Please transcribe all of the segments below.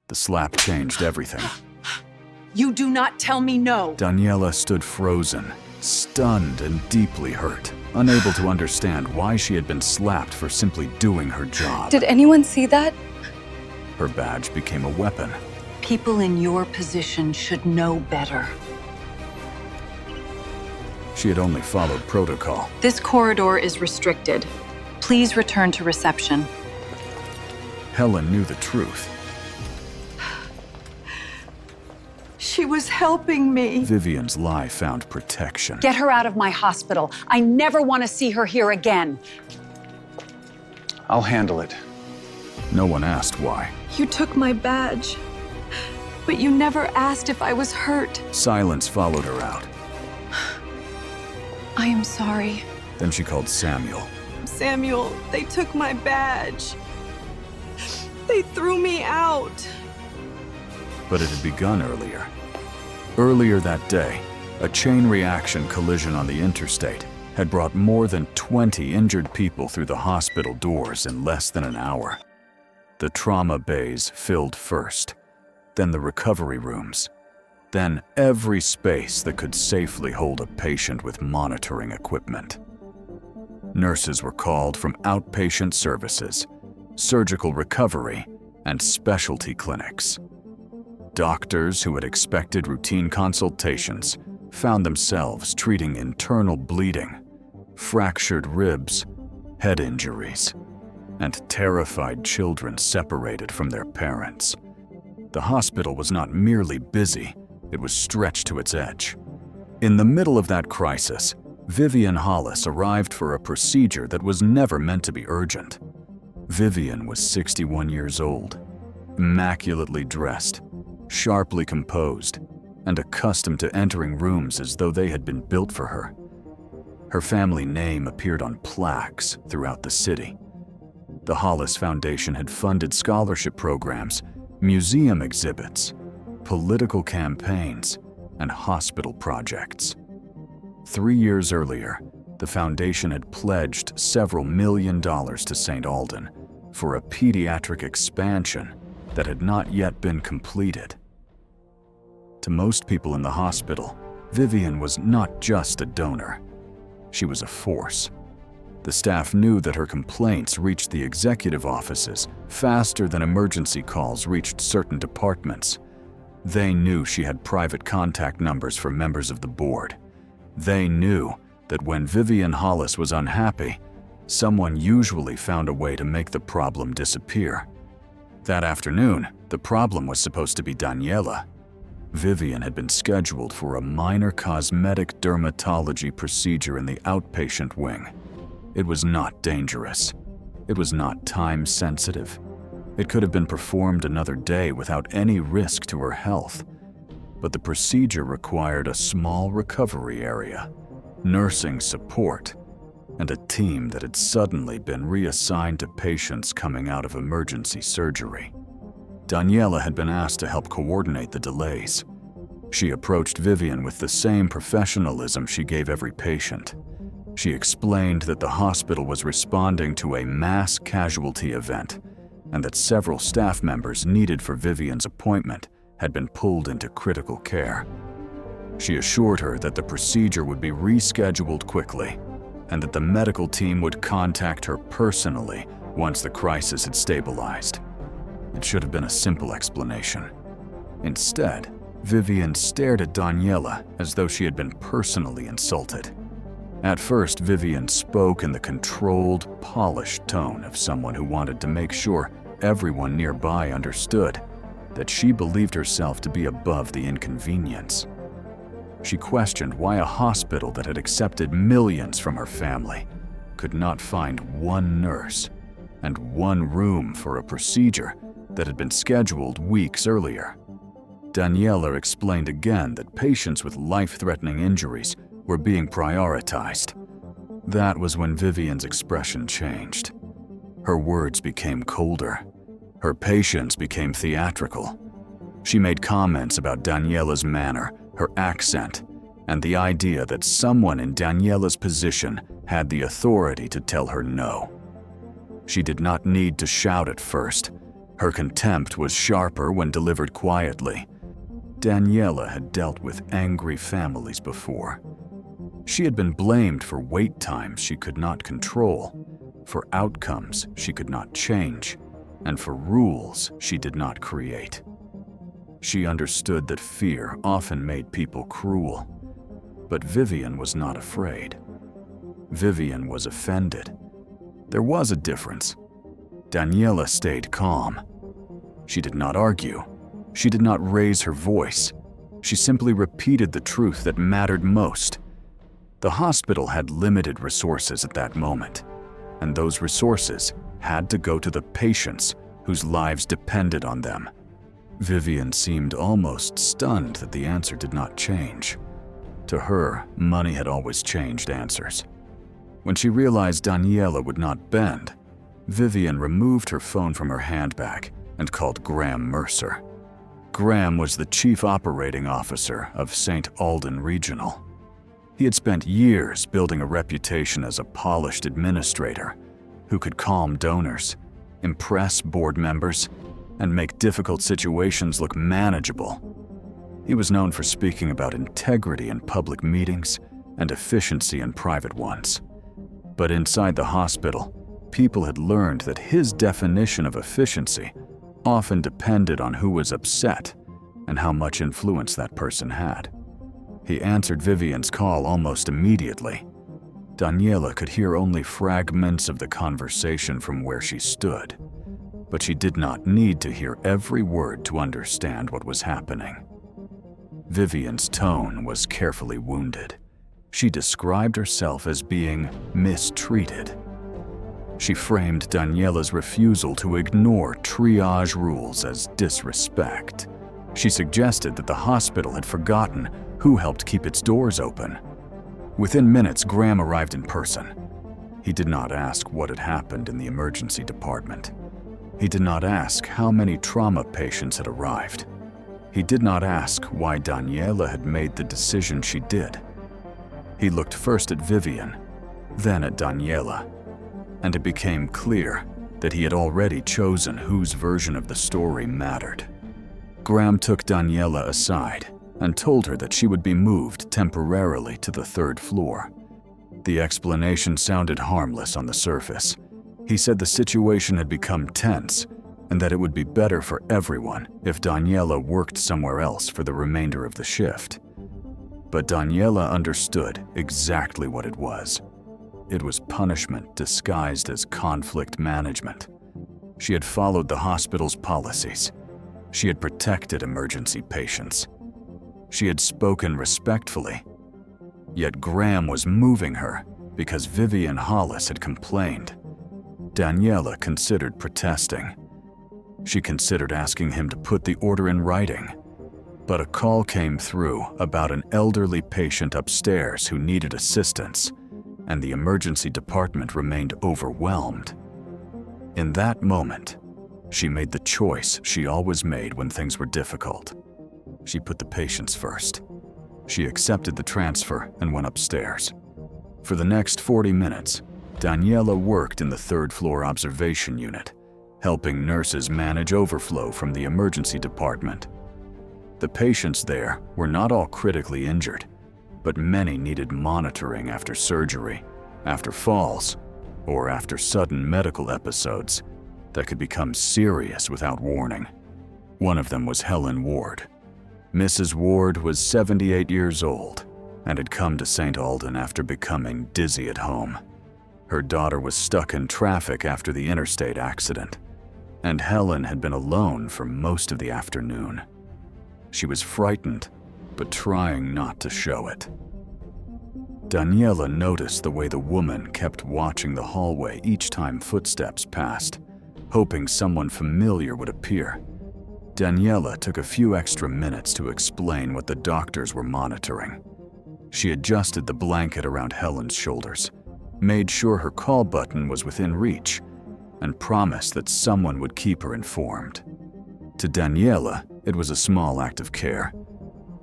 The slap changed everything. You do not tell me no! Daniela stood frozen, stunned and deeply hurt, unable to understand why she had been slapped for simply doing her job. Did anyone see that? Her badge became a weapon. People in your position should know better. She had only followed protocol. This corridor is restricted. Please return to reception. Helen knew the truth. She was helping me. Vivian's lie found protection. Get her out of my hospital. I never want to see her here again. I'll handle it. No one asked why. You took my badge, but you never asked if I was hurt. Silence followed her out. I am sorry. Then she called Samuel. Samuel, they took my badge. They threw me out. But it had begun earlier. Earlier that day, a chain reaction collision on the interstate had brought more than 20 injured people through the hospital doors in less than an hour. The trauma bays filled first, then the recovery rooms, then every space that could safely hold a patient with monitoring equipment. Nurses were called from outpatient services, surgical recovery, and specialty clinics. Doctors who had expected routine consultations found themselves treating internal bleeding, fractured ribs, head injuries, and terrified children separated from their parents. The hospital was not merely busy, it was stretched to its edge. In the middle of that crisis, Vivian Hollis arrived for a procedure that was never meant to be urgent. Vivian was 61 years old, immaculately dressed, sharply composed, and accustomed to entering rooms as though they had been built for her. Her family name appeared on plaques throughout the city. The Hollis Foundation had funded scholarship programs, museum exhibits, political campaigns, and hospital projects. 3 years earlier, the foundation had pledged several $1 million to St. Alden for a pediatric expansion that had not yet been completed. To most people in the hospital, Vivian was not just a donor. She was a force. The staff knew that her complaints reached the executive offices faster than emergency calls reached certain departments. They knew she had private contact numbers for members of the board. They knew that when Vivian Hollis was unhappy, someone usually found a way to make the problem disappear. That afternoon, the problem was supposed to be Daniela. Vivian had been scheduled for a minor cosmetic dermatology procedure in the outpatient wing. It was not dangerous. It was not time-sensitive. It could have been performed another day without any risk to her health. But the procedure required a small recovery area, nursing support, and a team that had suddenly been reassigned to patients coming out of emergency surgery. Daniela had been asked to help coordinate the delays. She approached Vivian with the same professionalism she gave every patient. She explained that the hospital was responding to a mass casualty event and that several staff members needed for Vivian's appointment had been pulled into critical care. She assured her that the procedure would be rescheduled quickly and that the medical team would contact her personally once the crisis had stabilized. It should have been a simple explanation. Instead, Vivian stared at Daniela as though she had been personally insulted. At first, Vivian spoke in the controlled, polished tone of someone who wanted to make sure everyone nearby understood that she believed herself to be above the inconvenience. She questioned why a hospital that had accepted millions from her family could not find one nurse and one room for a procedure that had been scheduled weeks earlier. Daniela explained again that patients with life-threatening injuries were being prioritized. That was when Vivian's expression changed. Her words became colder. Her patience became theatrical. She made comments about Daniela's manner, her accent, and the idea that someone in Daniela's position had the authority to tell her no. She did not need to shout at first. Her contempt was sharper when delivered quietly. Daniela had dealt with angry families before. She had been blamed for wait times she could not control, for outcomes she could not change, and for rules she did not create. She understood that fear often made people cruel, but Vivian was not afraid. Vivian was offended. There was a difference. Daniela stayed calm. She did not argue. She did not raise her voice. She simply repeated the truth that mattered most. The hospital had limited resources at that moment, and those resources had to go to the patients whose lives depended on them. Vivian seemed almost stunned that the answer did not change. To her, money had always changed answers. When she realized Daniela would not bend, Vivian removed her phone from her handbag and called Graham Mercer. Graham was the chief operating officer of St. Alden Regional. He had spent years building a reputation as a polished administrator who could calm donors, impress board members, and make difficult situations look manageable. He was known for speaking about integrity in public meetings and efficiency in private ones. But inside the hospital, people had learned that his definition of efficiency often depended on who was upset and how much influence that person had. He answered Vivian's call almost immediately. Daniela could hear only fragments of the conversation from where she stood, but she did not need to hear every word to understand what was happening. Vivian's tone was carefully wounded. She described herself as being mistreated. She framed Daniela's refusal to ignore triage rules as disrespect. She suggested that the hospital had forgotten who helped keep its doors open. Within minutes, Graham arrived in person. He did not ask what had happened in the emergency department. He did not ask how many trauma patients had arrived. He did not ask why Daniela had made the decision she did. He looked first at Vivian, then at Daniela, and it became clear that he had already chosen whose version of the story mattered. Graham took Daniela aside and told her that she would be moved temporarily to the third floor. The explanation sounded harmless on the surface. He said the situation had become tense and that it would be better for everyone if Daniela worked somewhere else for the remainder of the shift. But Daniela understood exactly what it was. It was punishment disguised as conflict management. She had followed the hospital's policies. She had protected emergency patients. She had spoken respectfully. Yet Graham was moving her because Vivian Hollis had complained. Daniela considered protesting. She considered asking him to put the order in writing. But a call came through about an elderly patient upstairs who needed assistance, and the emergency department remained overwhelmed. In that moment, she made the choice she always made when things were difficult. She put the patients first. She accepted the transfer and went upstairs. For the next 40 minutes, Daniela worked in the third-floor observation unit, helping nurses manage overflow from the emergency department. The patients there were not all critically injured, but many needed monitoring after surgery, after falls, or after sudden medical episodes that could become serious without warning. One of them was Helen Ward. Mrs. Ward was 78 years old and had come to St. Alden after becoming dizzy at home. Her daughter was stuck in traffic after the interstate accident, and Helen had been alone for most of the afternoon. She was frightened, but trying not to show it. Daniela noticed the way the woman kept watching the hallway each time footsteps passed, hoping someone familiar would appear. Daniela took a few extra minutes to explain what the doctors were monitoring. She adjusted the blanket around Helen's shoulders, made sure her call button was within reach, and promised that someone would keep her informed. To Daniela, it was a small act of care.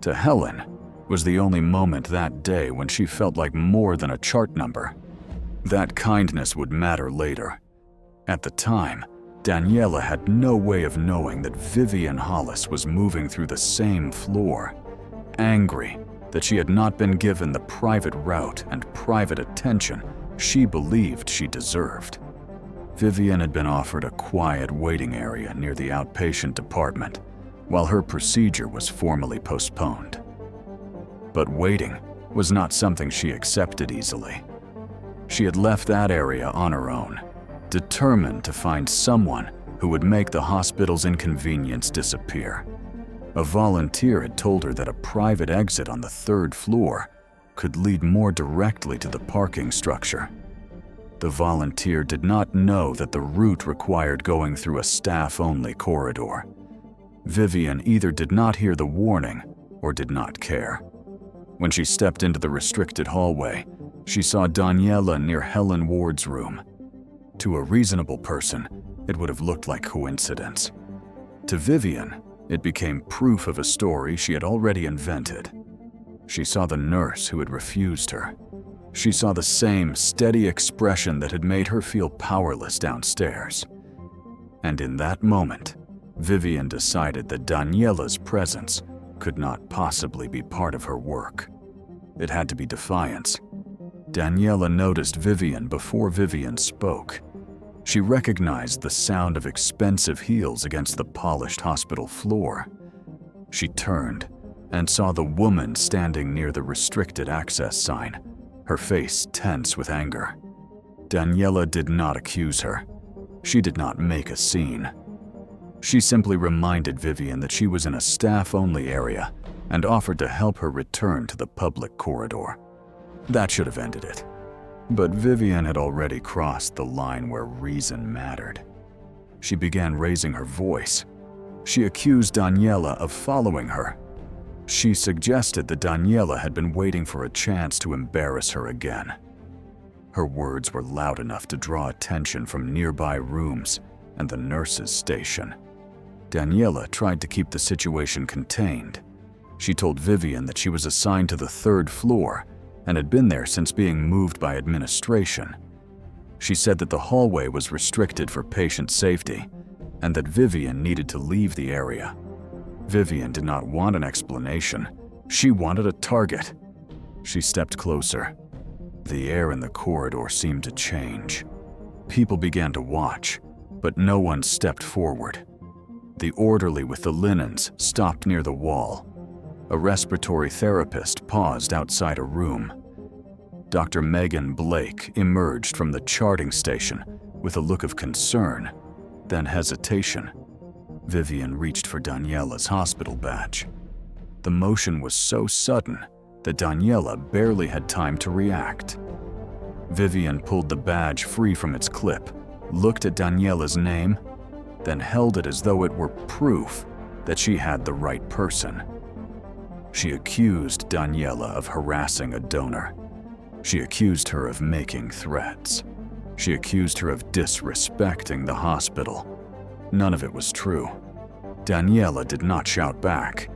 To Helen, was the only moment that day when she felt like more than a chart number. That kindness would matter later. At the time, Daniela had no way of knowing that Vivian Hollis was moving through the same floor, angry that she had not been given the private route and private attention she believed she deserved. Vivian had been offered a quiet waiting area near the outpatient department while her procedure was formally postponed. But waiting was not something she accepted easily. She had left that area on her own, determined to find someone who would make the hospital's inconvenience disappear. A volunteer had told her that a private exit on the 3rd floor could lead more directly to the parking structure. The volunteer did not know that the route required going through a staff-only corridor. Vivian either did not hear the warning or did not care. When she stepped into the restricted hallway, she saw Daniela near Helen Ward's room. To a reasonable person, it would have looked like coincidence. To Vivian, it became proof of a story she had already invented. She saw the nurse who had refused her. She saw the same steady expression that had made her feel powerless downstairs. And in that moment, Vivian decided that Daniela's presence could not possibly be part of her work. It had to be defiance. Daniela noticed Vivian before Vivian spoke. She recognized the sound of expensive heels against the polished hospital floor. She turned and saw the woman standing near the restricted access sign, her face tense with anger. Daniela did not accuse her. She did not make a scene. She simply reminded Vivian that she was in a staff-only area and offered to help her return to the public corridor. That should have ended it. But Vivian had already crossed the line where reason mattered. She began raising her voice. She accused Daniela of following her. She suggested that Daniela had been waiting for a chance to embarrass her again. Her words were loud enough to draw attention from nearby rooms and the nurses' station. Daniela tried to keep the situation contained. She told Vivian that she was assigned to the 3rd floor and had been there since being moved by administration. She said that the hallway was restricted for patient safety and that Vivian needed to leave the area. Vivian did not want an explanation. She wanted a target. She stepped closer. The air in the corridor seemed to change. People began to watch, but no one stepped forward. The orderly with the linens stopped near the wall. A respiratory therapist paused outside a room. Dr. Megan Blake emerged from the charting station with a look of concern, then hesitation. Vivian reached for Daniela's hospital badge. The motion was so sudden that Daniela barely had time to react. Vivian pulled the badge free from its clip, looked at Daniela's name, then held it as though it were proof that she had the right person. She accused Daniela of harassing a donor. She accused her of making threats. She accused her of disrespecting the hospital. None of it was true. Daniela did not shout back.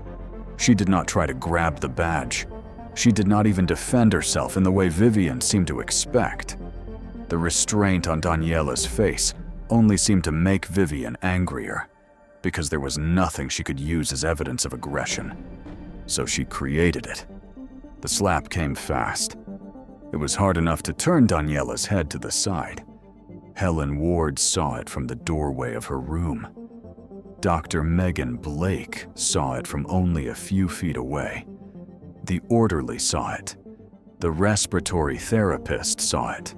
She did not try to grab the badge. She did not even defend herself in the way Vivian seemed to expect. The restraint on Daniela's face only seemed to make Vivian angrier, because there was nothing she could use as evidence of aggression. So she created it. The slap came fast. It was hard enough to turn Daniela's head to the side. Helen Ward saw it from the doorway of her room. Dr. Megan Blake saw it from only a few feet away. The orderly saw it. The respiratory therapist saw it.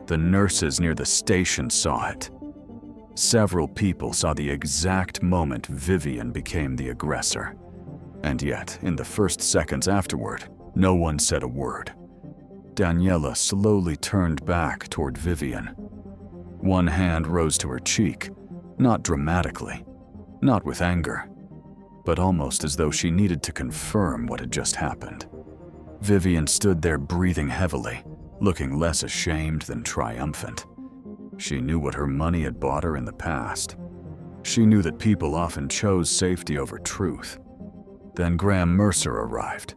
The nurses near the station saw it. Several people saw the exact moment Vivian became the aggressor. And yet, in the first seconds afterward, no one said a word. Daniela slowly turned back toward Vivian. One hand rose to her cheek, not dramatically, not with anger, but almost as though she needed to confirm what had just happened. Vivian stood there breathing heavily, looking less ashamed than triumphant. She knew what her money had bought her in the past. She knew that people often chose safety over truth. Then Graham Mercer arrived.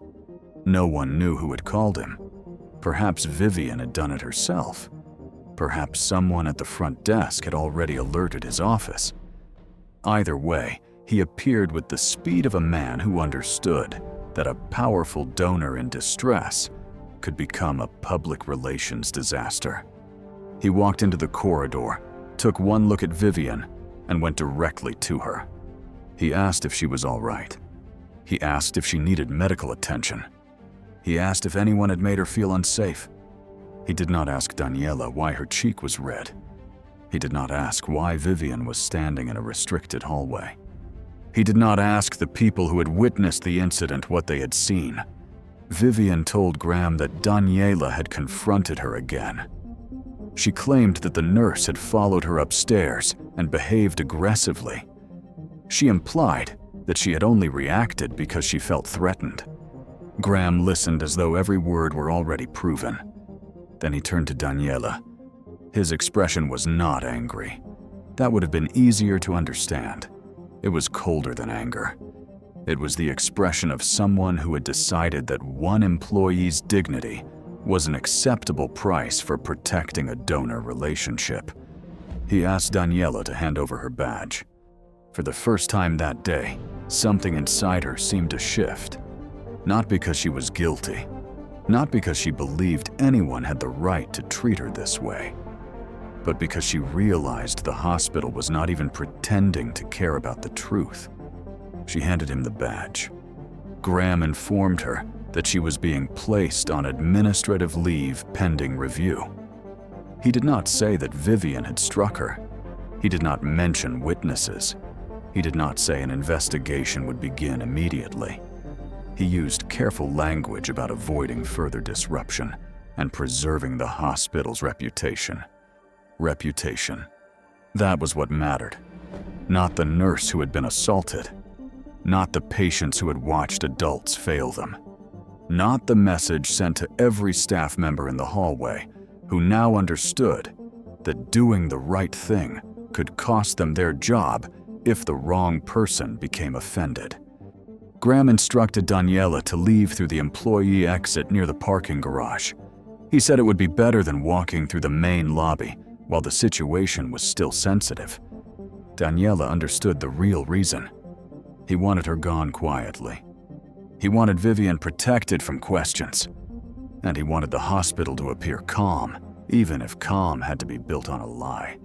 No one knew who had called him. Perhaps Vivian had done it herself. Perhaps someone at the front desk had already alerted his office. Either way, he appeared with the speed of a man who understood that a powerful donor in distress could become a public relations disaster. He walked into the corridor, took one look at Vivian, and went directly to her. He asked if she was all right. He asked if she needed medical attention. He asked if anyone had made her feel unsafe. He did not ask Daniela why her cheek was red. He did not ask why Vivian was standing in a restricted hallway. He did not ask the people who had witnessed the incident what they had seen. Vivian told Graham that Daniela had confronted her again. She claimed that the nurse had followed her upstairs and behaved aggressively. She implied that she had only reacted because she felt threatened. Graham listened as though every word were already proven. Then he turned to Daniela. His expression was not angry. That would have been easier to understand. It was colder than anger. It was the expression of someone who had decided that one employee's dignity was an acceptable price for protecting a donor relationship. He asked Daniela to hand over her badge. For the first time that day, something inside her seemed to shift. Not because she was guilty, not because she believed anyone had the right to treat her this way, but because she realized the hospital was not even pretending to care about the truth. She handed him the badge. Graham informed her that she was being placed on administrative leave pending review. He did not say that Vivian had struck her. He did not mention witnesses. He did not say an investigation would begin immediately. He used careful language about avoiding further disruption and preserving the hospital's reputation. Reputation. That was what mattered. Not the nurse who had been assaulted. Not the patients who had watched adults fail them. Not the message sent to every staff member in the hallway who now understood that doing the right thing could cost them their job if the wrong person became offended. Graham instructed Daniela to leave through the employee exit near the parking garage. He said it would be better than walking through the main lobby while the situation was still sensitive. Daniela understood the real reason. He wanted her gone quietly. He wanted Vivian protected from questions. And he wanted the hospital to appear calm, even if calm had to be built on a lie.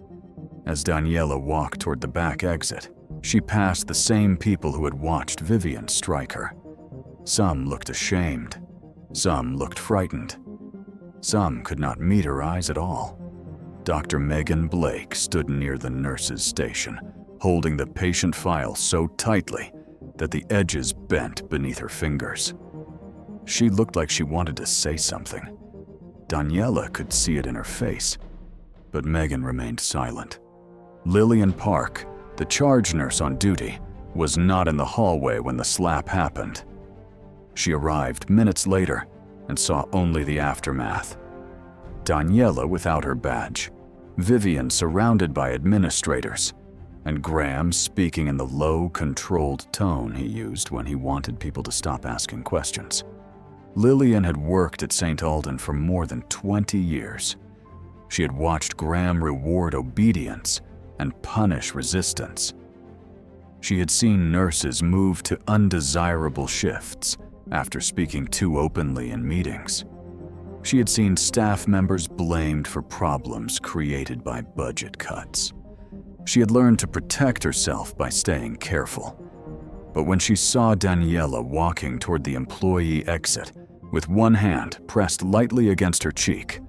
As Daniela walked toward the back exit, she passed the same people who had watched Vivian strike her. Some looked ashamed. Some looked frightened. Some could not meet her eyes at all. Dr. Megan Blake stood near the nurse's station, holding the patient file so tightly that the edges bent beneath her fingers. She looked like she wanted to say something. Daniela could see it in her face, but Megan remained silent. Lillian Park, the charge nurse on duty, was not in the hallway when the slap happened. She arrived minutes later and saw only the aftermath. Daniela without her badge, Vivian surrounded by administrators, and Graham speaking in the low, controlled tone he used when he wanted people to stop asking questions. Lillian had worked at St. Alden for more than 20 years. She had watched Graham reward obedience and punish resistance. She had seen nurses move to undesirable shifts after speaking too openly in meetings. She had seen staff members blamed for problems created by budget cuts. She had learned to protect herself by staying careful. But when she saw Daniela walking toward the employee exit with one hand pressed lightly against her cheek,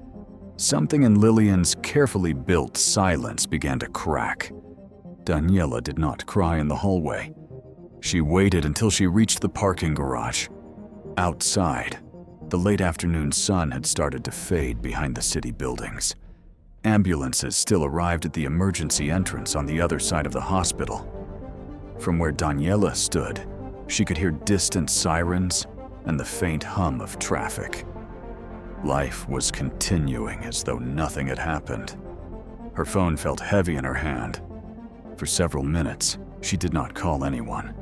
something in Lillian's carefully built silence began to crack. Daniela did not cry in the hallway. She waited until she reached the parking garage. Outside, the late afternoon sun had started to fade behind the city buildings. Ambulances still arrived at the emergency entrance on the other side of the hospital. From where Daniela stood, she could hear distant sirens and the faint hum of traffic. Life was continuing as though nothing had happened. Her phone felt heavy in her hand. For several minutes, she did not call anyone.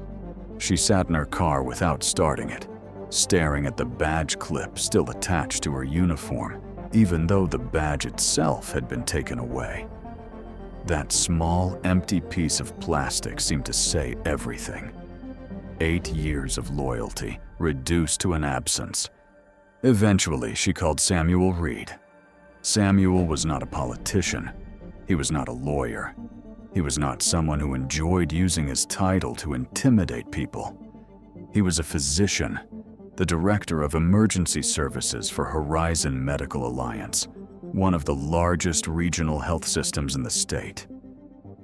She sat in her car without starting it, staring at the badge clip still attached to her uniform even though the badge itself had been taken away. That small, empty piece of plastic seemed to say everything. 8 years of loyalty reduced to an absence. Eventually, she called Samuel Reed. Samuel was not a politician. He was not a lawyer. He was not someone who enjoyed using his title to intimidate people. He was a physician, the director of emergency services for Horizon Medical Alliance, one of the largest regional health systems in the state.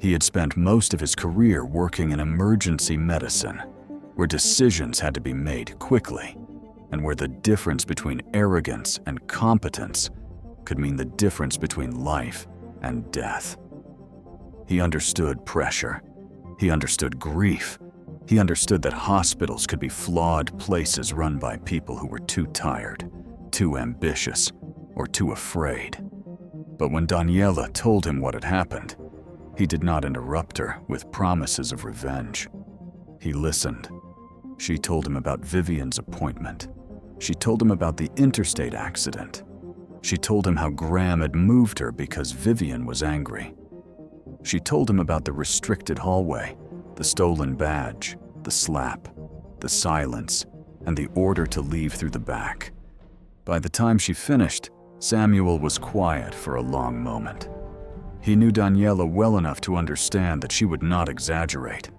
He had spent most of his career working in emergency medicine, where decisions had to be made quickly, and where the difference between arrogance and competence could mean the difference between life and death. He understood pressure. He understood grief. He understood that hospitals could be flawed places run by people who were too tired, too ambitious, or too afraid. But when Daniela told him what had happened, he did not interrupt her with promises of revenge. He listened. She told him about Vivian's appointment. She told him about the interstate accident. She told him how Graham had moved her because Vivian was angry. She told him about the restricted hallway, the stolen badge, the slap, the silence, and the order to leave through the back. By the time she finished, Samuel was quiet for a long moment. He knew Daniela well enough to understand that she would not exaggerate.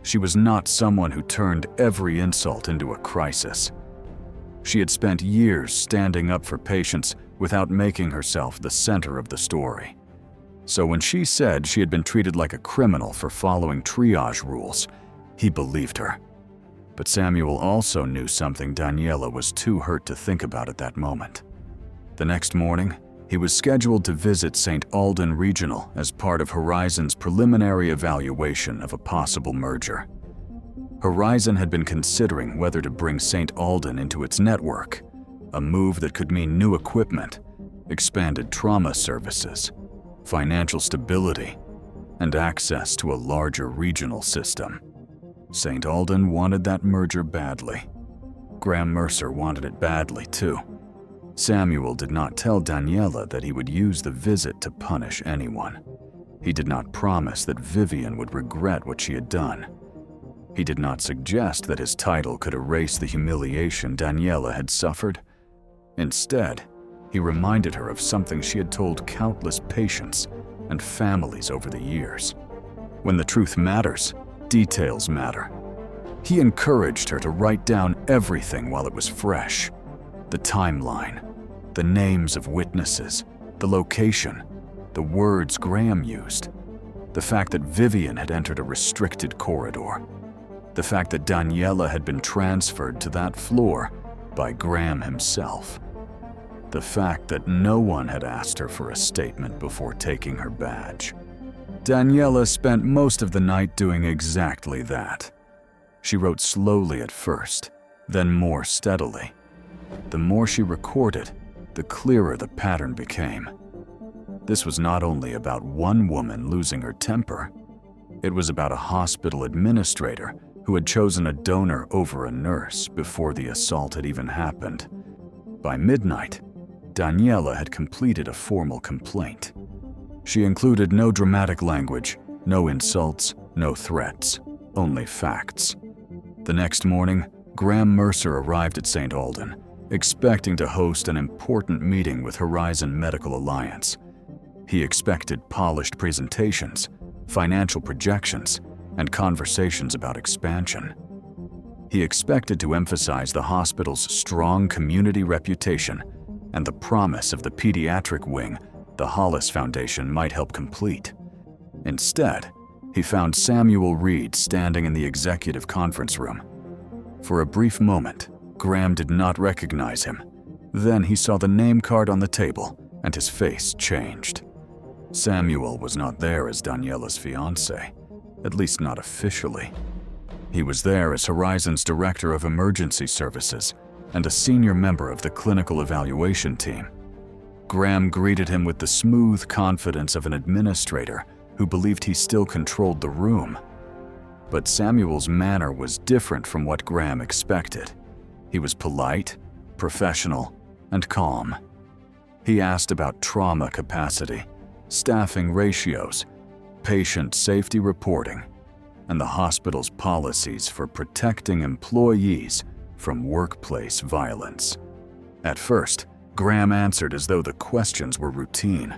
She was not someone who turned every insult into a crisis. She had spent years standing up for patients without making herself the center of the story. So when she said she had been treated like a criminal for following triage rules, he believed her. But Samuel also knew something Daniela was too hurt to think about at that moment. The next morning, he was scheduled to visit St. Alden Regional as part of Horizon's preliminary evaluation of a possible merger. Horizon had been considering whether to bring St. Alden into its network, a move that could mean new equipment, expanded trauma services, financial stability, and access to a larger regional system. St. Alden wanted that merger badly. Graham Mercer wanted it badly too. Samuel did not tell Daniela that he would use the visit to punish anyone. He did not promise that Vivian would regret what she had done. He did not suggest that his title could erase the humiliation Daniela had suffered. Instead, he reminded her of something she had told countless patients and families over the years. When the truth matters, details matter. He encouraged her to write down everything while it was fresh. The timeline, the names of witnesses, the location, the words Graham used, the fact that Vivian had entered a restricted corridor, the fact that Daniela had been transferred to that floor by Graham himself, the fact that no one had asked her for a statement before taking her badge. Daniela spent most of the night doing exactly that. She wrote slowly at first, then more steadily. The more she recorded, the clearer the pattern became. This was not only about one woman losing her temper. It was about a hospital administrator who had chosen a donor over a nurse before the assault had even happened. By midnight, Daniela had completed a formal complaint. She included no dramatic language, no insults, no threats, only facts. The next morning, Graham Mercer arrived at St. Alden, expecting to host an important meeting with Horizon Medical Alliance. He expected polished presentations, financial projections, and conversations about expansion. He expected to emphasize the hospital's strong community reputation and the promise of the pediatric wing the Hollis Foundation might help complete. Instead, he found Samuel Reed standing in the executive conference room. For a brief moment, Graham did not recognize him. Then he saw the name card on the table, and his face changed. Samuel was not there as Daniela's fiancé, at least not officially. He was there as Horizon's Director of Emergency Services and a senior member of the clinical evaluation team. Graham greeted him with the smooth confidence of an administrator who believed he still controlled the room. But Samuel's manner was different from what Graham expected. He was polite, professional, and calm. He asked about trauma capacity, staffing ratios, patient safety reporting, and the hospital's policies for protecting employees from workplace violence. At first, Graham answered as though the questions were routine.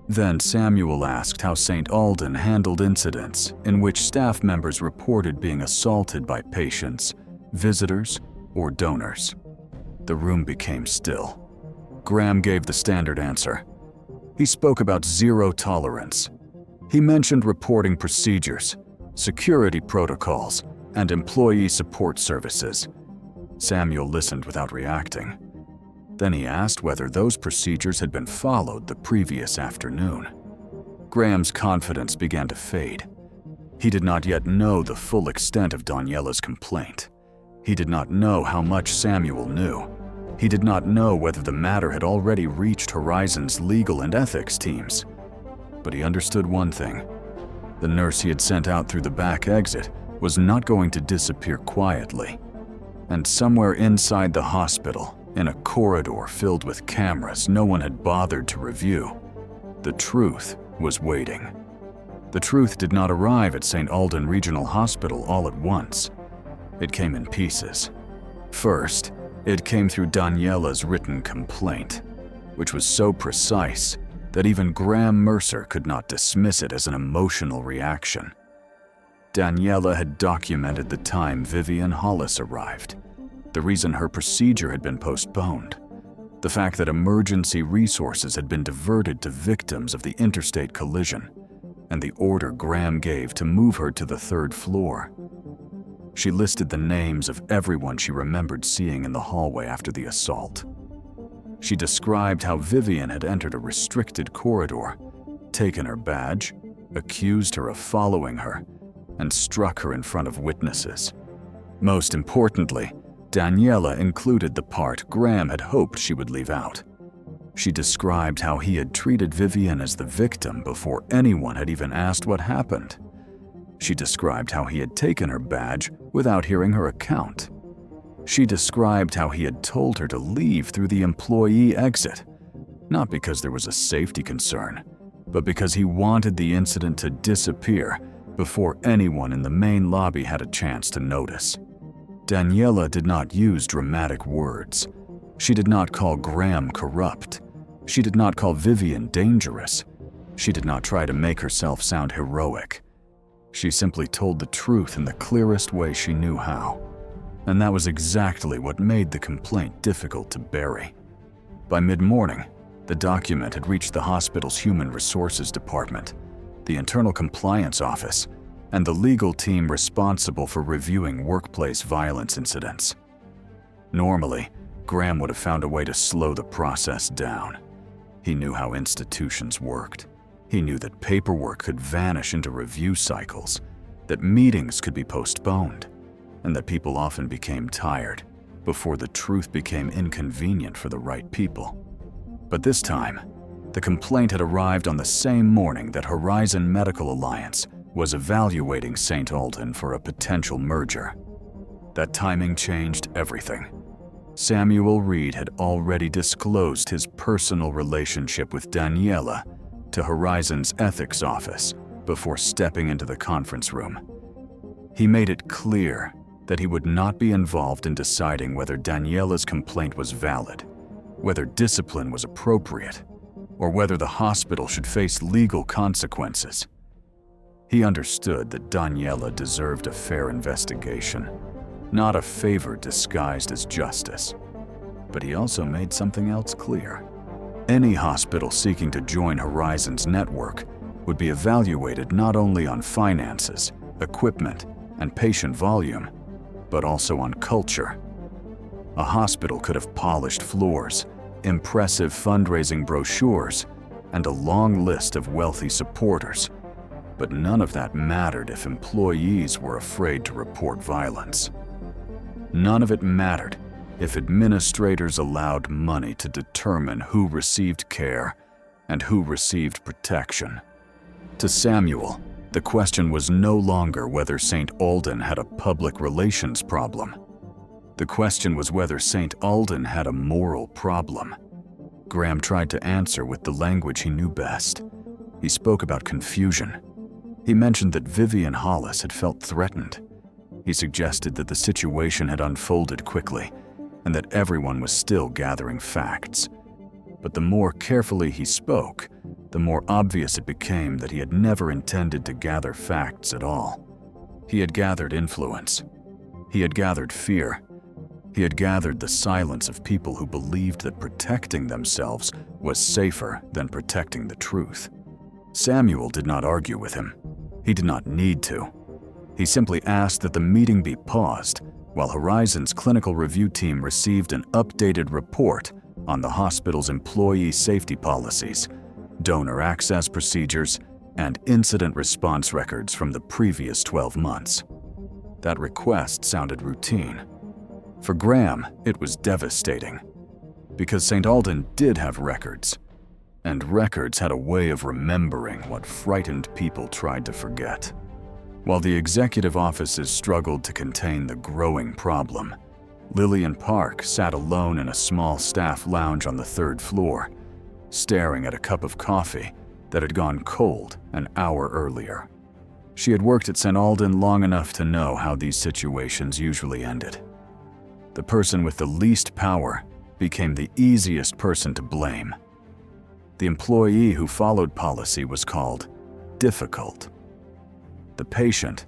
Then Samuel asked how St. Alden handled incidents in which staff members reported being assaulted by patients, visitors, or donors. The room became still. Graham gave the standard answer. He spoke about zero tolerance. He mentioned reporting procedures, security protocols, and employee support services. Samuel listened without reacting. Then he asked whether those procedures had been followed the previous afternoon. Graham's confidence began to fade. He did not yet know the full extent of Daniela's complaint. He did not know how much Samuel knew. He did not know whether the matter had already reached Horizon's legal and ethics teams. But he understood one thing. The nurse he had sent out through the back exit was not going to disappear quietly. And somewhere inside the hospital, in a corridor filled with cameras no one had bothered to review, the truth was waiting. The truth did not arrive at St. Alden Regional Hospital all at once. It came in pieces. First, it came through Daniela's written complaint, which was so precise that even Graham Mercer could not dismiss it as an emotional reaction. Daniela had documented the time Vivian Hollis arrived, the reason her procedure had been postponed, the fact that emergency resources had been diverted to victims of the interstate collision, and the order Graham gave to move her to the third floor. She listed the names of everyone she remembered seeing in the hallway after the assault. She described how Vivian had entered a restricted corridor, taken her badge, accused her of following her, and struck her in front of witnesses. Most importantly, Daniela included the part Graham had hoped she would leave out. She described how he had treated Vivian as the victim before anyone had even asked what happened. She described how he had taken her badge without hearing her account. She described how he had told her to leave through the employee exit, not because there was a safety concern, but because he wanted the incident to disappear before anyone in the main lobby had a chance to notice. Daniela did not use dramatic words. She did not call Graham corrupt. She did not call Vivian dangerous. She did not try to make herself sound heroic. She simply told the truth in the clearest way she knew how. And that was exactly what made the complaint difficult to bury. By mid-morning, the document had reached the hospital's Human Resources Department, the Internal Compliance Office, and the legal team responsible for reviewing workplace violence incidents. Normally, Graham would have found a way to slow the process down. He knew how institutions worked. He knew that paperwork could vanish into review cycles, that meetings could be postponed, and that people often became tired before the truth became inconvenient for the right people. But this time, the complaint had arrived on the same morning that Horizon Medical Alliance was evaluating St. Alden for a potential merger. That timing changed everything. Samuel Reed had already disclosed his personal relationship with Daniela to Horizon's ethics office before stepping into the conference room. He made it clear that he would not be involved in deciding whether Daniela's complaint was valid, whether discipline was appropriate, or whether the hospital should face legal consequences. He understood that Daniela deserved a fair investigation, not a favor disguised as justice. But he also made something else clear. Any hospital seeking to join Horizon's network would be evaluated not only on finances, equipment, and patient volume, but also on culture. A hospital could have polished floors, impressive fundraising brochures, and a long list of wealthy supporters, but none of that mattered if employees were afraid to report violence. None of it mattered if administrators allowed money to determine who received care and who received protection. To Samuel, the question was no longer whether St. Alden had a public relations problem. The question was whether St. Alden had a moral problem. Graham tried to answer with the language he knew best. He spoke about confusion. He mentioned that Vivian Hollis had felt threatened. He suggested that the situation had unfolded quickly and that everyone was still gathering facts. But the more carefully he spoke, the more obvious it became that he had never intended to gather facts at all. He had gathered influence. He had gathered fear. He had gathered the silence of people who believed that protecting themselves was safer than protecting the truth. Samuel did not argue with him. He did not need to. He simply asked that the meeting be paused while Horizon's clinical review team received an updated report on the hospital's employee safety policies, donor access procedures, and incident response records from the previous 12 months. That request sounded routine. For Graham, it was devastating, because St. Alden did have records, and records had a way of remembering what frightened people tried to forget. While the executive offices struggled to contain the growing problem, Lillian Park sat alone in a small staff lounge on the 3rd floor, staring at a cup of coffee that had gone cold an hour earlier. She had worked at St. Alden long enough to know how these situations usually ended. The person with the least power became the easiest person to blame. The employee who followed policy was called difficult. The patient,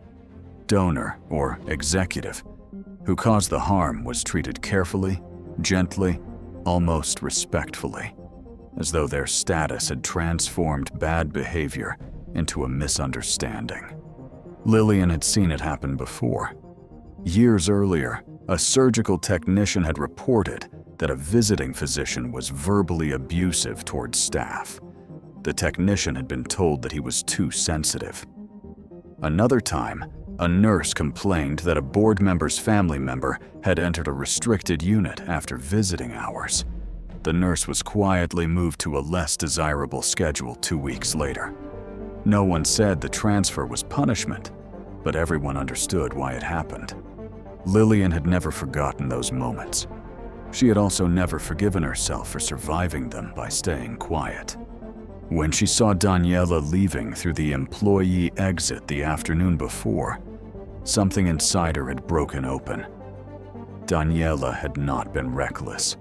donor, or executive who caused the harm was treated carefully, gently, almost respectfully, as though their status had transformed bad behavior into a misunderstanding. Lillian had seen it happen before. Years earlier, a surgical technician had reported that a visiting physician was verbally abusive towards staff. The technician had been told that he was too sensitive. Another time, a nurse complained that a board member's family member had entered a restricted unit after visiting hours. The nurse was quietly moved to a less desirable schedule 2 weeks later. No one said the transfer was punishment, but everyone understood why it happened. Lillian had never forgotten those moments. She had also never forgiven herself for surviving them by staying quiet. When she saw Daniela leaving through the employee exit the afternoon before, something inside her had broken open. Daniela had not been reckless.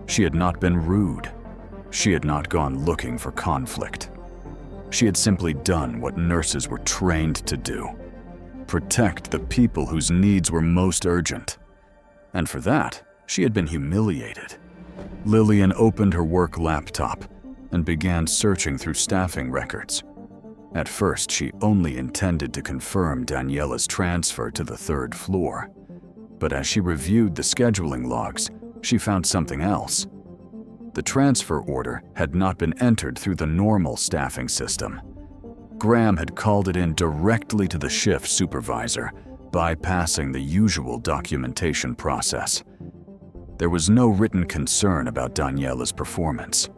She had not been rude. She had not gone looking for conflict. She had simply done what nurses were trained to do: protect the people whose needs were most urgent. And for that, she had been humiliated. Lillian opened her work laptop and began searching through staffing records. At first, she only intended to confirm Daniela's transfer to the 3rd floor. But as she reviewed the scheduling logs, she found something else. The transfer order had not been entered through the normal staffing system. Graham had called it in directly to the shift supervisor, bypassing the usual documentation process. There was no written concern about Daniela's performance,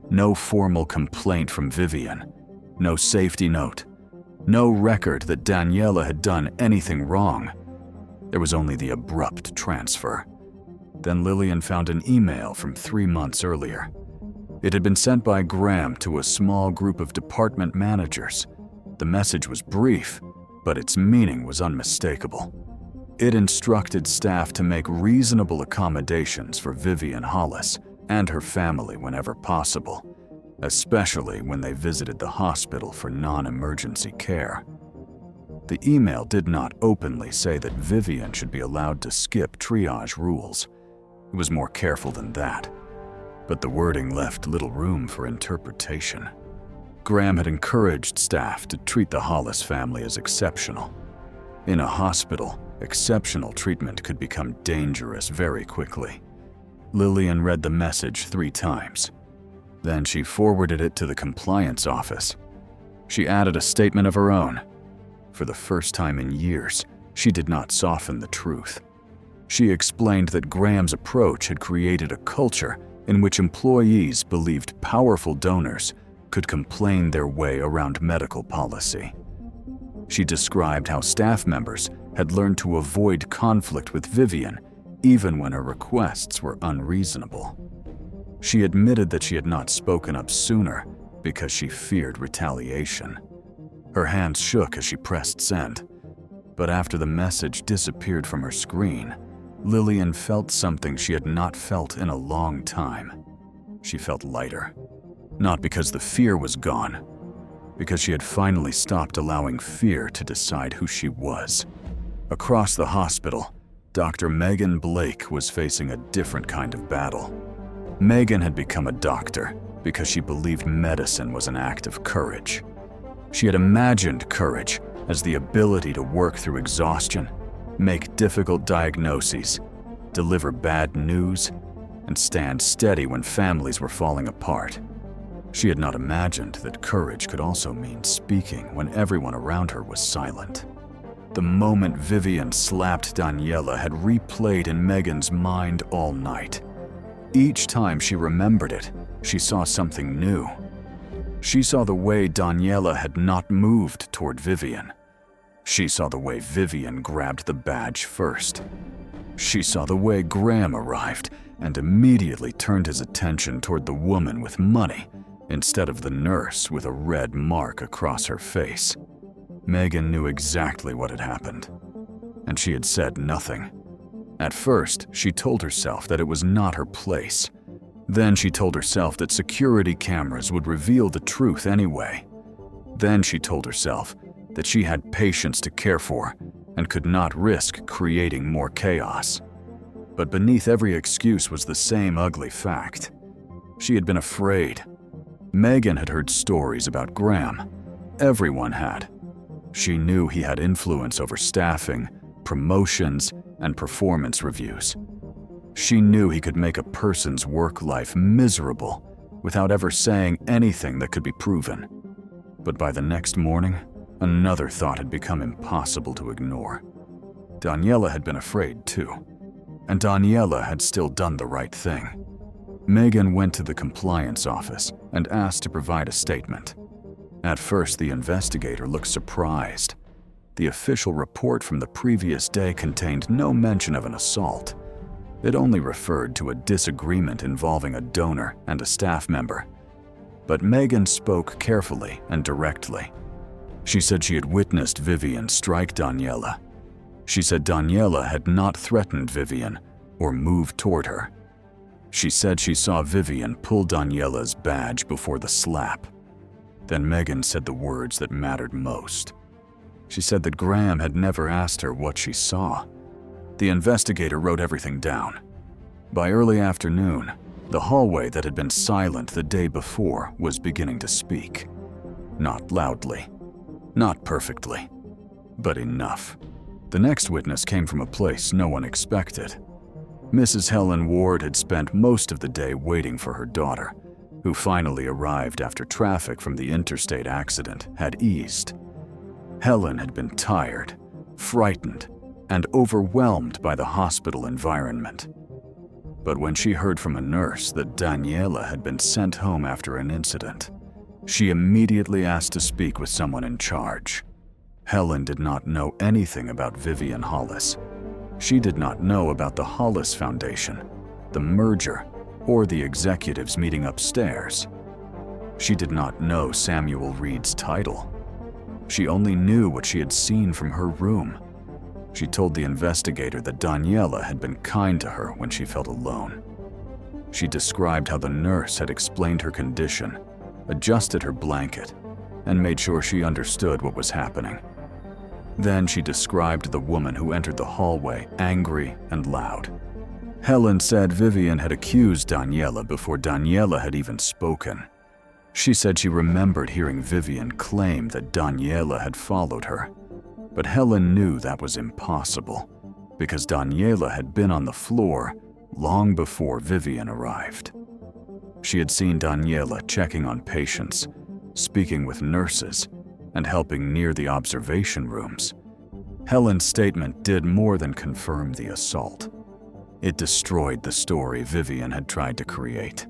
no formal complaint from Vivian, no safety note, no record that Daniela had done anything wrong. There was only the abrupt transfer. Then Lillian found an email from 3 months earlier. It had been sent by Graham to a small group of department managers. The message was brief, but its meaning was unmistakable. It instructed staff to make reasonable accommodations for Vivian Hollis and her family whenever possible, especially when they visited the hospital for non-emergency care. The email did not openly say that Vivian should be allowed to skip triage rules. It was more careful than that, but the wording left little room for interpretation. Graham had encouraged staff to treat the Hollis family as exceptional. In a hospital, exceptional treatment could become dangerous very quickly. Lillian read the message 3 times. Then she forwarded it to the compliance office. She added a statement of her own. For the first time in years, she did not soften the truth. She explained that Graham's approach had created a culture in which employees believed powerful donors could complain their way around medical policy. She described how staff members had learned to avoid conflict with Vivian even when her requests were unreasonable. She admitted that she had not spoken up sooner because she feared retaliation. Her hands shook as she pressed send, but after the message disappeared from her screen, Lillian felt something she had not felt in a long time. She felt lighter, not because the fear was gone, because she had finally stopped allowing fear to decide who she was. Across the hospital, Dr. Megan Blake was facing a different kind of battle. Megan had become a doctor because she believed medicine was an act of courage. She had imagined courage as the ability to work through exhaustion, make difficult diagnoses, deliver bad news, and stand steady when families were falling apart. She had not imagined that courage could also mean speaking when everyone around her was silent. The moment Vivian slapped Daniela had replayed in Megan's mind all night. Each time she remembered it, she saw something new. She saw the way Daniela had not moved toward Vivian. She saw the way Vivian grabbed the badge first. She saw the way Graham arrived and immediately turned his attention toward the woman with money instead of the nurse with a red mark across her face. Megan knew exactly what had happened, and she had said nothing. At first, she told herself that it was not her place. Then she told herself that security cameras would reveal the truth anyway. Then she told herself that she had patients to care for and could not risk creating more chaos. But beneath every excuse was the same ugly fact. She had been afraid. Megan had heard stories about Graham. Everyone had. She knew he had influence over staffing, promotions, and performance reviews. She knew he could make a person's work life miserable without ever saying anything that could be proven. But by the next morning, another thought had become impossible to ignore. Daniela had been afraid too, and Daniela had still done the right thing. Megan went to the compliance office and asked to provide a statement. At first, the investigator looked surprised. The official report from the previous day contained no mention of an assault. It only referred to a disagreement involving a donor and a staff member. But Megan spoke carefully and directly. She said she had witnessed Vivian strike Daniela. She said Daniela had not threatened Vivian or moved toward her. She said she saw Vivian pull Daniela's badge before the slap. Then Megan said the words that mattered most. She said that Graham had never asked her what she saw. The investigator wrote everything down. By early afternoon, the hallway that had been silent the day before was beginning to speak. Not loudly, not perfectly, but enough. The next witness came from a place no one expected. Mrs. Helen Ward had spent most of the day waiting for her daughter, who finally arrived after traffic from the interstate accident had eased. Helen had been tired, frightened, and overwhelmed by the hospital environment. But when she heard from a nurse that Daniela had been sent home after an incident, she immediately asked to speak with someone in charge. Helen did not know anything about Vivian Hollis. She did not know about the Hollis Foundation, the merger, or the executives meeting upstairs. She did not know Samuel Reed's title. She only knew what she had seen from her room. She told the investigator that Daniela had been kind to her when she felt alone. She described how the nurse had explained her condition, adjusted her blanket, and made sure she understood what was happening. Then she described the woman who entered the hallway angry and loud. Helen said Vivian had accused Daniela before Daniela had even spoken. She said she remembered hearing Vivian claim that Daniela had followed her, but Helen knew that was impossible because Daniela had been on the floor long before Vivian arrived. She had seen Daniela checking on patients, speaking with nurses, and helping near the observation rooms. Helen's statement did more than confirm the assault. It destroyed the story Vivian had tried to create,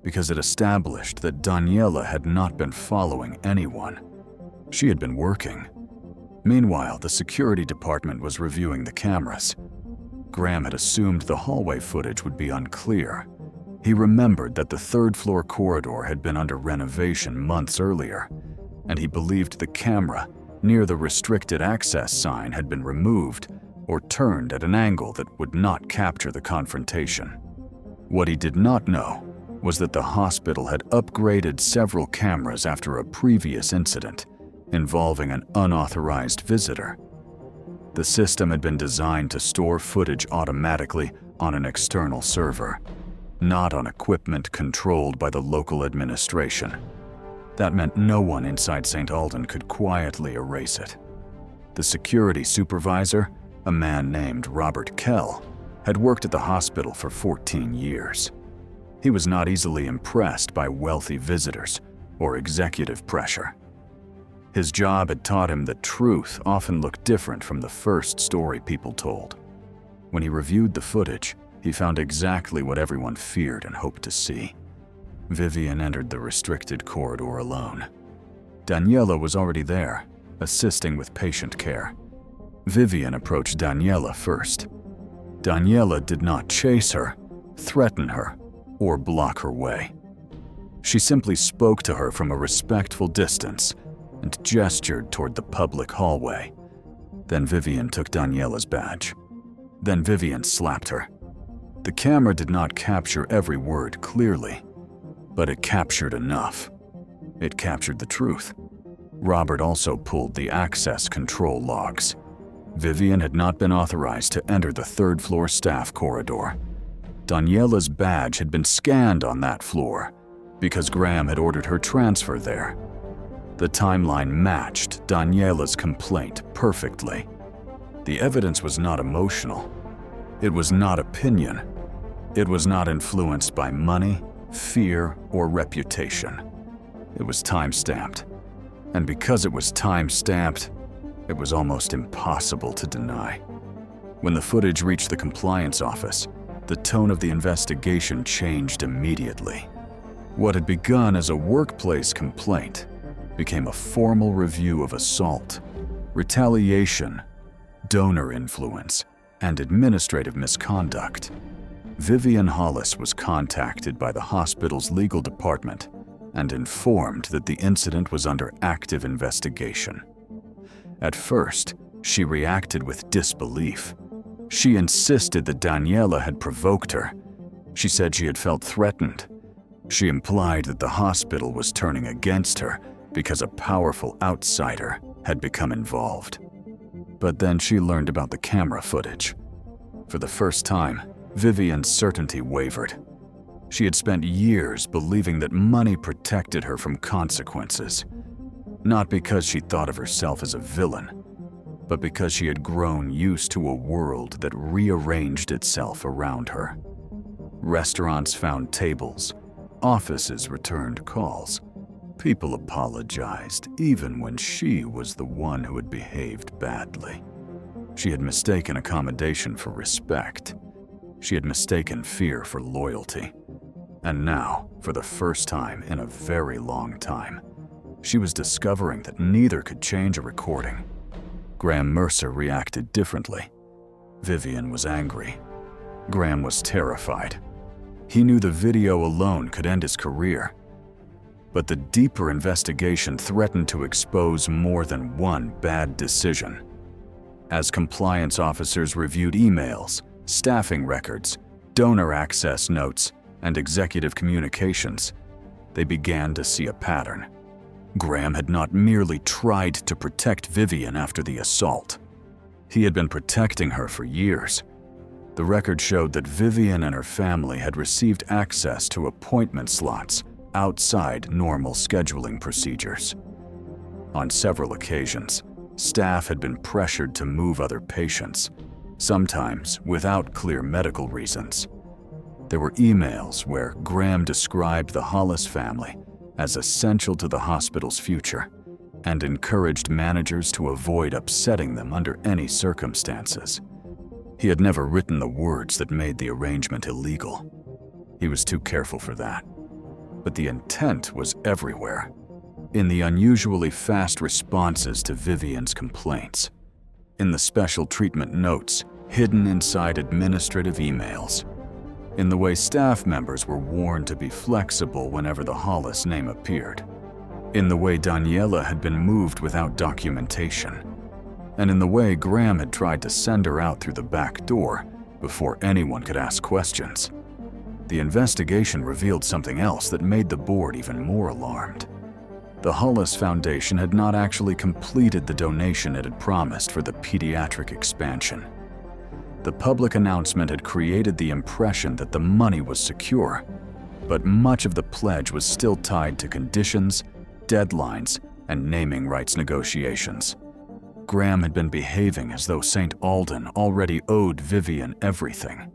because it established that Daniela had not been following anyone. She had been working. Meanwhile, the security department was reviewing the cameras. Graham had assumed the hallway footage would be unclear. He remembered that the third-floor corridor had been under renovation months earlier, and he believed the camera near the restricted access sign had been removed or turned at an angle that would not capture the confrontation. What he did not know was that the hospital had upgraded several cameras after a previous incident involving an unauthorized visitor. The system had been designed to store footage automatically on an external server, not on equipment controlled by the local administration. That meant no one inside St. Alden could quietly erase it. The security supervisor, a man named Robert Kell, had worked at the hospital for 14 years. He was not easily impressed by wealthy visitors or executive pressure. His job had taught him that truth often looked different from the first story people told. When he reviewed the footage, he found exactly what everyone feared and hoped to see. Vivian entered the restricted corridor alone. Daniela was already there, assisting with patient care. Vivian approached Daniela first. Daniela did not chase her, threaten her, or block her way. She simply spoke to her from a respectful distance and gestured toward the public hallway. Then Vivian took Daniela's badge. Then Vivian slapped her. The camera did not capture every word clearly, but it captured enough. It captured the truth. Robert also pulled the access control logs. Vivian had not been authorized to enter the third-floor staff corridor. Daniela's badge had been scanned on that floor because Graham had ordered her transfer there. The timeline matched Daniela's complaint perfectly. The evidence was not emotional. It was not opinion. It was not influenced by money, fear, or reputation. It was time-stamped. And because it was time-stamped, it was almost impossible to deny. When the footage reached the compliance office, the tone of the investigation changed immediately. What had begun as a workplace complaint became a formal review of assault, retaliation, donor influence, and administrative misconduct. Vivian Hollis was contacted by the hospital's legal department and informed that the incident was under active investigation. At first, she reacted with disbelief. She insisted that Daniela had provoked her. She said she had felt threatened. She implied that the hospital was turning against her because a powerful outsider had become involved. But then she learned about the camera footage. For the first time, Vivian's certainty wavered. She had spent years believing that money protected her from consequences, not because she thought of herself as a villain, but because she had grown used to a world that rearranged itself around her. Restaurants found tables, offices returned calls. People apologized, even when she was the one who had behaved badly. She had mistaken accommodation for respect. She had mistaken fear for loyalty. And now, for the first time in a very long time, she was discovering that neither could change a recording. Graham Mercer reacted differently. Vivian was angry. Graham was terrified. He knew the video alone could end his career. But the deeper investigation threatened to expose more than one bad decision. As compliance officers reviewed emails, staffing records, donor access notes, and executive communications, they began to see a pattern. Graham had not merely tried to protect Vivian after the assault. He had been protecting her for years. The record showed that Vivian and her family had received access to appointment slots outside normal scheduling procedures. On several occasions, staff had been pressured to move other patients, sometimes without clear medical reasons. There were emails where Graham described the Hollis family as essential to the hospital's future and encouraged managers to avoid upsetting them under any circumstances. He had never written the words that made the arrangement illegal. He was too careful for that. But the intent was everywhere, in the unusually fast responses to Vivian's complaints, in the special treatment notes hidden inside administrative emails, in the way staff members were warned to be flexible whenever the Hollis name appeared, in the way Daniela had been moved without documentation, and in the way Graham had tried to send her out through the back door before anyone could ask questions. The investigation revealed something else that made the board even more alarmed. The Hollis Foundation had not actually completed the donation it had promised for the pediatric expansion. The public announcement had created the impression that the money was secure, but much of the pledge was still tied to conditions, deadlines, and naming rights negotiations. Graham had been behaving as though St. Alden already owed Vivian everything.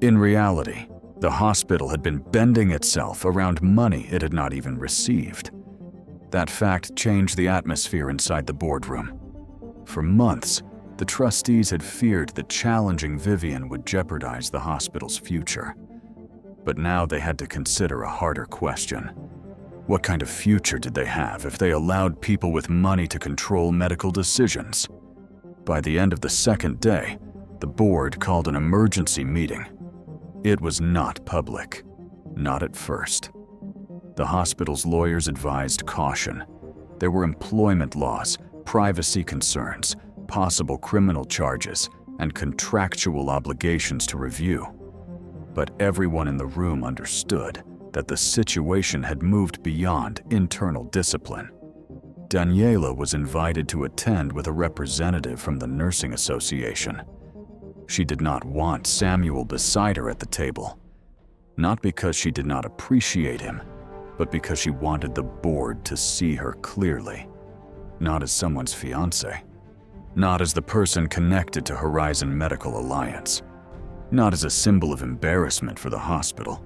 In reality, the hospital had been bending itself around money it had not even received. That fact changed the atmosphere inside the boardroom. For months, the trustees had feared that challenging Vivian would jeopardize the hospital's future. But now they had to consider a harder question. What kind of future did they have if they allowed people with money to control medical decisions? By the end of the second day, the board called an emergency meeting. It was not public, not at first. The hospital's lawyers advised caution. There were employment laws, privacy concerns, possible criminal charges, and contractual obligations to review. But everyone in the room understood that the situation had moved beyond internal discipline. Daniela was invited to attend with a representative from the nursing association. She did not want Samuel beside her at the table, not because she did not appreciate him, but because she wanted the board to see her clearly, not as someone's fiancé, not as the person connected to Horizon Medical Alliance, not as a symbol of embarrassment for the hospital.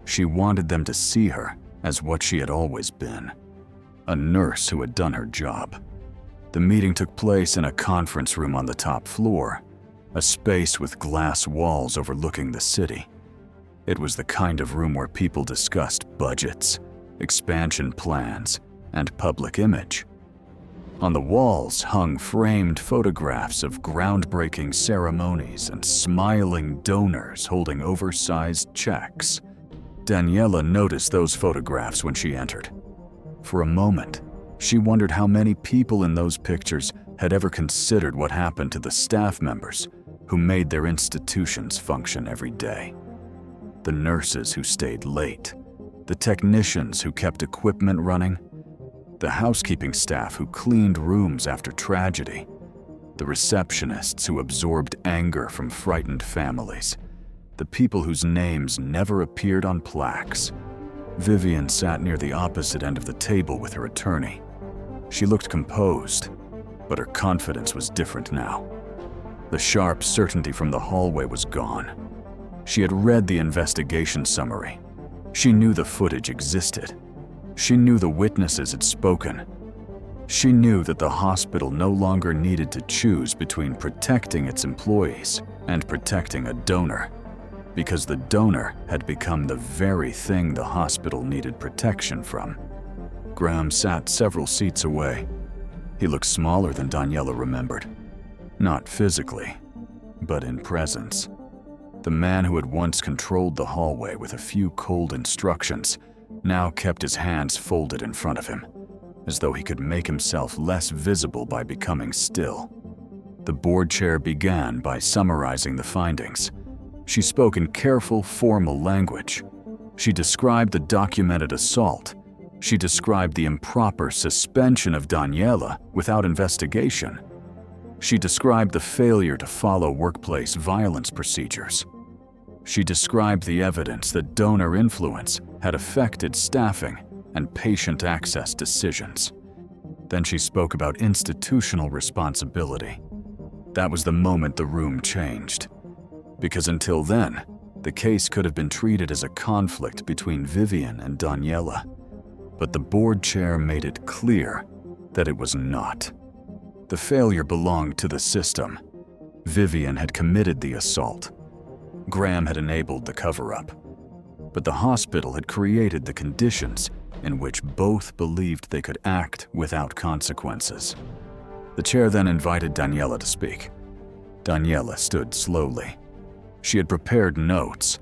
She wanted them to see her as what she had always been, a nurse who had done her job. The meeting took place in a conference room on the top floor, a space with glass walls overlooking the city. It was the kind of room where people discussed budgets, expansion plans, and public image. On the walls hung framed photographs of groundbreaking ceremonies and smiling donors holding oversized checks. Daniela noticed those photographs when she entered. For a moment, she wondered how many people in those pictures had ever considered what happened to the staff members who made their institutions function every day. The nurses who stayed late, the technicians who kept equipment running, the housekeeping staff who cleaned rooms after tragedy, the receptionists who absorbed anger from frightened families, the people whose names never appeared on plaques. Vivian sat near the opposite end of the table with her attorney. She looked composed, but her confidence was different now. The sharp certainty from the hallway was gone. She had read the investigation summary. She knew the footage existed. She knew the witnesses had spoken. She knew that the hospital no longer needed to choose between protecting its employees and protecting a donor, because the donor had become the very thing the hospital needed protection from. Graham sat several seats away. He looked smaller than Daniela remembered. Not physically, but in presence. The man who had once controlled the hallway with a few cold instructions now kept his hands folded in front of him, as though he could make himself less visible by becoming still. The board chair began by summarizing the findings. She spoke in careful, formal language. She described the documented assault. She described the improper suspension of Daniela without investigation. She described the failure to follow workplace violence procedures. She described the evidence that donor influence had affected staffing and patient access decisions. Then she spoke about institutional responsibility. That was the moment the room changed. Because until then, the case could have been treated as a conflict between Vivian and Daniela. But the board chair made it clear that it was not. The failure belonged to the system. Vivian had committed the assault. Graham had enabled the cover-up. But the hospital had created the conditions in which both believed they could act without consequences. The chair then invited Daniela to speak. Daniela stood slowly. She had prepared notes,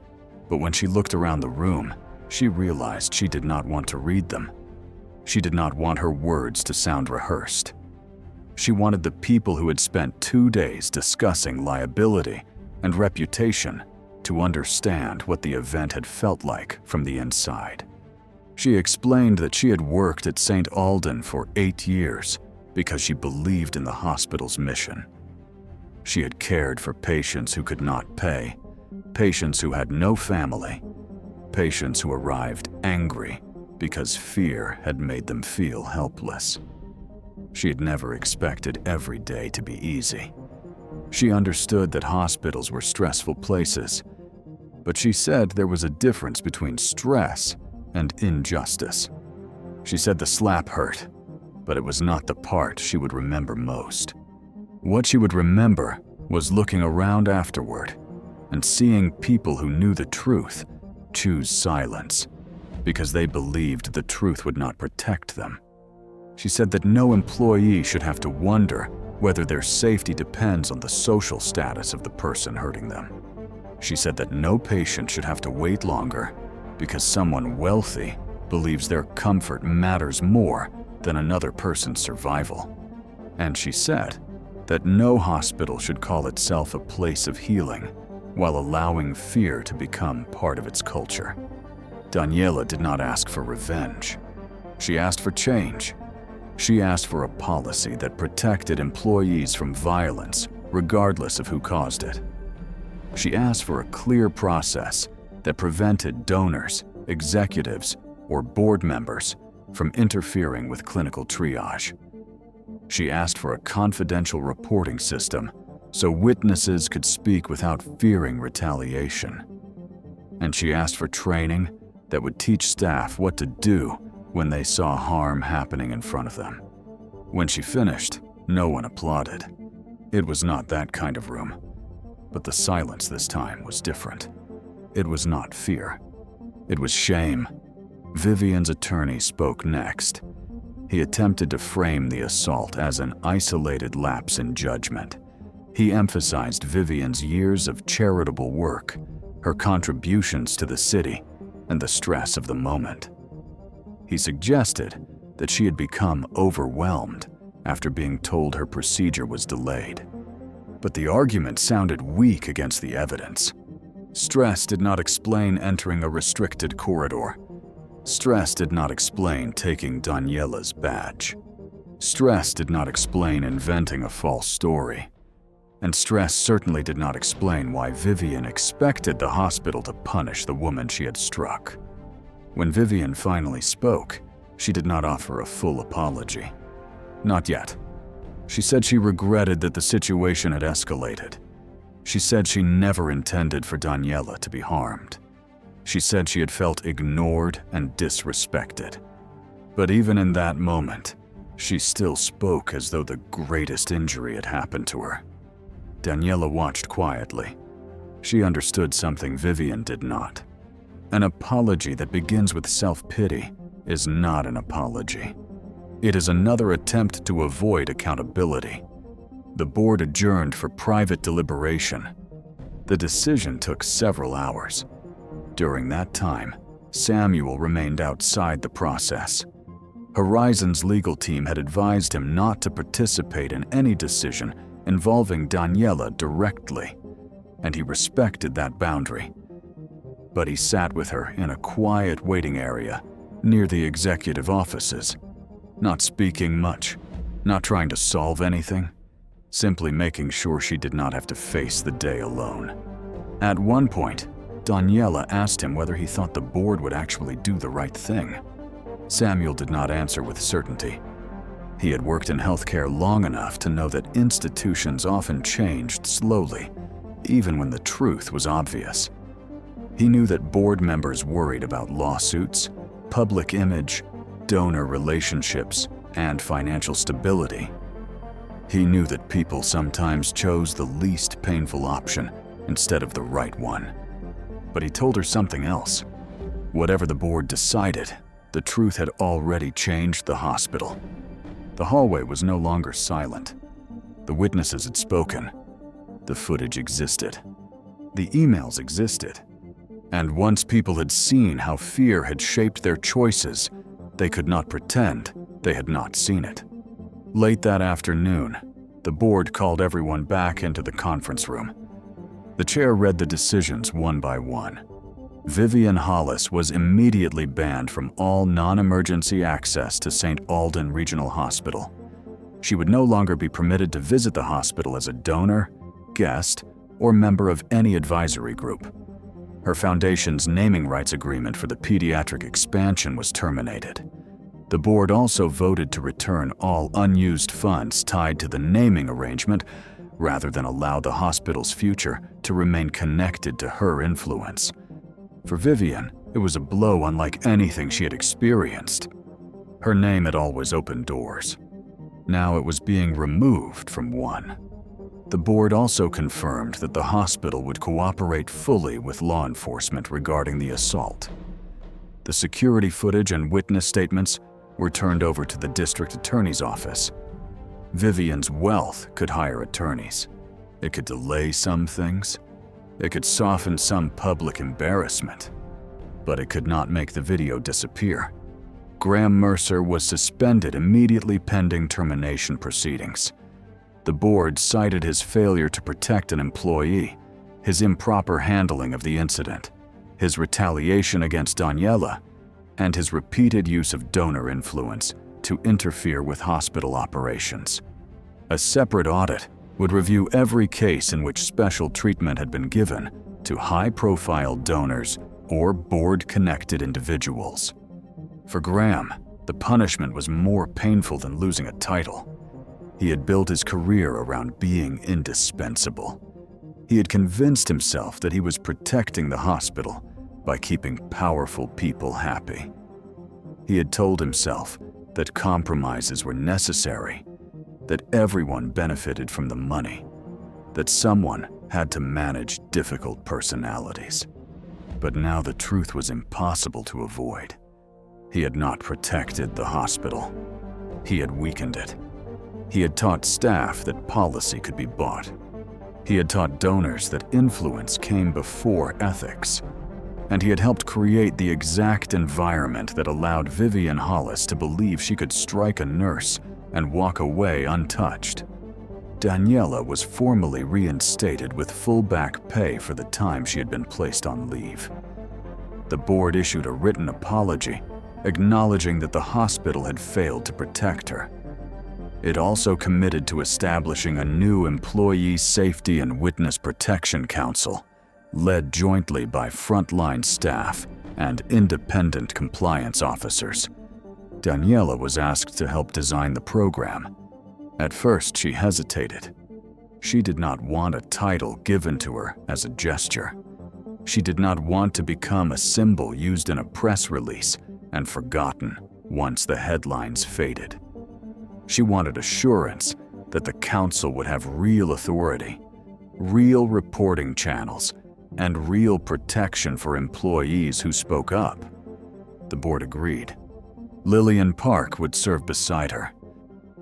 But when she looked around the room, she realized she did not want to read them. She did not want her words to sound rehearsed. She wanted the people who had spent 2 days discussing liability and reputation to understand what the event had felt like from the inside. She explained that she had worked at St. Alden for 8 years because she believed in the hospital's mission. She had cared for patients who could not pay, patients who had no family, patients who arrived angry because fear had made them feel helpless. She had never expected every day to be easy. She understood that hospitals were stressful places, but she said there was a difference between stress and injustice. She said the slap hurt, but it was not the part she would remember most. What she would remember was looking around afterward and seeing people who knew the truth choose silence because they believed the truth would not protect them. She said that no employee should have to wonder whether their safety depends on the social status of the person hurting them. She said that no patient should have to wait longer because someone wealthy believes their comfort matters more than another person's survival. And she said that no hospital should call itself a place of healing while allowing fear to become part of its culture. Daniela did not ask for revenge. She asked for change. She asked for a policy that protected employees from violence, regardless of who caused it. She asked for a clear process that prevented donors, executives, or board members from interfering with clinical triage. She asked for a confidential reporting system so witnesses could speak without fearing retaliation. And she asked for training that would teach staff what to do when they saw harm happening in front of them. When she finished, no one applauded. It was not that kind of room. But the silence this time was different. It was not fear. It was shame. Vivian's attorney spoke next. He attempted to frame the assault as an isolated lapse in judgment. He emphasized Vivian's years of charitable work, her contributions to the city, and the stress of the moment. He suggested that she had become overwhelmed after being told her procedure was delayed. But the argument sounded weak against the evidence. Stress did not explain entering a restricted corridor. Stress did not explain taking Daniela's badge. Stress did not explain inventing a false story. And stress certainly did not explain why Vivian expected the hospital to punish the woman she had struck. When Vivian finally spoke, she did not offer a full apology. Not yet. She said she regretted that the situation had escalated. She said she never intended for Daniela to be harmed. She said she had felt ignored and disrespected. But even in that moment, she still spoke as though the greatest injury had happened to her. Daniela watched quietly. She understood something Vivian did not. An apology that begins with self-pity is not an apology. It is another attempt to avoid accountability. The board adjourned for private deliberation. The decision took several hours. During that time, Samuel remained outside the process. Horizon's legal team had advised him not to participate in any decision involving Daniela directly, and he respected that boundary. But he sat with her in a quiet waiting area near the executive offices, not speaking much, not trying to solve anything, simply making sure she did not have to face the day alone. At one point, Daniela asked him whether he thought the board would actually do the right thing. Samuel did not answer with certainty. He had worked in healthcare long enough to know that institutions often changed slowly, even when the truth was obvious. He knew that board members worried about lawsuits, public image, donor relationships, and financial stability. He knew that people sometimes chose the least painful option instead of the right one. But he told her something else. Whatever the board decided, the truth had already changed the hospital. The hallway was no longer silent. The witnesses had spoken. The footage existed. The emails existed. And once people had seen how fear had shaped their choices, they could not pretend they had not seen it. Late that afternoon, the board called everyone back into the conference room. The chair read the decisions one by one. Vivian Hollis was immediately banned from all non-emergency access to St. Alden Regional Hospital. She would no longer be permitted to visit the hospital as a donor, guest, or member of any advisory group. Her foundation's naming rights agreement for the pediatric expansion was terminated. The board also voted to return all unused funds tied to the naming arrangement rather than allow the hospital's future to remain connected to her influence. For Vivian, it was a blow unlike anything she had experienced. Her name had always opened doors. Now it was being removed from one. The board also confirmed that the hospital would cooperate fully with law enforcement regarding the assault. The security footage and witness statements were turned over to the district attorney's office. Vivian's wealth could hire attorneys. It could delay some things. It could soften some public embarrassment. But it could not make the video disappear. Graham Mercer was suspended immediately pending termination proceedings. The board cited his failure to protect an employee, his improper handling of the incident, his retaliation against Daniela, and his repeated use of donor influence to interfere with hospital operations. A separate audit would review every case in which special treatment had been given to high-profile donors or board-connected individuals. For Graham, the punishment was more painful than losing a title. He had built his career around being indispensable. He had convinced himself that he was protecting the hospital by keeping powerful people happy. He had told himself that compromises were necessary, that everyone benefited from the money, that someone had to manage difficult personalities. But now the truth was impossible to avoid. He had not protected the hospital. He had weakened it. He had taught staff that policy could be bought. He had taught donors that influence came before ethics. And he had helped create the exact environment that allowed Vivian Hollis to believe she could strike a nurse and walk away untouched. Daniela was formally reinstated with full back pay for the time she had been placed on leave. The board issued a written apology, acknowledging that the hospital had failed to protect her. It also committed to establishing a new Employee Safety and Witness Protection Council, led jointly by frontline staff and independent compliance officers. Daniela was asked to help design the program. At first, she hesitated. She did not want a title given to her as a gesture. She did not want to become a symbol used in a press release and forgotten once the headlines faded. She wanted assurance that the council would have real authority, real reporting channels, and real protection for employees who spoke up. The board agreed. Lillian Park would serve beside her.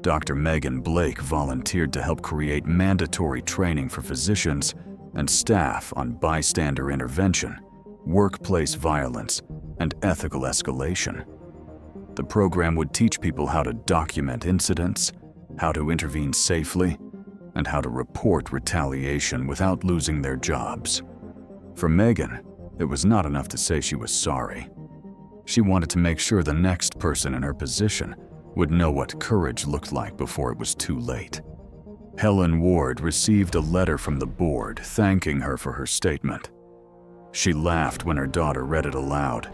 Dr. Megan Blake volunteered to help create mandatory training for physicians and staff on bystander intervention, workplace violence, and ethical escalation. The program would teach people how to document incidents, how to intervene safely, and how to report retaliation without losing their jobs. For Megan, it was not enough to say she was sorry. She wanted to make sure the next person in her position would know what courage looked like before it was too late. Helen Ward received a letter from the board thanking her for her statement. She laughed when her daughter read it aloud,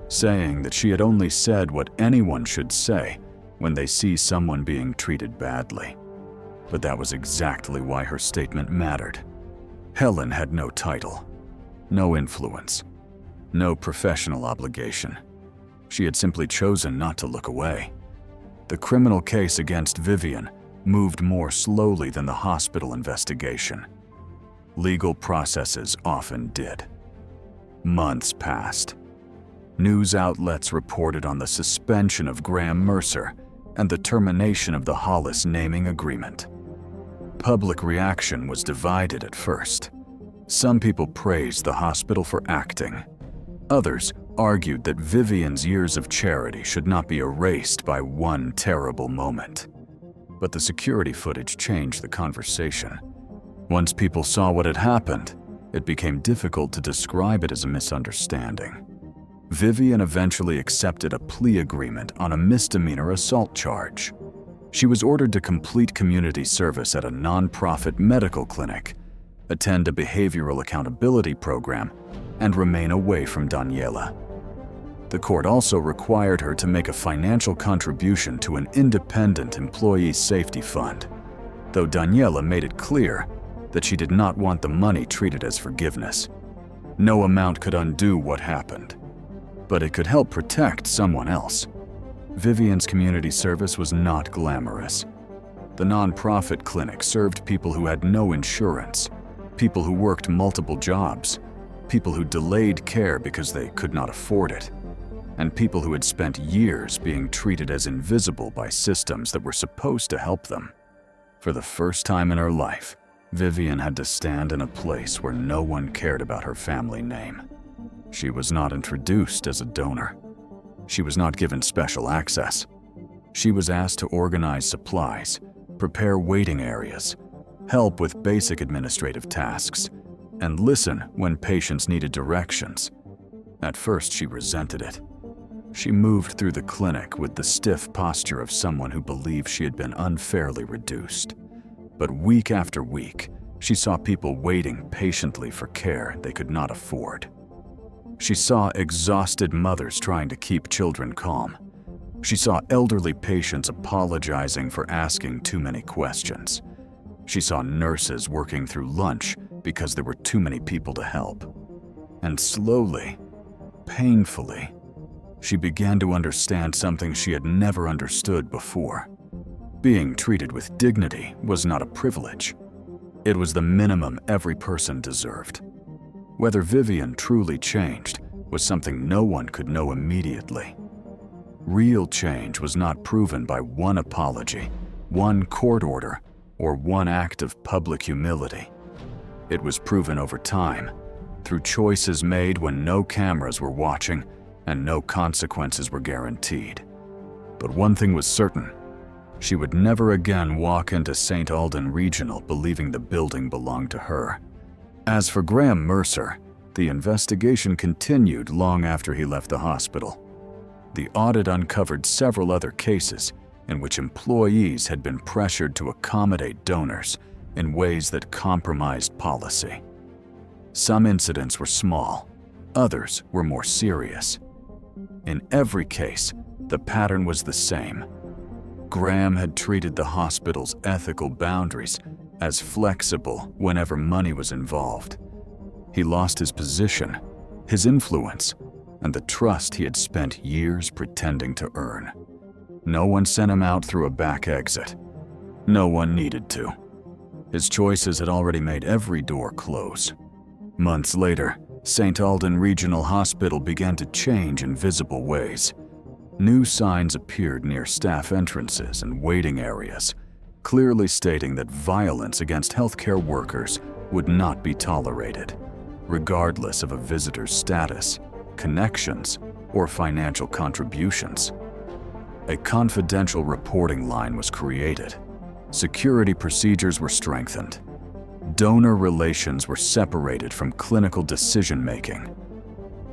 saying that she had only said what anyone should say when they see someone being treated badly. But that was exactly why her statement mattered. Helen had no title, no influence, no professional obligation. She had simply chosen not to look away. The criminal case against Vivian moved more slowly than the hospital investigation. Legal processes often did. Months passed. News outlets reported on the suspension of Graham Mercer and the termination of the Hollis naming agreement. Public reaction was divided at first. Some people praised the hospital for acting. Others argued that Vivian's years of charity should not be erased by one terrible moment. But the security footage changed the conversation. Once people saw what had happened, it became difficult to describe it as a misunderstanding. Vivian eventually accepted a plea agreement on a misdemeanor assault charge. She was ordered to complete community service at a non-profit medical clinic, attend a behavioral accountability program, and remain away from Daniela. The court also required her to make a financial contribution to an independent employee safety fund, though Daniela made it clear that she did not want the money treated as forgiveness. No amount could undo what happened, but it could help protect someone else. Vivian's community service was not glamorous. The nonprofit clinic served people who had no insurance, people who worked multiple jobs, people who delayed care because they could not afford it, and people who had spent years being treated as invisible by systems that were supposed to help them. For the first time in her life, Vivian had to stand in a place where no one cared about her family name. She was not introduced as a donor. She was not given special access. She was asked to organize supplies, prepare waiting areas, help with basic administrative tasks, and listen when patients needed directions. At first, she resented it. She moved through the clinic with the stiff posture of someone who believed she had been unfairly reduced. But week after week, she saw people waiting patiently for care they could not afford. She saw exhausted mothers trying to keep children calm. She saw elderly patients apologizing for asking too many questions. She saw nurses working through lunch because there were too many people to help. And slowly, painfully, she began to understand something she had never understood before. Being treated with dignity was not a privilege. It was the minimum every person deserved. Whether Vivian truly changed was something no one could know immediately. Real change was not proven by one apology, one court order, or one act of public humility. It was proven over time, through choices made when no cameras were watching and no consequences were guaranteed. But one thing was certain: she would never again walk into St. Aldan Regional believing the building belonged to her. As for Graham Mercer, the investigation continued long after he left the hospital. The audit uncovered several other cases in which employees had been pressured to accommodate donors in ways that compromised policy. Some incidents were small, others were more serious. In every case, the pattern was the same. Graham had treated the hospital's ethical boundaries as flexible whenever money was involved. He lost his position, his influence, and the trust he had spent years pretending to earn. No one sent him out through a back exit. No one needed to. His choices had already made every door close. Months later, St. Aldan Regional Hospital began to change in visible ways. New signs appeared near staff entrances and waiting areas, clearly stating that violence against healthcare workers would not be tolerated, regardless of a visitor's status, connections, or financial contributions. A confidential reporting line was created. Security procedures were strengthened. Donor relations were separated from clinical decision-making.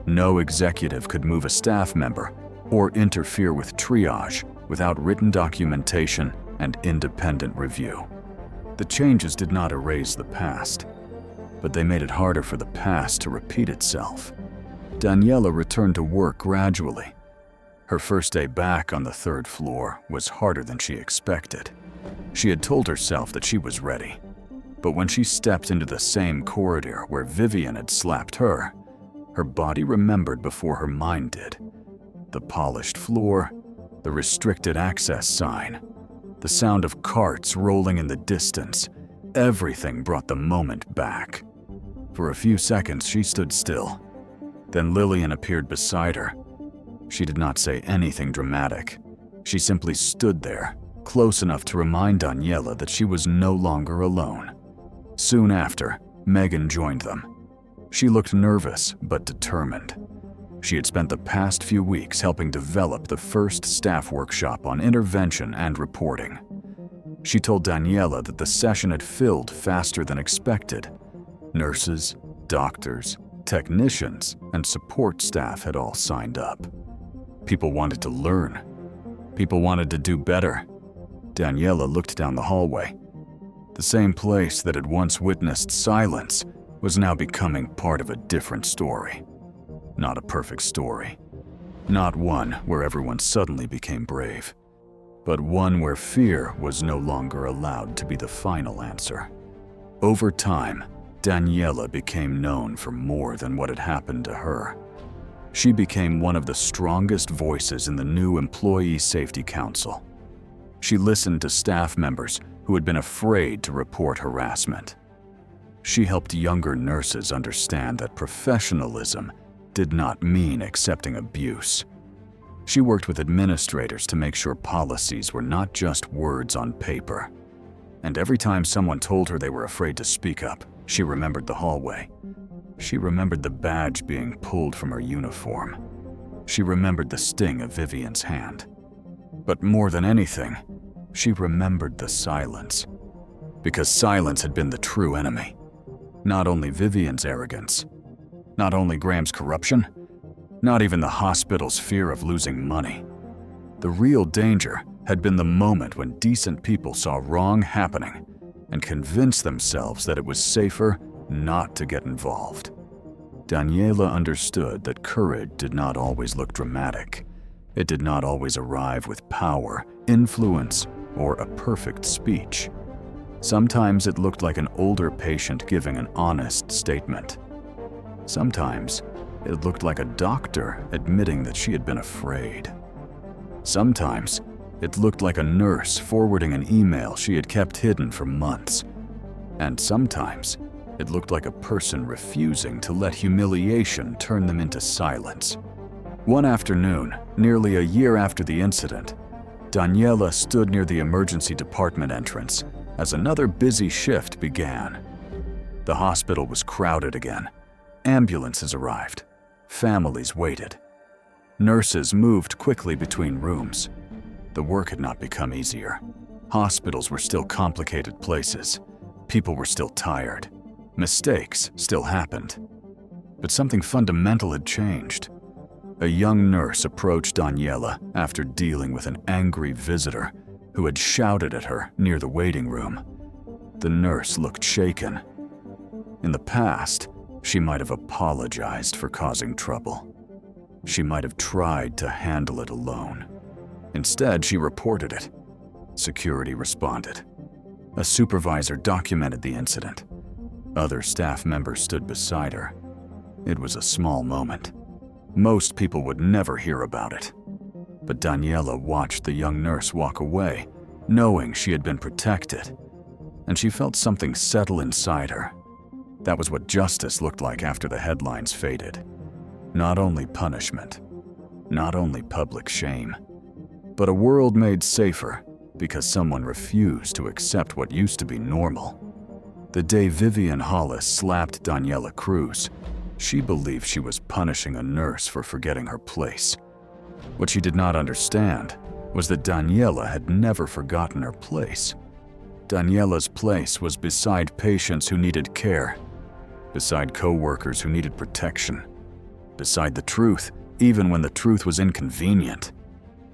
No executive could move a staff member or interfere with triage without written documentation and independent review. The changes did not erase the past, but they made it harder for the past to repeat itself. Daniela returned to work gradually. Her first day back on the 3rd floor was harder than she expected. She had told herself that she was ready, but when she stepped into the same corridor where Vivian had slapped her, her body remembered before her mind did. The polished floor, the restricted access sign, the sound of carts rolling in the distance, everything brought the moment back. For a few seconds, she stood still. Then Lillian appeared beside her. She did not say anything dramatic. She simply stood there, close enough to remind Daniela that she was no longer alone. Soon after, Megan joined them. She looked nervous but determined. She had spent the past few weeks helping develop the first staff workshop on intervention and reporting. She told Daniela that the session had filled faster than expected. Nurses, doctors, technicians, and support staff had all signed up. People wanted to learn. People wanted to do better. Daniela looked down the hallway. The same place that had once witnessed silence was now becoming part of a different story. Not a perfect story. Not one where everyone suddenly became brave, but one where fear was no longer allowed to be the final answer. Over time, Daniela became known for more than what had happened to her. She became one of the strongest voices in the new Employee Safety Council. She listened to staff members who had been afraid to report harassment. She helped younger nurses understand that professionalism did not mean accepting abuse. She worked with administrators to make sure policies were not just words on paper. And every time someone told her they were afraid to speak up, she remembered the hallway. She remembered the badge being pulled from her uniform. She remembered the sting of Vivian's hand. But more than anything, she remembered the silence. Because silence had been the true enemy. Not only Vivian's arrogance, not only Graham's corruption, not even the hospital's fear of losing money. The real danger had been the moment when decent people saw wrong happening and convinced themselves that it was safer not to get involved. Daniela understood that courage did not always look dramatic. It did not always arrive with power, influence, or a perfect speech. Sometimes it looked like an older patient giving an honest statement. Sometimes it looked like a doctor admitting that she had been afraid. Sometimes it looked like a nurse forwarding an email she had kept hidden for months. And sometimes it looked like a person refusing to let humiliation turn them into silence. One afternoon, nearly a year after the incident, Daniela stood near the emergency department entrance as another busy shift began. The hospital was crowded again. Ambulances arrived. Families waited. Nurses moved quickly between rooms. The work had not become easier. Hospitals were still complicated places. People were still tired. Mistakes still happened. But something fundamental had changed. A young nurse approached Daniela after dealing with an angry visitor who had shouted at her near the waiting room. The nurse looked shaken. In the past, she might have apologized for causing trouble. She might have tried to handle it alone. Instead, she reported it. Security responded. A supervisor documented the incident. Other staff members stood beside her. It was a small moment. Most people would never hear about it. But Daniela watched the young nurse walk away, knowing she had been protected. And she felt something settle inside her. That was what justice looked like after the headlines faded. Not only punishment, not only public shame, but a world made safer because someone refused to accept what used to be normal. The day Vivian Hollis slapped Daniela Cruz, she believed she was punishing a nurse for forgetting her place. What she did not understand was that Daniela had never forgotten her place. Daniela's place was beside patients who needed care, beside co-workers who needed protection, beside the truth, even when the truth was inconvenient.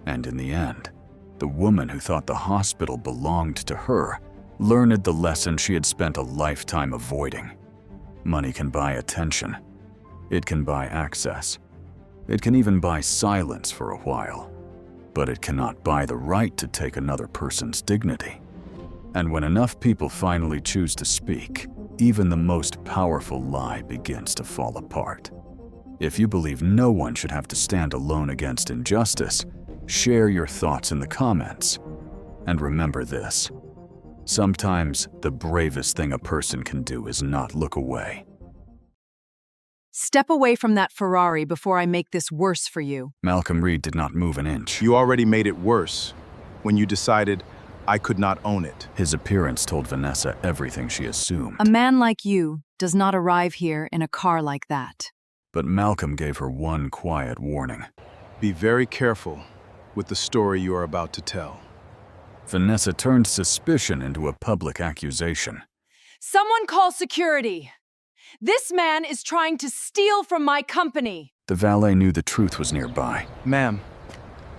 And in the end, the woman who thought the hospital belonged to her learned the lesson she had spent a lifetime avoiding. Money can buy attention. It can buy access. It can even buy silence for a while. But it cannot buy the right to take another person's dignity. And when enough people finally choose to speak, even the most powerful lie begins to fall apart. If you believe no one should have to stand alone against injustice, share your thoughts in the comments. And remember this: sometimes the bravest thing a person can do is not look away. Step away from that Ferrari before I make this worse for you. Malcolm Reed did not move an inch. You already made it worse when you decided I could not own it. His appearance told Vanessa everything she assumed. A man like you does not arrive here in a car like that. But Malcolm gave her one quiet warning. Be very careful with the story you are about to tell. Vanessa turned suspicion into a public accusation. Someone call security! This man is trying to steal from my company! The valet knew the truth was nearby. Ma'am,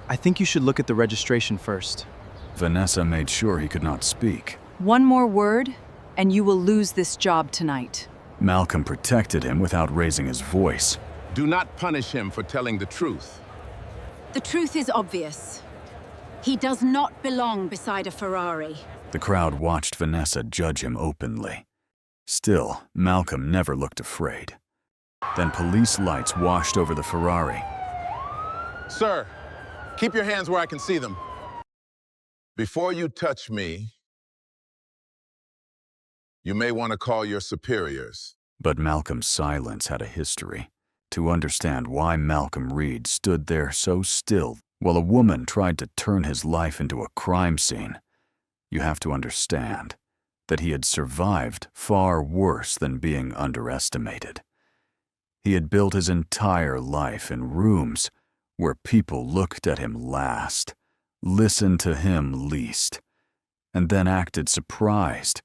I think you should look at the registration first. Vanessa made sure he could not speak. One more word, and you will lose this job tonight. Malcolm protected him without raising his voice. Do not punish him for telling the truth. The truth is obvious. He does not belong beside a Ferrari. The crowd watched Vanessa judge him openly. Still, Malcolm never looked afraid. Then police lights washed over the Ferrari. Sir, keep your hands where I can see them. Before you touch me, you may want to call your superiors. But Malcolm's silence had a history. To understand why Malcolm Reed stood there so still while a woman tried to turn his life into a crime scene, you have to understand that he had survived far worse than being underestimated. He had built his entire life in rooms where people looked at him last, listened to him least, and then acted surprised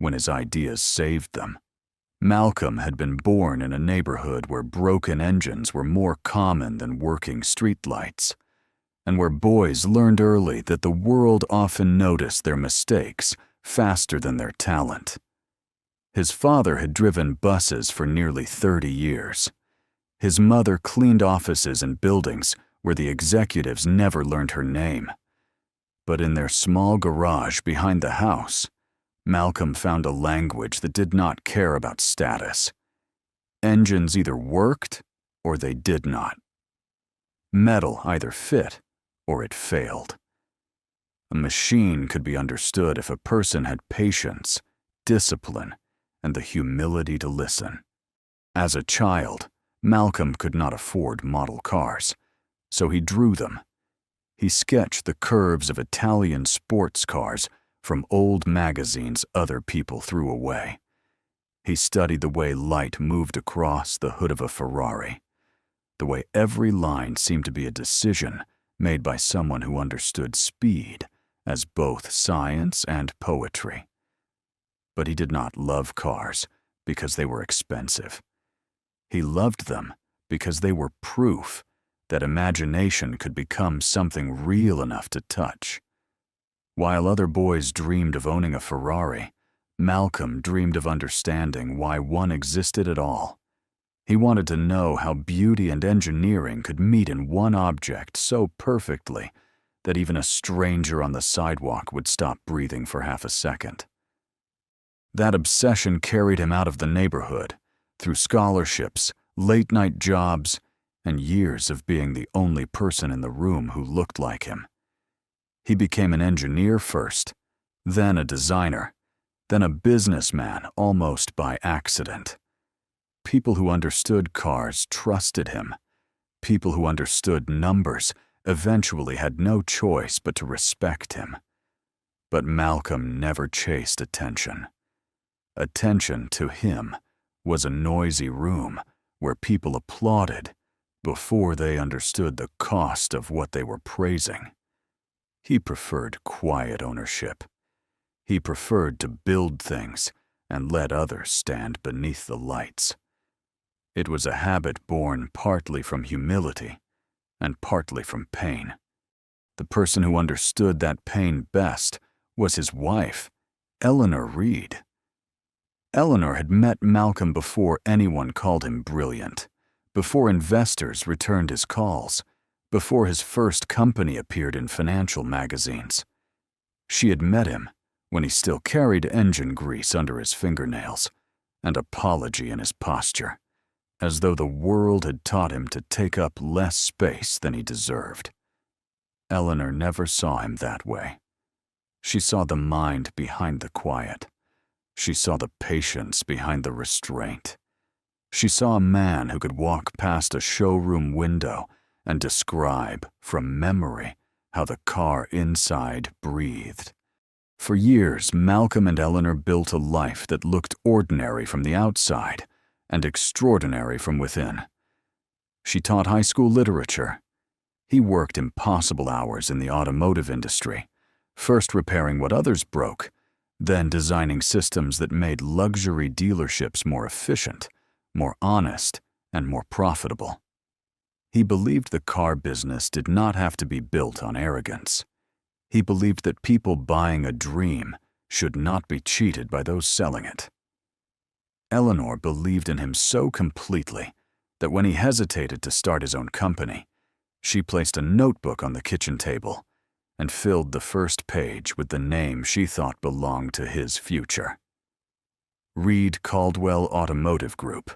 when his ideas saved them. Malcolm had been born in a neighborhood where broken engines were more common than working streetlights, and where boys learned early that the world often noticed their mistakes faster than their talent. His father had driven buses for nearly 30 years. His mother cleaned offices and buildings where the executives never learned her name. But in their small garage behind the house, Malcolm found a language that did not care about status. Engines either worked or they did not. Metal either fit or it failed. A machine could be understood if a person had patience, discipline, and the humility to listen. As a child, Malcolm could not afford model cars, so he drew them. He sketched the curves of Italian sports cars from old magazines other people threw away. He studied the way light moved across the hood of a Ferrari, the way every line seemed to be a decision made by someone who understood speed as both science and poetry. But he did not love cars because they were expensive. He loved them because they were proof that imagination could become something real enough to touch. While other boys dreamed of owning a Ferrari, Malcolm dreamed of understanding why one existed at all. He wanted to know how beauty and engineering could meet in one object so perfectly that even a stranger on the sidewalk would stop breathing for half a second. That obsession carried him out of the neighborhood, through scholarships, late-night jobs, and years of being the only person in the room who looked like him. He became an engineer first, then a designer, then a businessman almost by accident. People who understood cars trusted him. People who understood numbers eventually had no choice but to respect him. But Malcolm never chased attention. Attention to him was a noisy room where people applauded before they understood the cost of what they were praising. He preferred quiet ownership. He preferred to build things and let others stand beneath the lights. It was a habit born partly from humility and partly from pain. The person who understood that pain best was his wife, Eleanor Reed. Eleanor had met Malcolm before anyone called him brilliant, before investors returned his calls, before his first company appeared in financial magazines. She had met him when he still carried engine grease under his fingernails and apology in his posture, as though the world had taught him to take up less space than he deserved. Eleanor never saw him that way. She saw the mind behind the quiet. She saw the patience behind the restraint. She saw a man who could walk past a showroom window and describe, from memory, how the car inside breathed. For years, Malcolm and Eleanor built a life that looked ordinary from the outside and extraordinary from within. She taught high school literature. He worked impossible hours in the automotive industry, first repairing what others broke, then designing systems that made luxury dealerships more efficient, more honest, and more profitable. He believed the car business did not have to be built on arrogance. He believed that people buying a dream should not be cheated by those selling it. Eleanor believed in him so completely that when he hesitated to start his own company, she placed a notebook on the kitchen table and filled the first page with the name she thought belonged to his future. Reed Caldwell Automotive Group.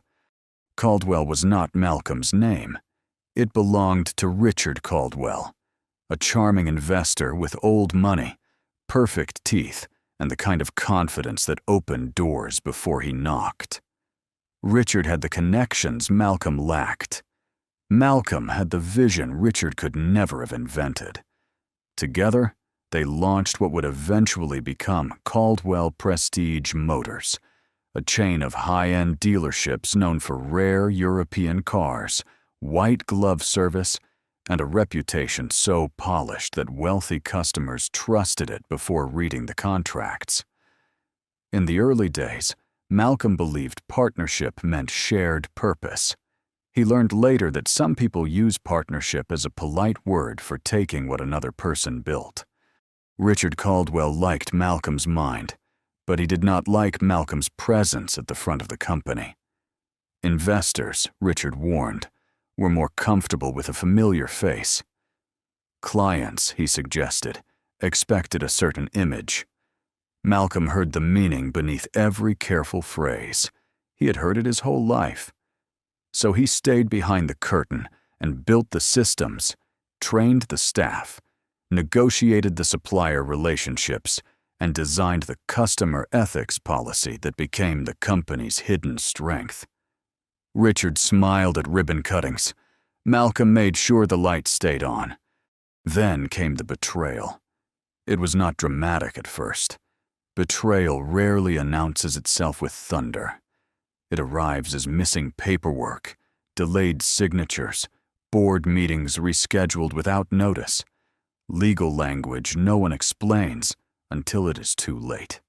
Caldwell was not Malcolm's name. It belonged to Richard Caldwell, a charming investor with old money, perfect teeth, and the kind of confidence that opened doors before he knocked. Richard had the connections Malcolm lacked. Malcolm had the vision Richard could never have invented. Together, they launched what would eventually become Caldwell Prestige Motors, a chain of high-end dealerships known for rare European cars, white glove service, and a reputation so polished that wealthy customers trusted it before reading the contracts. In the early days, Malcolm believed partnership meant shared purpose. He learned later that some people use partnership as a polite word for taking what another person built. Richard Caldwell liked Malcolm's mind, but he did not like Malcolm's presence at the front of the company. Investors, Richard warned, were more comfortable with a familiar face. Clients, he suggested, expected a certain image. Malcolm heard the meaning beneath every careful phrase. He had heard it his whole life. So he stayed behind the curtain and built the systems, trained the staff, negotiated the supplier relationships, and designed the customer ethics policy that became the company's hidden strength. Richard smiled at ribbon cuttings. Malcolm made sure the lights stayed on. Then came the betrayal. It was not dramatic at first. Betrayal rarely announces itself with thunder. It arrives as missing paperwork, delayed signatures, board meetings rescheduled without notice, legal language no one explains until it is too late.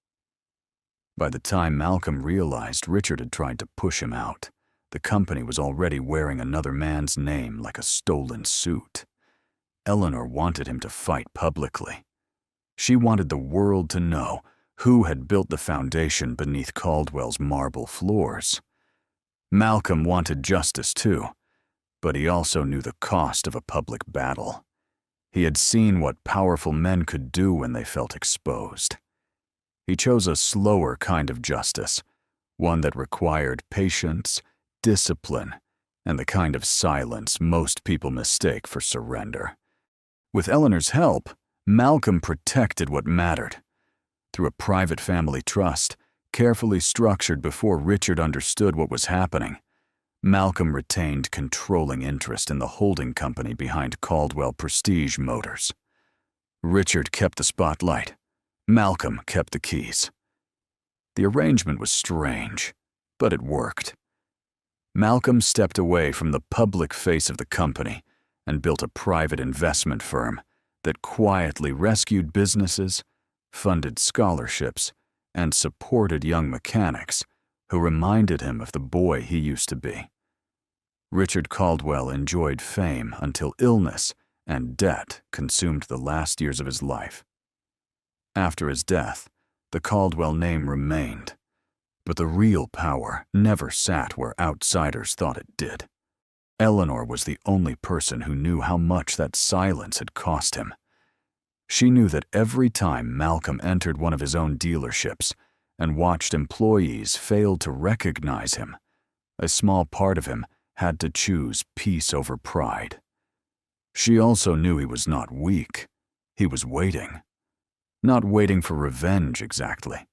By the time Malcolm realized Richard had tried to push him out, the company was already wearing another man's name like a stolen suit. Eleanor wanted him to fight publicly. She wanted the world to know who had built the foundation beneath Caldwell's marble floors. Malcolm wanted justice too, but he also knew the cost of a public battle. He had seen what powerful men could do when they felt exposed. He chose a slower kind of justice, one that required patience, discipline, and the kind of silence most people mistake for surrender. With Eleanor's help, Malcolm protected what mattered. Through a private family trust, carefully structured before Richard understood what was happening, Malcolm retained controlling interest in the holding company behind Caldwell Prestige Motors. Richard kept the spotlight. Malcolm kept the keys. The arrangement was strange, but it worked. Malcolm stepped away from the public face of the company and built a private investment firm that quietly rescued businesses, funded scholarships, and supported young mechanics who reminded him of the boy he used to be. Richard Caldwell enjoyed fame until illness and debt consumed the last years of his life. After his death, the Caldwell name remained, but the real power never sat where outsiders thought it did. Eleanor was the only person who knew how much that silence had cost him. She knew that every time Malcolm entered one of his own dealerships and watched employees fail to recognize him, a small part of him had to choose peace over pride. She also knew he was not weak. He was waiting. Not waiting for revenge exactly,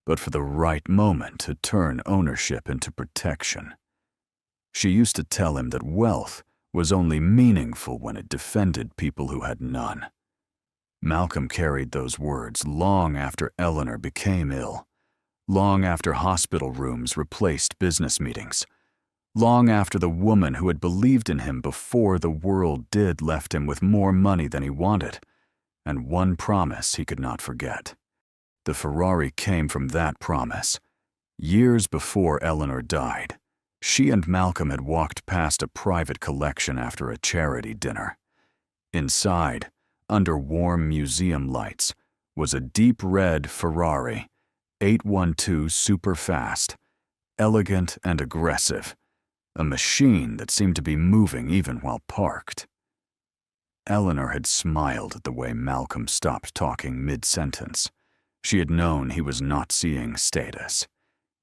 but for the right moment to turn ownership into protection. She used to tell him that wealth was only meaningful when it defended people who had none. Malcolm carried those words long after Eleanor became ill, long after hospital rooms replaced business meetings, long after the woman who had believed in him before the world did left him with more money than he wanted, and one promise he could not forget. The Ferrari came from that promise. Years before Eleanor died, she and Malcolm had walked past a private collection after a charity dinner. Inside, under warm museum lights, was a deep red Ferrari, 812 super fast, elegant and aggressive, a machine that seemed to be moving even while parked. Eleanor had smiled at the way Malcolm stopped talking mid-sentence. She had known he was not seeing status.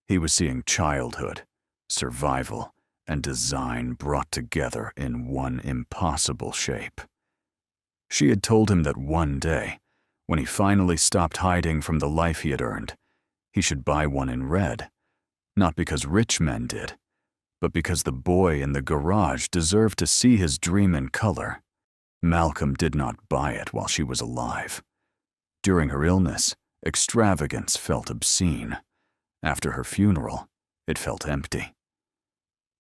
He was seeing childhood, survival, and design brought together in one impossible shape. She had told him that one day, when he finally stopped hiding from the life he had earned, he should buy one in red, not because rich men did, but because the boy in the garage deserved to see his dream in color. Malcolm did not buy it while she was alive. During her illness, extravagance felt obscene. After her funeral, it felt empty.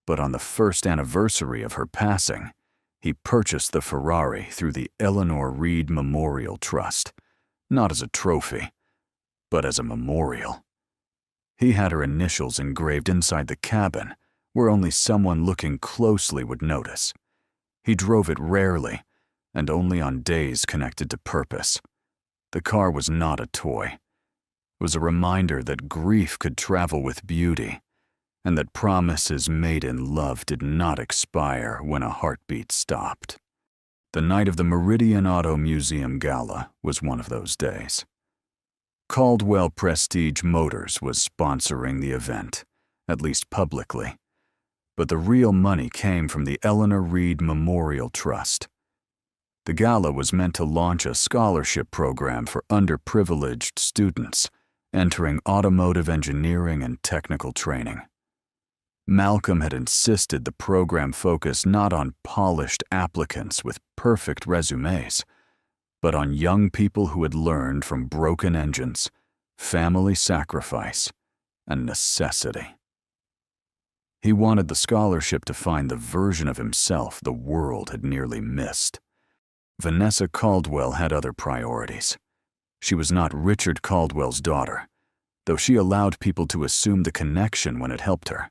But on the first anniversary of her passing, he purchased the Ferrari through the Eleanor Reed Memorial Trust, not as a trophy, but as a memorial. He had her initials engraved inside the cabin, where only someone looking closely would notice. He drove it rarely, and only on days connected to purpose. The car was not a toy. It was a reminder that grief could travel with beauty, and that promises made in love did not expire when a heartbeat stopped. The night of the Meridian Auto Museum Gala was one of those days. Caldwell Prestige Motors was sponsoring the event, at least publicly, but the real money came from the Eleanor Reed Memorial Trust. The gala was meant to launch a scholarship program for underprivileged students entering automotive engineering and technical training. Malcolm had insisted the program focus not on polished applicants with perfect resumes, but on young people who had learned from broken engines, family sacrifice, and necessity. He wanted the scholarship to find the version of himself the world had nearly missed. Vanessa Caldwell had other priorities. She was not Richard Caldwell's daughter, though she allowed people to assume the connection when it helped her.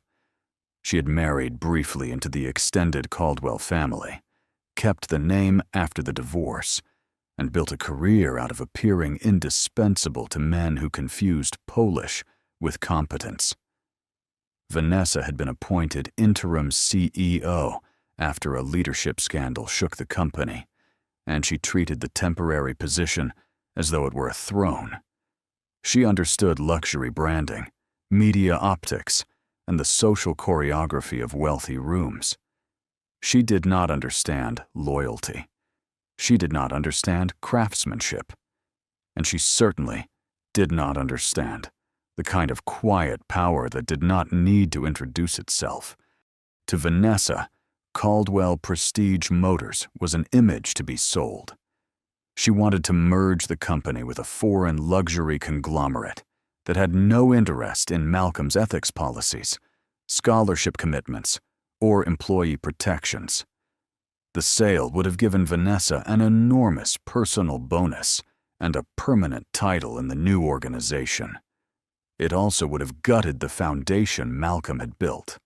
She had married briefly into the extended Caldwell family, kept the name after the divorce, and built a career out of appearing indispensable to men who confused Polish with competence. Vanessa had been appointed interim CEO after a leadership scandal shook the company, and she treated the temporary position as though it were a throne. She understood luxury branding, media optics, and the social choreography of wealthy rooms. She did not understand loyalty. She did not understand craftsmanship. And she certainly did not understand the kind of quiet power that did not need to introduce itself. To Vanessa, Caldwell Prestige Motors was an image to be sold. She wanted to merge the company with a foreign luxury conglomerate that had no interest in Malcolm's ethics policies, scholarship commitments, or employee protections. The sale would have given Vanessa an enormous personal bonus and a permanent title in the new organization. It also would have gutted the foundation Malcolm had built.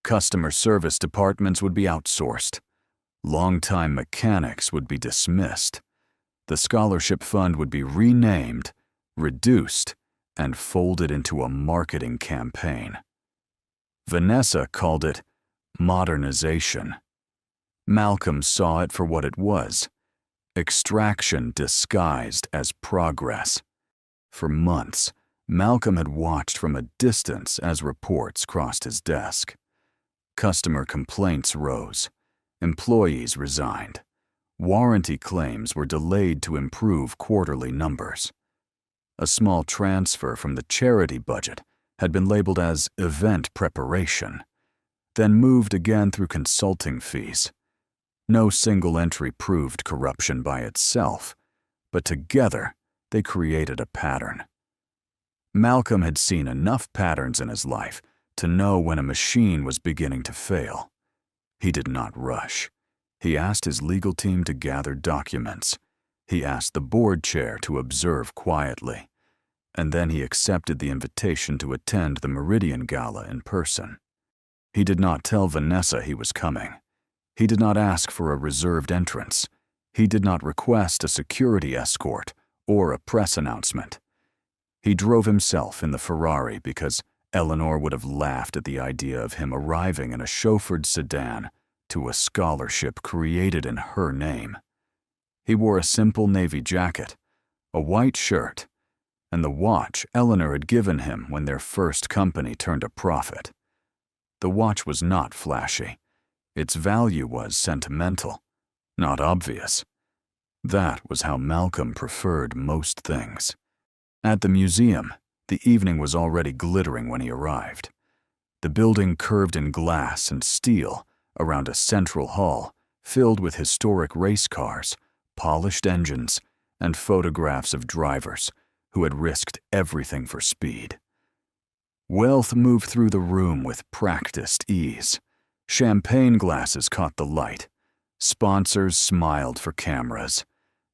Customer service departments would be outsourced. Longtime mechanics would be dismissed. The scholarship fund would be renamed, reduced, and folded into a marketing campaign. Vanessa called it modernization. Malcolm saw it for what it was: extraction disguised as progress. For months, Malcolm had watched from a distance as reports crossed his desk. Customer complaints rose. Employees resigned. Warranty claims were delayed to improve quarterly numbers. A small transfer from the charity budget had been labeled as event preparation, then moved again through consulting fees. No single entry proved corruption by itself, but together they created a pattern. Malcolm had seen enough patterns in his life to know when a machine was beginning to fail. He did not rush. He asked his legal team to gather documents. He asked the board chair to observe quietly. And then he accepted the invitation to attend the Meridian Gala in person. He did not tell Vanessa he was coming. He did not ask for a reserved entrance. He did not request a security escort or a press announcement. He drove himself in the Ferrari because Eleanor would have laughed at the idea of him arriving in a chauffeured sedan to a scholarship created in her name. He wore a simple navy jacket, a white shirt, and the watch Eleanor had given him when their first company turned a profit. The watch was not flashy. Its value was sentimental, not obvious. That was how Malcolm preferred most things. At the museum, the evening was already glittering when he arrived. The building curved in glass and steel around a central hall filled with historic race cars, polished engines, and photographs of drivers who had risked everything for speed. Wealth moved through the room with practiced ease. Champagne glasses caught the light. Sponsors smiled for cameras.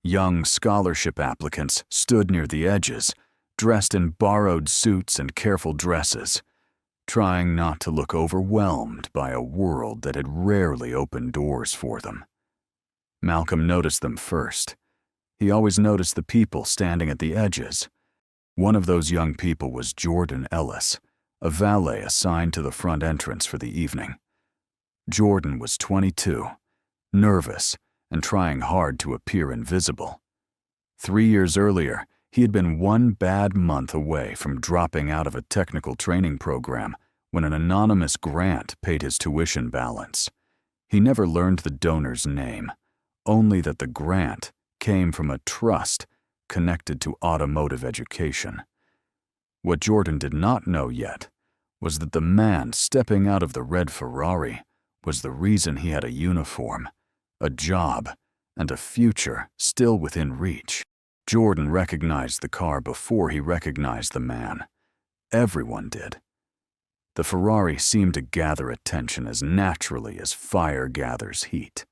Young scholarship applicants stood near the edges, dressed in borrowed suits and careful dresses, trying not to look overwhelmed by a world that had rarely opened doors for them. Malcolm noticed them first. He always noticed the people standing at the edges. One of those young people was Jordan Ellis, a valet assigned to the front entrance for the evening. Jordan was 22, nervous, and trying hard to appear invisible. 3 years earlier, he had been one bad month away from dropping out of a technical training program when an anonymous grant paid his tuition balance. He never learned the donor's name, only that the grant came from a trust connected to automotive education. What Jordan did not know yet was that the man stepping out of the red Ferrari was the reason he had a uniform, a job, and a future still within reach. Jordan recognized the car before he recognized the man. Everyone did. The Ferrari seemed to gather attention as naturally as fire gathers heat.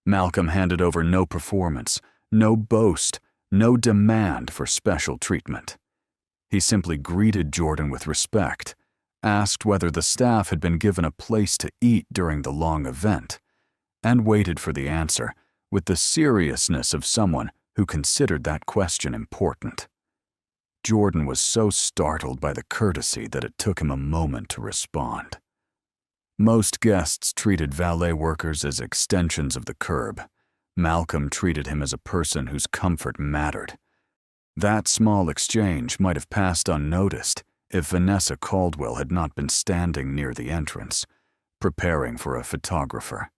Malcolm handed over no performance, no boast, no demand for special treatment. He simply greeted Jordan with respect, asked whether the staff had been given a place to eat during the long event, and waited for the answer with the seriousness of someone who considered that question important. Jordan was so startled by the courtesy that it took him a moment to respond. Most guests treated valet workers as extensions of the curb. Malcolm treated him as a person whose comfort mattered. That small exchange might have passed unnoticed if Vanessa Caldwell had not been standing near the entrance, preparing for a photographer.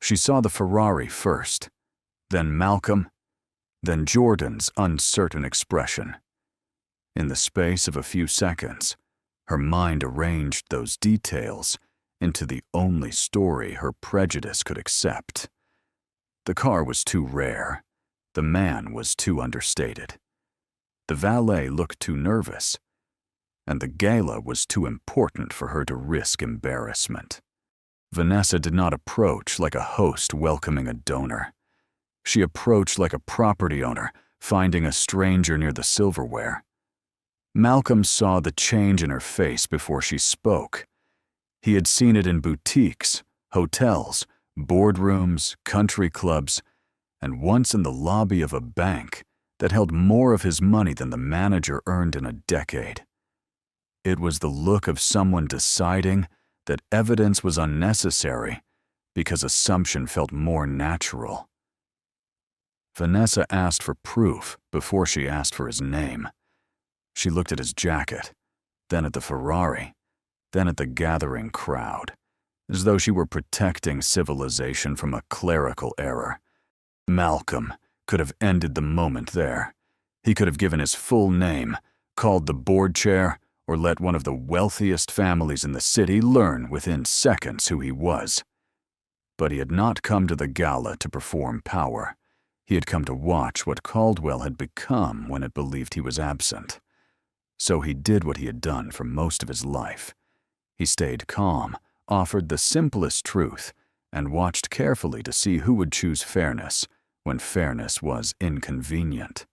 She saw the Ferrari first, then Malcolm, then Jordan's uncertain expression. In the space of a few seconds, her mind arranged those details into the only story her prejudice could accept. The car was too rare. The man was too understated. The valet looked too nervous, and the gala was too important for her to risk embarrassment. Vanessa did not approach like a host welcoming a donor. She approached like a property owner finding a stranger near the silverware. Malcolm saw the change in her face before she spoke. He had seen it in boutiques, hotels, boardrooms, country clubs, and once in the lobby of a bank that held more of his money than the manager earned in a decade. It was the look of someone deciding that evidence was unnecessary because assumption felt more natural. Vanessa asked for proof before she asked for his name. She looked at his jacket, then at the Ferrari, then at the gathering crowd, as though she were protecting civilization from a clerical error. Malcolm could have ended the moment there. He could have given his full name, called the board chair, or let one of the wealthiest families in the city learn within seconds who he was. But he had not come to the gala to perform power. He had come to watch what Caldwell had become when it believed he was absent. So he did what he had done for most of his life. He stayed calm, offered the simplest truth, and watched carefully to see who would choose fairness when fairness was inconvenient.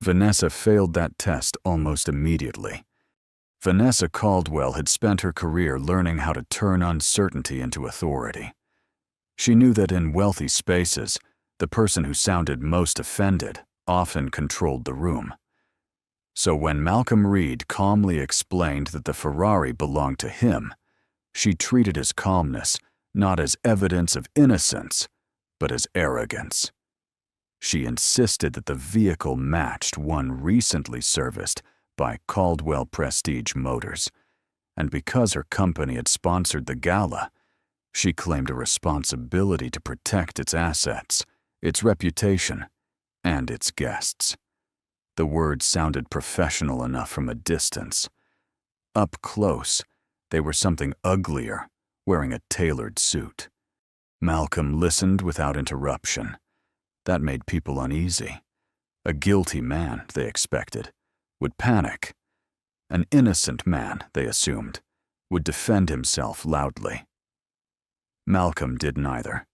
Vanessa failed that test almost immediately. Vanessa Caldwell had spent her career learning how to turn uncertainty into authority. She knew that in wealthy spaces, the person who sounded most offended often controlled the room. So when Malcolm Reed calmly explained that the Ferrari belonged to him, she treated his calmness not as evidence of innocence, but as arrogance. She insisted that the vehicle matched one recently serviced by Caldwell Prestige Motors, and because her company had sponsored the gala, she claimed a responsibility to protect its assets, its reputation, and its guests. The words sounded professional enough from a distance. Up close, they were something uglier, wearing a tailored suit. Malcolm listened without interruption. That made people uneasy. A guilty man, they expected, would panic. An innocent man, they assumed, would defend himself loudly. Malcolm did neither.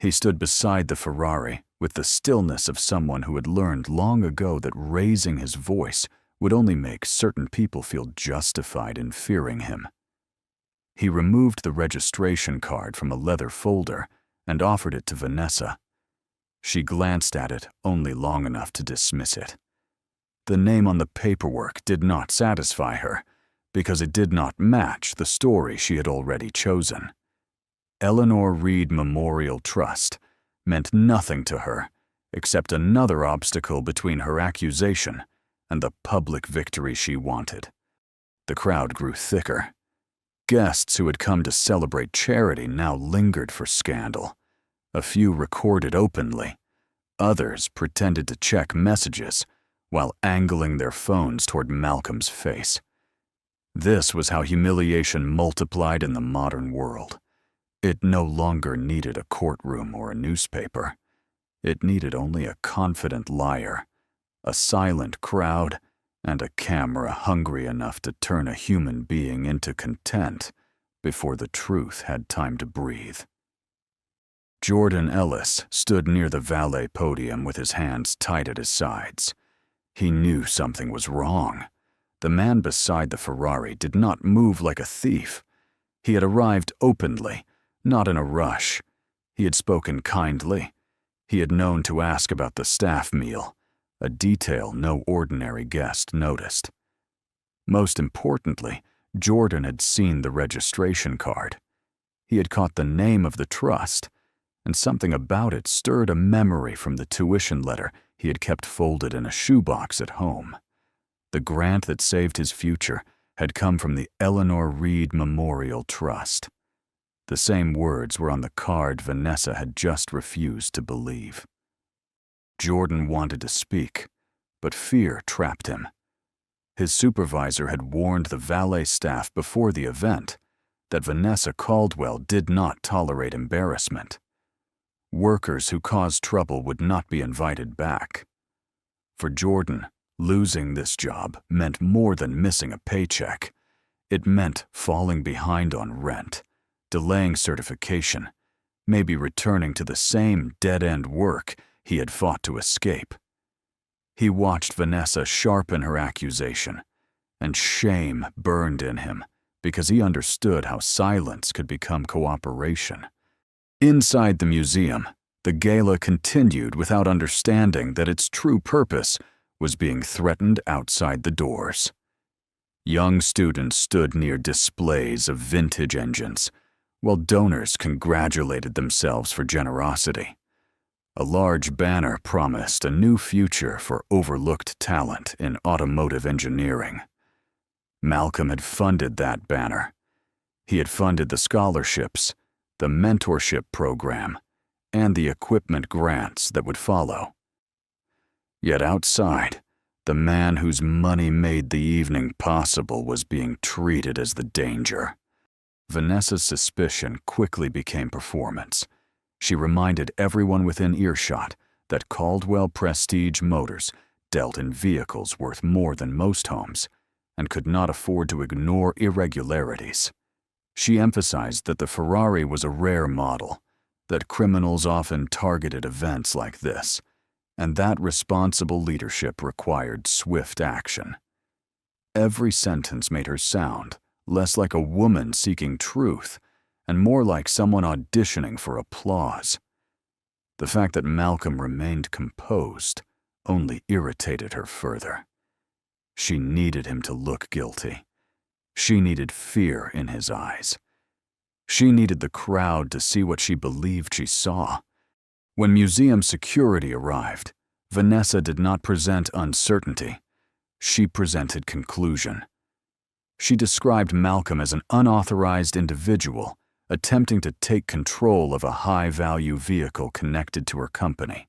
He stood beside the Ferrari with the stillness of someone who had learned long ago that raising his voice would only make certain people feel justified in fearing him. He removed the registration card from a leather folder and offered it to Vanessa. She glanced at it only long enough to dismiss it. The name on the paperwork did not satisfy her because it did not match the story she had already chosen. Eleanor Reed Memorial Trust meant nothing to her except another obstacle between her accusation and the public victory she wanted. The crowd grew thicker. Guests who had come to celebrate charity now lingered for scandal. A few recorded openly. Others pretended to check messages while angling their phones toward Malcolm's face. This was how humiliation multiplied in the modern world. It no longer needed a courtroom or a newspaper. It needed only a confident liar, a silent crowd, and a camera hungry enough to turn a human being into content before the truth had time to breathe. Jordan Ellis stood near the valet podium with his hands tight at his sides. He knew something was wrong. The man beside the Ferrari did not move like a thief. He had arrived openly, not in a rush. He had spoken kindly. He had known to ask about the staff meal, a detail no ordinary guest noticed. Most importantly, Jordan had seen the registration card. He had caught the name of the trust, and something about it stirred a memory from the tuition letter he had kept folded in a shoebox at home. The grant that saved his future had come from the Eleanor Reed Memorial Trust. The same words were on the card Vanessa had just refused to believe. Jordan wanted to speak, but fear trapped him. His supervisor had warned the valet staff before the event that Vanessa Caldwell did not tolerate embarrassment. Workers who caused trouble would not be invited back. For Jordan, losing this job meant more than missing a paycheck. It meant falling behind on rent, delaying certification, maybe returning to the same dead-end work he had fought to escape. He watched Vanessa sharpen her accusation, and shame burned in him because he understood how silence could become cooperation. Inside the museum, the gala continued without understanding that its true purpose was being threatened outside the doors. Young students stood near displays of vintage engines, while donors congratulated themselves for generosity. A large banner promised a new future for overlooked talent in automotive engineering. Malcolm had funded that banner. He had funded the scholarships, the mentorship program, and the equipment grants that would follow. Yet outside, the man whose money made the evening possible was being treated as the danger. Vanessa's suspicion quickly became performance. She reminded everyone within earshot that Caldwell Prestige Motors dealt in vehicles worth more than most homes, and could not afford to ignore irregularities. She emphasized that the Ferrari was a rare model, that criminals often targeted events like this, and that responsible leadership required swift action. Every sentence made her sound less like a woman seeking truth and more like someone auditioning for applause. The fact that Malcolm remained composed only irritated her further. She needed him to look guilty. She needed fear in his eyes. She needed the crowd to see what she believed she saw. When museum security arrived, Vanessa did not present uncertainty. She presented conclusion. She described Malcolm as an unauthorized individual attempting to take control of a high-value vehicle connected to her company.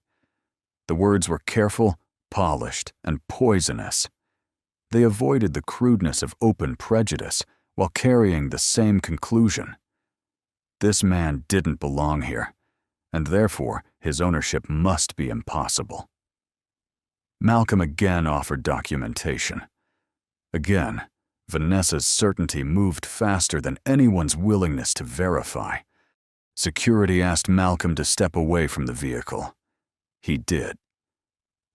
The words were careful, polished, and poisonous. They avoided the crudeness of open prejudice while carrying the same conclusion. This man didn't belong here, and therefore his ownership must be impossible. Malcolm again offered documentation. Again, Vanessa's certainty moved faster than anyone's willingness to verify. Security asked Malcolm to step away from the vehicle. He did.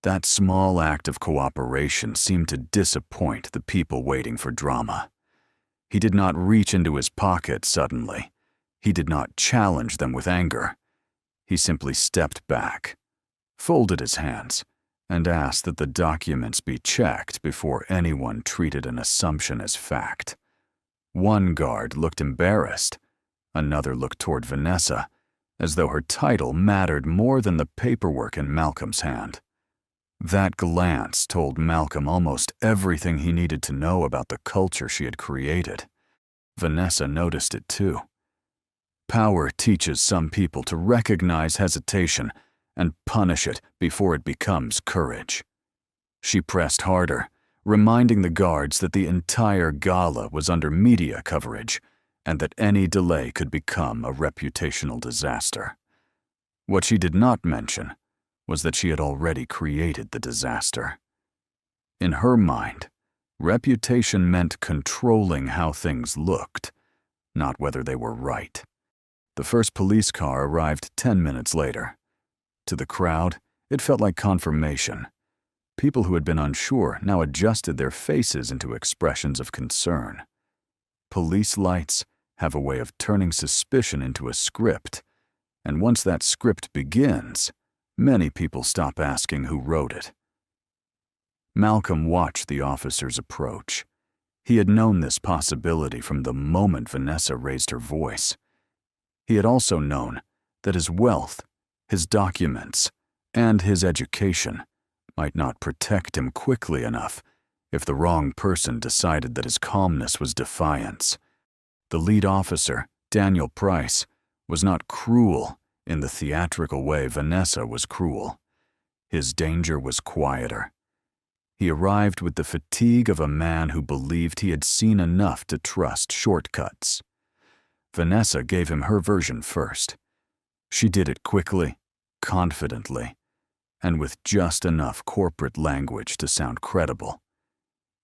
That small act of cooperation seemed to disappoint the people waiting for drama. He did not reach into his pocket suddenly. He did not challenge them with anger. He simply stepped back, folded his hands, and asked that the documents be checked before anyone treated an assumption as fact. One guard looked embarrassed. Another looked toward Vanessa, as though her title mattered more than the paperwork in Malcolm's hand. That glance told Malcolm almost everything he needed to know about the culture she had created. Vanessa noticed it too. Power teaches some people to recognize hesitation and punish it before it becomes courage. She pressed harder, reminding the guards that the entire gala was under media coverage and that any delay could become a reputational disaster. What she did not mention was that she had already created the disaster. In her mind, reputation meant controlling how things looked, not whether they were right. The first police car arrived 10 minutes later. To the crowd, it felt like confirmation. People who had been unsure now adjusted their faces into expressions of concern. Police lights have a way of turning suspicion into a script, and once that script begins, many people stop asking who wrote it. Malcolm watched the officers approach. He had known this possibility from the moment Vanessa raised her voice. He had also known that his wealth, his documents, and his education might not protect him quickly enough if the wrong person decided that his calmness was defiance. The lead officer, Daniel Price, was not cruel in the theatrical way Vanessa was cruel. His danger was quieter. He arrived with the fatigue of a man who believed he had seen enough to trust shortcuts. Vanessa gave him her version first. She did it quickly, confidently, and with just enough corporate language to sound credible.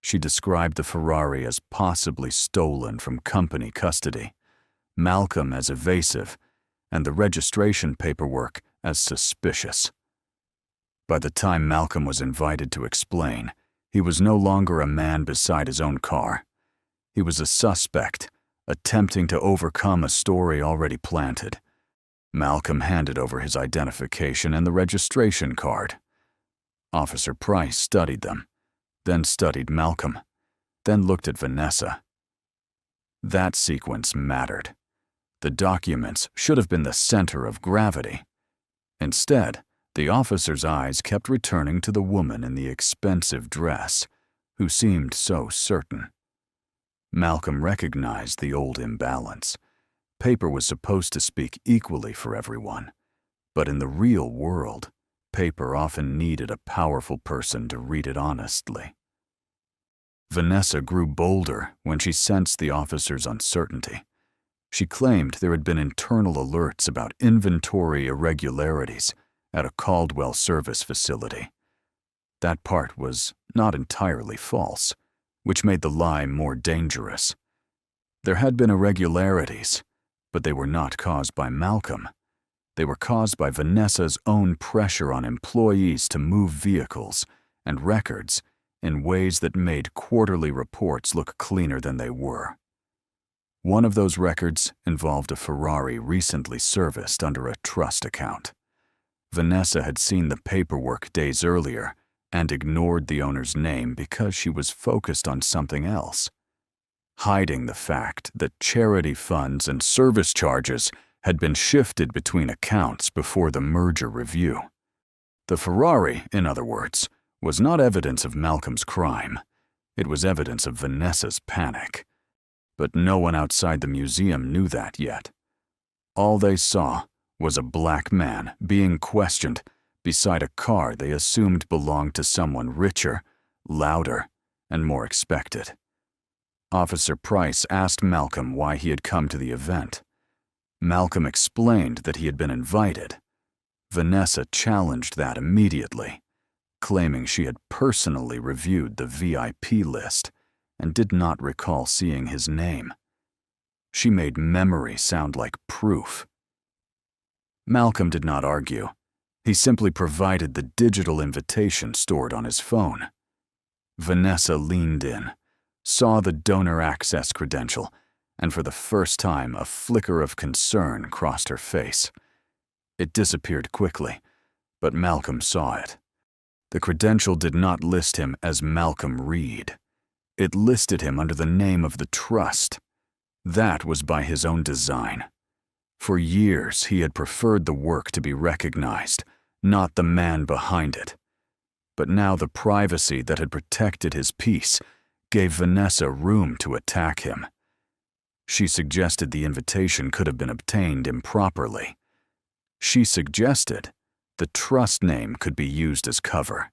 She described the Ferrari as possibly stolen from company custody, Malcolm as evasive, and the registration paperwork as suspicious. By the time Malcolm was invited to explain, he was no longer a man beside his own car. He was a suspect, attempting to overcome a story already planted. Malcolm handed over his identification and the registration card. Officer Price studied them, then studied Malcolm, then looked at Vanessa. That sequence mattered. The documents should have been the center of gravity. Instead, the officer's eyes kept returning to the woman in the expensive dress, who seemed so certain. Malcolm recognized the old imbalance. Paper was supposed to speak equally for everyone, but in the real world, paper often needed a powerful person to read it honestly. Vanessa grew bolder when she sensed the officer's uncertainty. She claimed there had been internal alerts about inventory irregularities at a Caldwell service facility. That part was not entirely false, which made the lie more dangerous. There had been irregularities, but they were not caused by Malcolm. They were caused by Vanessa's own pressure on employees to move vehicles and records in ways that made quarterly reports look cleaner than they were. One of those records involved a Ferrari recently serviced under a trust account. Vanessa had seen the paperwork days earlier and ignored the owner's name because she was focused on something else, hiding the fact that charity funds and service charges had been shifted between accounts before the merger review. The Ferrari, in other words, was not evidence of Malcolm's crime. It was evidence of Vanessa's panic. But no one outside the museum knew that yet. All they saw was a black man being questioned beside a car they assumed belonged to someone richer, louder, and more expected. Officer Price asked Malcolm why he had come to the event. Malcolm explained that he had been invited. Vanessa challenged that immediately, claiming she had personally reviewed the VIP list and did not recall seeing his name. She made memory sound like proof. Malcolm did not argue. He simply provided the digital invitation stored on his phone. Vanessa leaned in, saw the donor access credential, and for the first time a flicker of concern crossed her face. It disappeared quickly, but Malcolm saw it. The credential did not list him as Malcolm Reed. It listed him under the name of the trust. That was by his own design. For years, he had preferred the work to be recognized, not the man behind it. But now the privacy that had protected his peace gave Vanessa room to attack him. She suggested the invitation could have been obtained improperly. She suggested the trust name could be used as cover.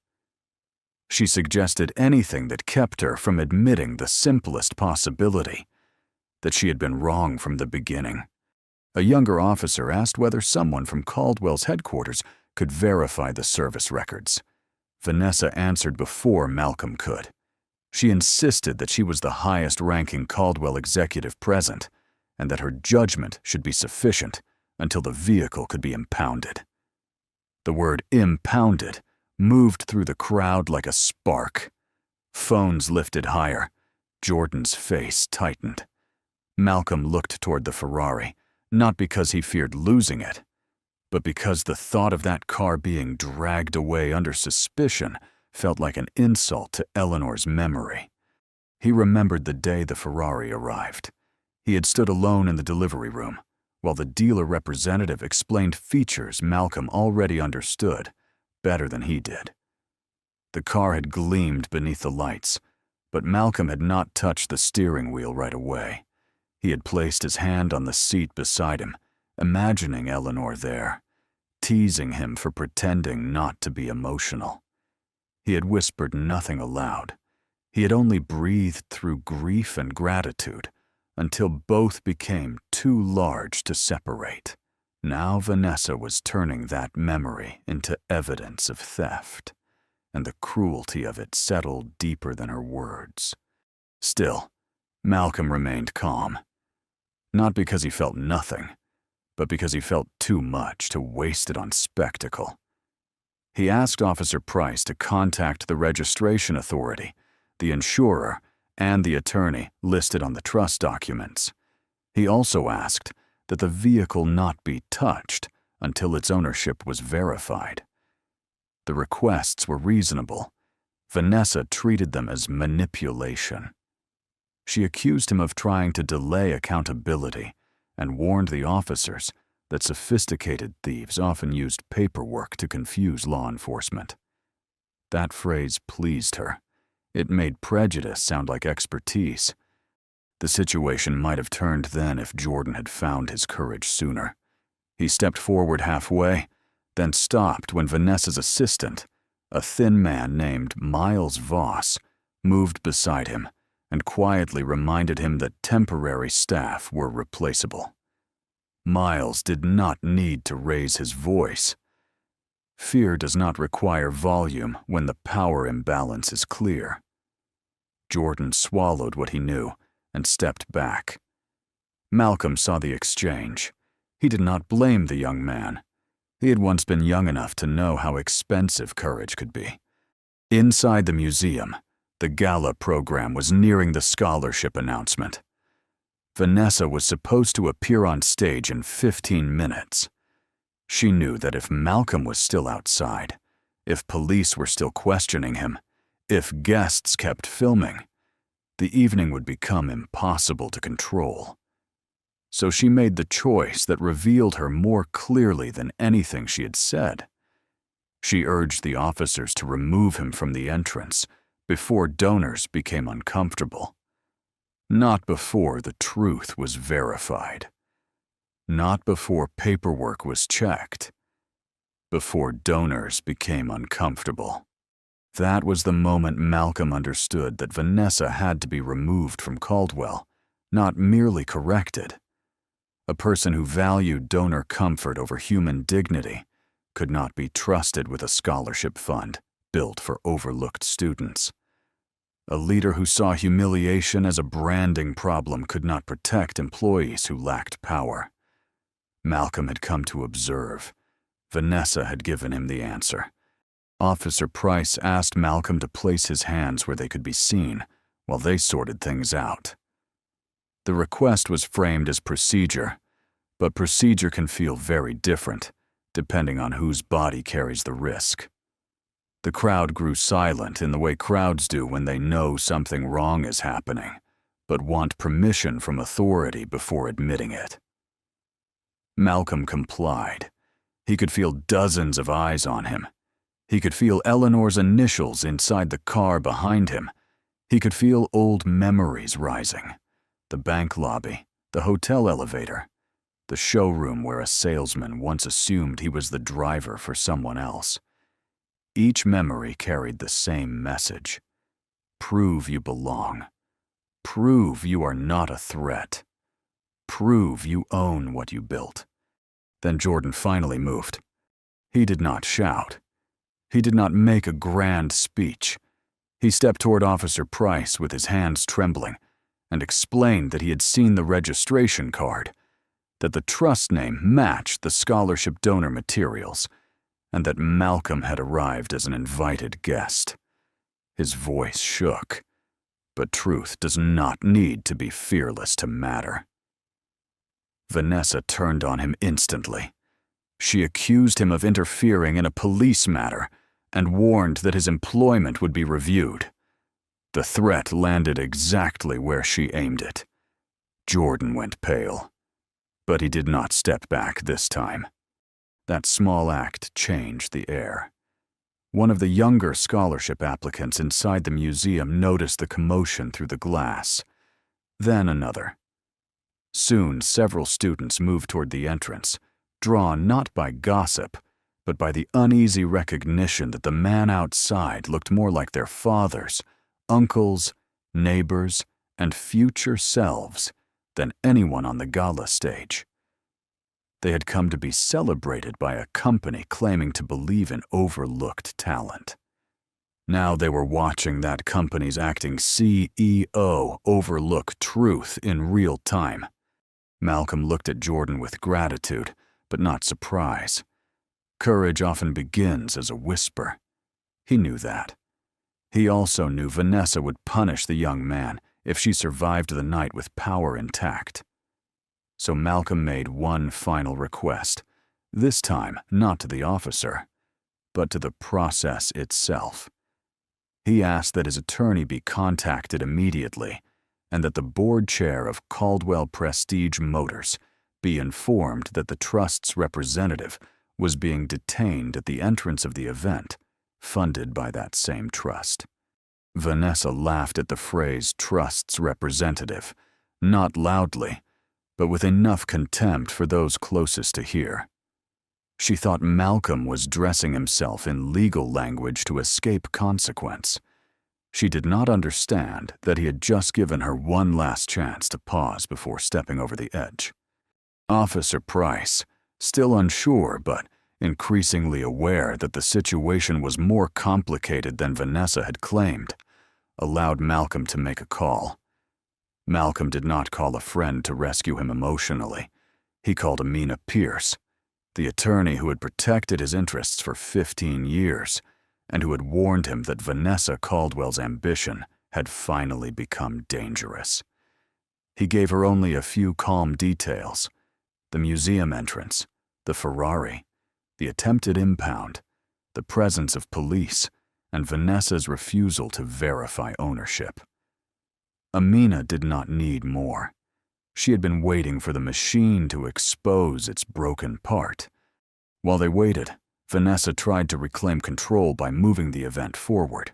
She suggested anything that kept her from admitting the simplest possibility, that she had been wrong from the beginning. A younger officer asked whether someone from Caldwell's headquarters could verify the service records. Vanessa answered before Malcolm could. She insisted that she was the highest-ranking Caldwell executive present, and that her judgment should be sufficient until the vehicle could be impounded. The word impounded moved through the crowd like a spark. Phones lifted higher. Jordan's face tightened. Malcolm looked toward the Ferrari, not because he feared losing it, but because the thought of that car being dragged away under suspicion felt like an insult to Eleanor's memory. He remembered the day the Ferrari arrived. He had stood alone in the delivery room, while the dealer representative explained features Malcolm already understood better than he did. The car had gleamed beneath the lights, but Malcolm had not touched the steering wheel right away. He had placed his hand on the seat beside him, imagining Eleanor there, teasing him for pretending not to be emotional. He had whispered nothing aloud. He had only breathed through grief and gratitude until both became too large to separate. Now Vanessa was turning that memory into evidence of theft, and the cruelty of it settled deeper than her words. Still, Malcolm remained calm. Not because he felt nothing, but because he felt too much to waste it on spectacle. He asked Officer Price to contact the registration authority, the insurer, and the attorney listed on the trust documents. He also asked that the vehicle not be touched until its ownership was verified. The requests were reasonable. Vanessa treated them as manipulation. She accused him of trying to delay accountability and warned the officers that sophisticated thieves often used paperwork to confuse law enforcement. That phrase pleased her. It made prejudice sound like expertise. The situation might have turned then if Jordan had found his courage sooner. He stepped forward halfway, then stopped when Vanessa's assistant, a thin man named Miles Voss, moved beside him and quietly reminded him that temporary staff were replaceable. Miles did not need to raise his voice. Fear does not require volume when the power imbalance is clear. Jordan swallowed what he knew and stepped back. Malcolm saw the exchange. He did not blame the young man. He had once been young enough to know how expensive courage could be. Inside the museum, the gala program was nearing the scholarship announcement. Vanessa was supposed to appear on stage in 15 minutes. She knew that if Malcolm was still outside, if police were still questioning him, if guests kept filming, the evening would become impossible to control. So she made the choice that revealed her more clearly than anything she had said. She urged the officers to remove him from the entrance before donors became uncomfortable. Not before the truth was verified. Not before paperwork was checked. Before donors became uncomfortable. That was the moment Malcolm understood that Vanessa had to be removed from Caldwell, not merely corrected. A person who valued donor comfort over human dignity could not be trusted with a scholarship fund built for overlooked students. A leader who saw humiliation as a branding problem could not protect employees who lacked power. Malcolm had come to observe. Vanessa had given him the answer. Officer Price asked Malcolm to place his hands where they could be seen while they sorted things out. The request was framed as procedure, but procedure can feel very different, depending on whose body carries the risk. The crowd grew silent in the way crowds do when they know something wrong is happening, but want permission from authority before admitting it. Malcolm complied. He could feel dozens of eyes on him. He could feel Eleanor's initials inside the car behind him. He could feel old memories rising. The bank lobby, the hotel elevator, the showroom where a salesman once assumed he was the driver for someone else. Each memory carried the same message. Prove you belong. Prove you are not a threat. Prove you own what you built. Then Jordan finally moved. He did not shout. He did not make a grand speech. He stepped toward Officer Price with his hands trembling and explained that he had seen the registration card, that the trust name matched the scholarship donor materials, and that Malcolm had arrived as an invited guest. His voice shook, but truth does not need to be fearless to matter. Vanessa turned on him instantly. She accused him of interfering in a police matter and warned that his employment would be reviewed. The threat landed exactly where she aimed it. Jordan went pale, but he did not step back this time. That small act changed the air. One of the younger scholarship applicants inside the museum noticed the commotion through the glass. Then another. Soon, several students moved toward the entrance, drawn not by gossip, but by the uneasy recognition that the man outside looked more like their fathers, uncles, neighbors, and future selves than anyone on the gala stage. They had come to be celebrated by a company claiming to believe in overlooked talent. Now they were watching that company's acting CEO overlook truth in real time. Malcolm looked at Jordan with gratitude, but not surprise. Courage often begins as a whisper. He knew that. He also knew Vanessa would punish the young man if she survived the night with power intact. So Malcolm made one final request, this time not to the officer, but to the process itself. He asked that his attorney be contacted immediately and that the board chair of Caldwell Prestige Motors be informed that the trust's representative was being detained at the entrance of the event, funded by that same trust. Vanessa laughed at the phrase trust's representative, not loudly, but with enough contempt for those closest to hear. She thought Malcolm was dressing himself in legal language to escape consequence. She did not understand that he had just given her one last chance to pause before stepping over the edge. Officer Price, still unsure but increasingly aware that the situation was more complicated than Vanessa had claimed, allowed Malcolm to make a call. Malcolm did not call a friend to rescue him emotionally. He called Amina Pierce, the attorney who had protected his interests for 15 years and who had warned him that Vanessa Caldwell's ambition had finally become dangerous. He gave her only a few calm details: the museum entrance, the Ferrari, the attempted impound, the presence of police, and Vanessa's refusal to verify ownership. Amina did not need more. She had been waiting for the machine to expose its broken part. While they waited, Vanessa tried to reclaim control by moving the event forward.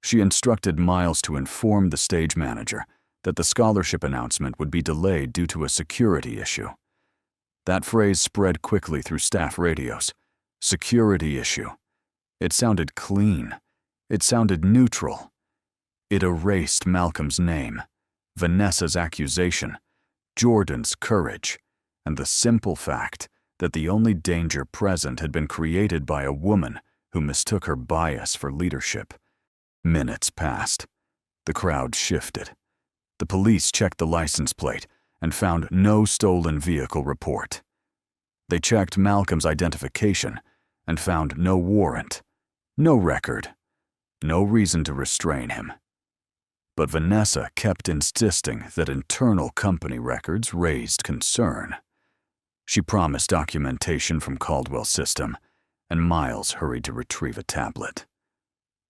She instructed Miles to inform the stage manager that the scholarship announcement would be delayed due to a security issue. That phrase spread quickly through staff radios. Security issue. It sounded clean. It sounded neutral. It erased Malcolm's name, Vanessa's accusation, Jordan's courage, and the simple fact that the only danger present had been created by a woman who mistook her bias for leadership. Minutes passed. The crowd shifted. The police checked the license plate and found no stolen vehicle report. They checked Malcolm's identification and found no warrant, no record, no reason to restrain him. But Vanessa kept insisting that internal company records raised concern. She promised documentation from Caldwell's system, and Miles hurried to retrieve a tablet.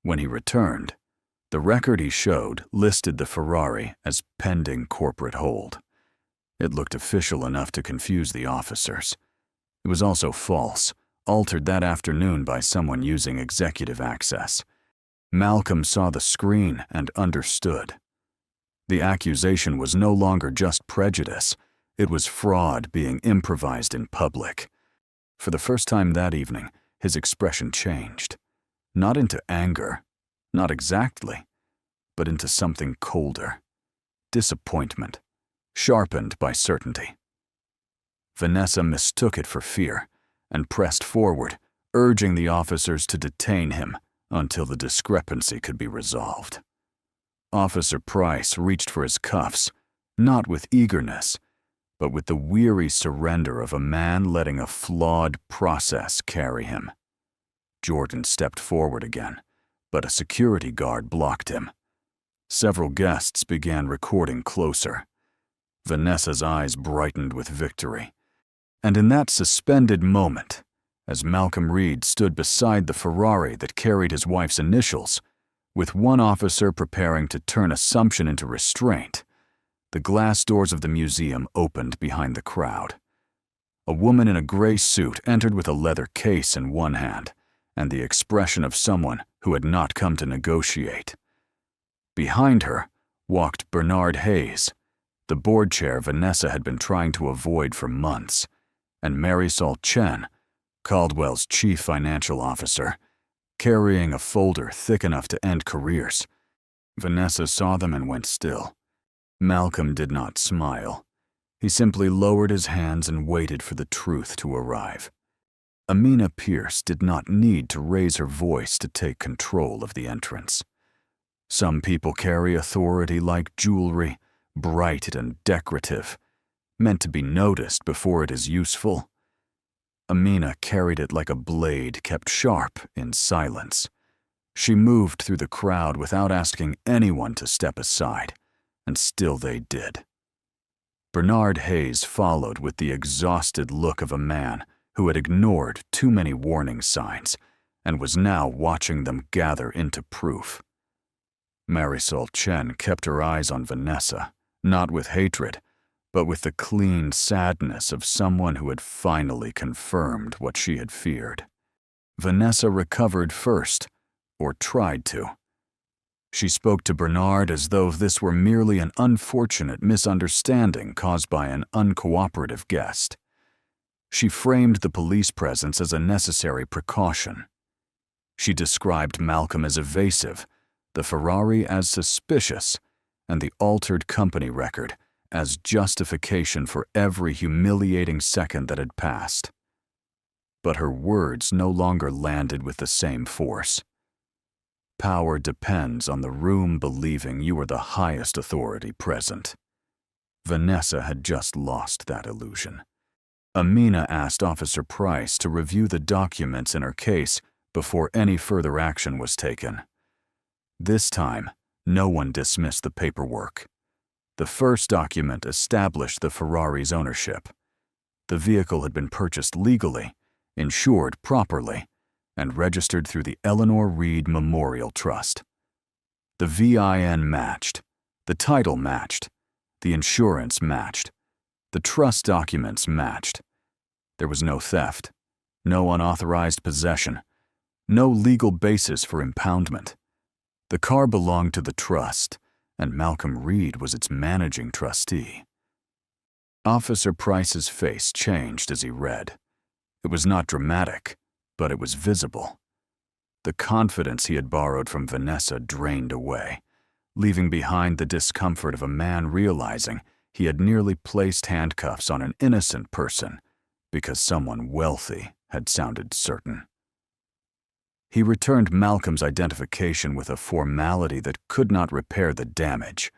When he returned, the record he showed listed the Ferrari as pending corporate hold. It looked official enough to confuse the officers. It was also false, altered that afternoon by someone using executive access. Malcolm saw the screen and understood. The accusation was no longer just prejudice. It was fraud being improvised in public. For the first time that evening, his expression changed. Not into anger, not exactly, but into something colder. Disappointment, sharpened by certainty. Vanessa mistook it for fear and pressed forward, urging the officers to detain him until the discrepancy could be resolved. Officer Price reached for his cuffs, not with eagerness, but with the weary surrender of a man letting a flawed process carry him. Jordan stepped forward again, but a security guard blocked him. Several guests began recording closer. Vanessa's eyes brightened with victory. And in that suspended moment, as Malcolm Reed stood beside the Ferrari that carried his wife's initials, with one officer preparing to turn assumption into restraint, the glass doors of the museum opened behind the crowd. A woman in a gray suit entered with a leather case in one hand and the expression of someone who had not come to negotiate. Behind her walked Bernard Hayes, the board chair Vanessa had been trying to avoid for months, and Marisol Chen, Caldwell's chief financial officer, carrying a folder thick enough to end careers. Vanessa saw them and went still. Malcolm did not smile. He simply lowered his hands and waited for the truth to arrive. Amina Pierce did not need to raise her voice to take control of the entrance. Some people carry authority like jewelry, bright and decorative, meant to be noticed before it is useful. Amina carried it like a blade kept sharp in silence. She moved through the crowd without asking anyone to step aside, and still they did. Bernard Hayes followed with the exhausted look of a man who had ignored too many warning signs and was now watching them gather into proof. Marisol Chen kept her eyes on Vanessa, not with hatred, but with the clean sadness of someone who had finally confirmed what she had feared. Vanessa recovered first, or tried to. She spoke to Bernard as though this were merely an unfortunate misunderstanding caused by an uncooperative guest. She framed the police presence as a necessary precaution. She described Malcolm as evasive, the Ferrari as suspicious, and the altered company record as justification for every humiliating second that had passed. But her words no longer landed with the same force. power depends on the room believing you are the highest authority present. Vanessa had just lost that illusion. Amina asked Officer Price to review the documents in her case before any further action was taken. This time, no one dismissed the paperwork. The first document established the Ferrari's ownership. The vehicle had been purchased legally, insured properly, and registered through the Eleanor Reed Memorial Trust. The VIN matched, the title matched, the insurance matched, the trust documents matched. There was no theft, no unauthorized possession, no legal basis for impoundment. The car belonged to the trust, and Malcolm Reed was its managing trustee. Officer Price's face changed as he read. It was not dramatic, but it was visible. The confidence he had borrowed from Vanessa drained away, leaving behind the discomfort of a man realizing he had nearly placed handcuffs on an innocent person because someone wealthy had sounded certain. He returned Malcolm's identification with a formality that could not repair the damage,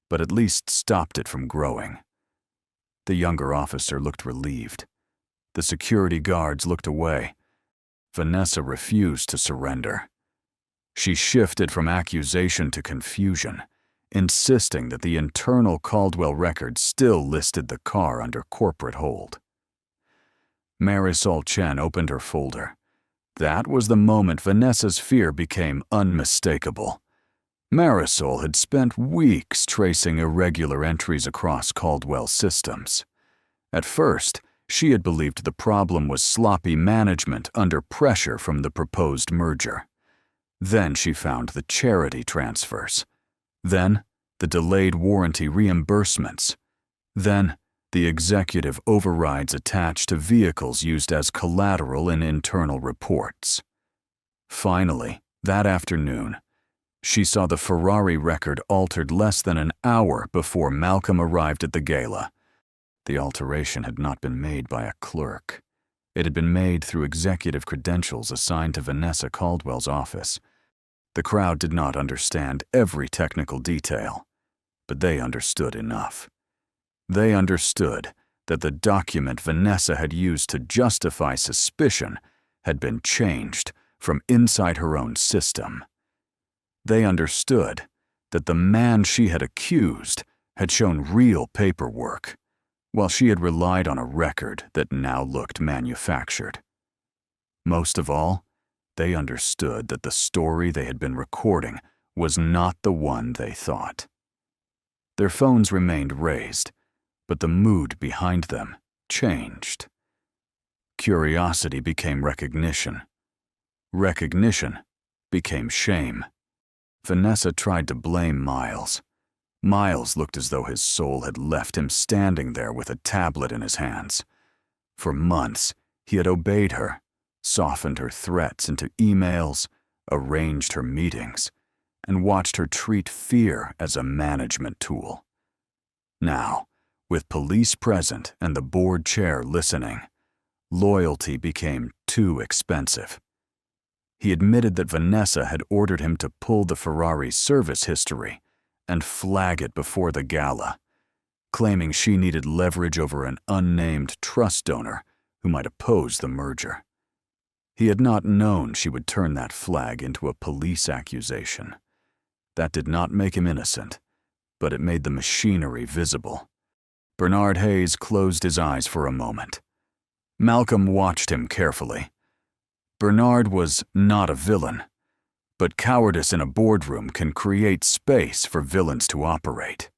but at least stopped it from growing. The younger officer looked relieved. The security guards looked away. Vanessa refused to surrender. She shifted from accusation to confusion, insisting that the internal Caldwell record still listed the car under corporate hold. Marisol Chen opened her folder. That was the moment Vanessa's fear became unmistakable. Marisol had spent weeks tracing irregular entries across Caldwell's systems. At first, she had believed the problem was sloppy management under pressure from the proposed merger. Then she found the charity transfers. Then, the delayed warranty reimbursements. Then, the executive overrides attached to vehicles used as collateral in internal reports. Finally, that afternoon, she saw the Ferrari record altered less than an hour before Malcolm arrived at the gala. The alteration had not been made by a clerk. It had been made through executive credentials assigned to Vanessa Caldwell's office. The crowd did not understand every technical detail, but they understood enough. They understood that the document Vanessa had used to justify suspicion had been changed from inside her own system. They understood that the man she had accused had shown real paperwork, while she had relied on a record that now looked manufactured. Most of all, they understood that the story they had been recording was not the one they thought. Their phones remained raised, but the mood behind them changed. Curiosity became recognition. Recognition became shame. Vanessa tried to blame Miles. Miles looked as though his soul had left him standing there with a tablet in his hands. For months, he had obeyed her, softened her threats into emails, arranged her meetings, and watched her treat fear as a management tool. Now, with police present and the board chair listening, loyalty became too expensive. He admitted that Vanessa had ordered him to pull the Ferrari's service history and flag it before the gala, claiming she needed leverage over an unnamed trust donor who might oppose the merger. He had not known she would turn that flag into a police accusation. That did not make him innocent, but it made the machinery visible. Bernard Hayes closed his eyes for a moment. Malcolm watched him carefully. Bernard was not a villain, but cowardice in a boardroom can create space for villains to operate.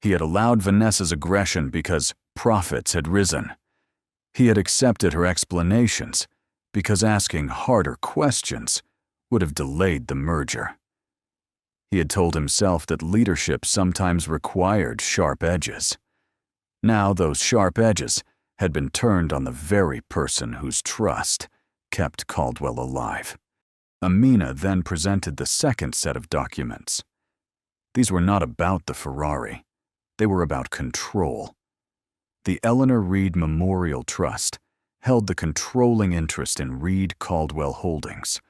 He had allowed Vanessa's aggression because profits had risen. He had accepted her explanations because asking harder questions would have delayed the merger. He had told himself that leadership sometimes required sharp edges. Now those sharp edges had been turned on the very person whose trust kept Caldwell alive. Amina then presented the second set of documents. These were not about the Ferrari. They were about control. The Eleanor Reed Memorial Trust held the controlling interest in Reed Caldwell Holdings,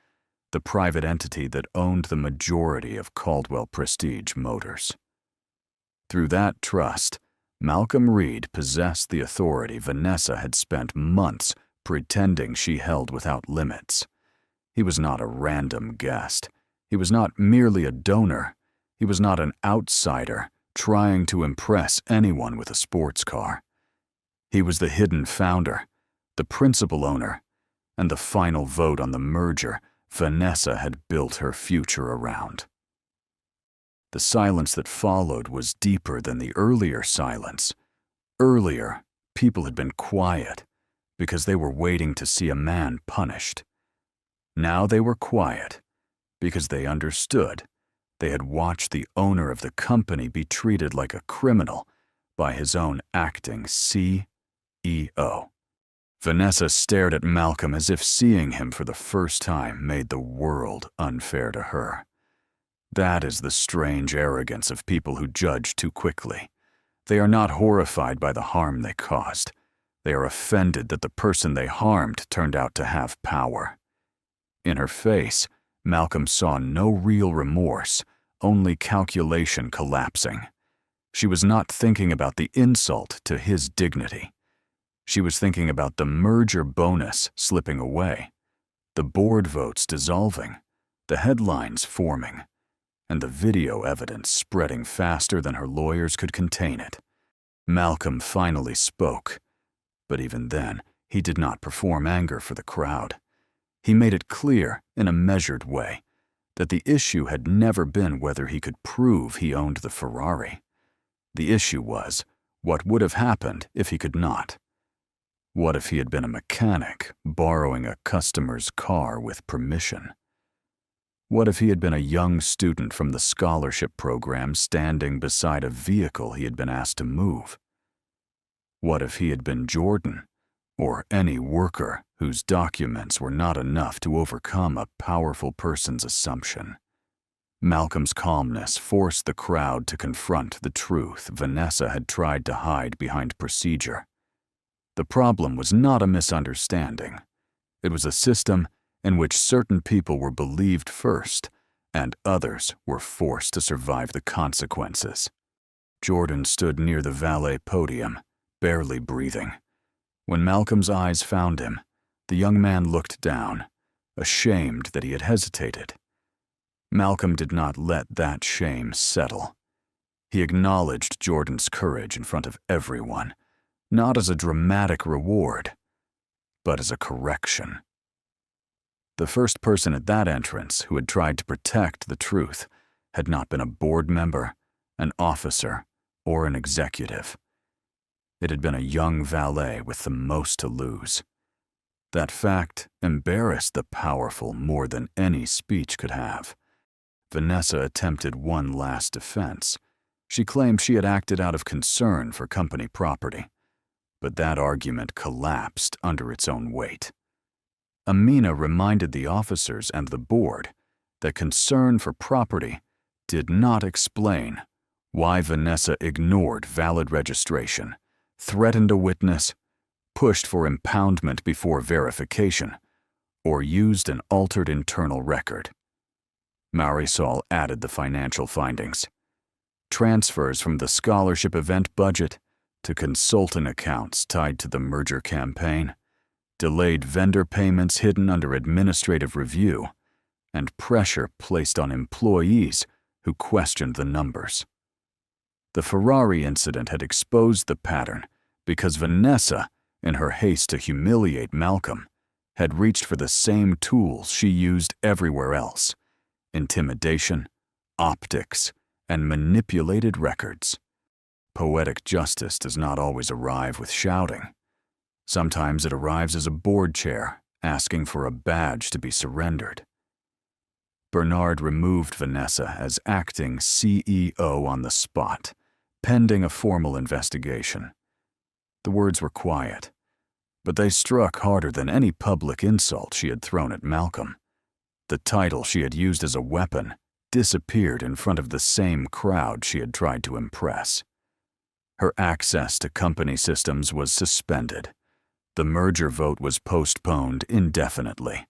the private entity that owned the majority of Caldwell Prestige Motors. Through that trust, Malcolm Reed possessed the authority Vanessa had spent months pretending she held without limits. He was not a random guest. He was not merely a donor. He was not an outsider trying to impress anyone with a sports car. He was the hidden founder, the principal owner, and the final vote on the merger Vanessa had built her future around. The silence that followed was deeper than the earlier silence. Earlier, people had been quiet because they were waiting to see a man punished. Now they were quiet because they understood. They had watched the owner of the company be treated like a criminal by his own acting CEO. Vanessa stared at Malcolm as if seeing him for the first time made the world unfair to her. That is the strange arrogance of people who judge too quickly. They are not horrified by the harm they caused. They are offended that the person they harmed turned out to have power. In her face, Malcolm saw no real remorse, only calculation collapsing. She was not thinking about the insult to his dignity. She was thinking about the merger bonus slipping away, the board votes dissolving, the headlines forming, and the video evidence spreading faster than her lawyers could contain it. Malcolm finally spoke, but even then, he did not perform anger for the crowd. He made it clear, in a measured way, that the issue had never been whether he could prove he owned the Ferrari. The issue was, what would have happened if he could not? What if he had been a mechanic, borrowing a customer's car with permission? What if he had been a young student from the scholarship program standing beside a vehicle he had been asked to move? What if he had been Jordan, or any worker whose documents were not enough to overcome a powerful person's assumption? Malcolm's calmness forced the crowd to confront the truth Vanessa had tried to hide behind procedure. The problem was not a misunderstanding. It was a system in which certain people were believed first, and others were forced to survive the consequences. Jordan stood near the valet podium, barely breathing. When Malcolm's eyes found him, the young man looked down, ashamed that he had hesitated. Malcolm did not let that shame settle. He acknowledged Jordan's courage in front of everyone, not as a dramatic reward, but as a correction. The first person at that entrance who had tried to protect the truth had not been a board member, an officer, or an executive. It had been a young valet with the most to lose. That fact embarrassed the powerful more than any speech could have. Vanessa attempted one last defense. She claimed she had acted out of concern for company property, but that argument collapsed under its own weight. Amina reminded the officers and the board that concern for property did not explain why Vanessa ignored valid registration, threatened a witness, pushed for impoundment before verification, or used an altered internal record. Marisol added the financial findings. Transfers from the scholarship event budget to consultant accounts tied to the merger campaign, delayed vendor payments hidden under administrative review, and pressure placed on employees who questioned the numbers. The Ferrari incident had exposed the pattern because Vanessa, in her haste to humiliate Malcolm, had reached for the same tools she used everywhere else: intimidation, optics, and manipulated records. Poetic justice does not always arrive with shouting. Sometimes it arrives as a board chair asking for a badge to be surrendered. Bernard removed Vanessa as acting CEO on the spot, pending a formal investigation. The words were quiet, but they struck harder than any public insult she had thrown at Malcolm. The title she had used as a weapon disappeared in front of the same crowd she had tried to impress. Her access to company systems was suspended. The merger vote was postponed indefinitely.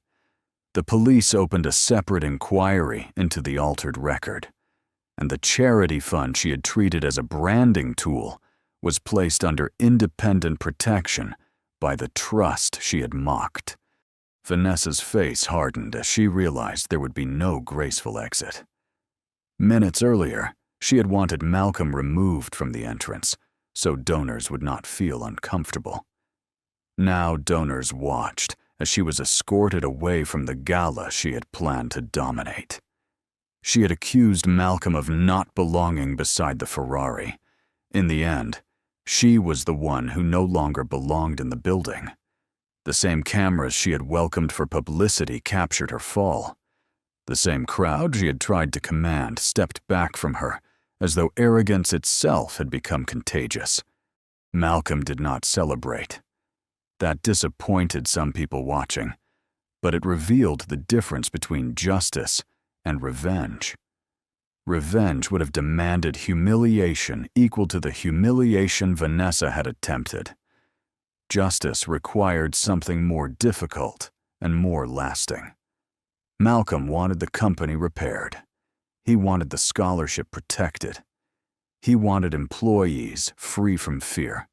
The police opened a separate inquiry into the altered record, and the charity fund she had treated as a branding tool was placed under independent protection by the trust she had mocked. Vanessa's face hardened as she realized there would be no graceful exit. Minutes earlier, she had wanted Malcolm removed from the entrance so donors would not feel uncomfortable. Now donors watched as she was escorted away from the gala she had planned to dominate. She had accused Malcolm of not belonging beside the Ferrari. In the end, she was the one who no longer belonged in the building. The same cameras she had welcomed for publicity captured her fall. The same crowd she had tried to command stepped back from her, as though arrogance itself had become contagious. Malcolm did not celebrate. That disappointed some people watching, but it revealed the difference between justice and revenge. Revenge would have demanded humiliation equal to the humiliation Vanessa had attempted. Justice required something more difficult and more lasting. Malcolm wanted the company repaired. He wanted the scholarship protected. He wanted employees free from fear.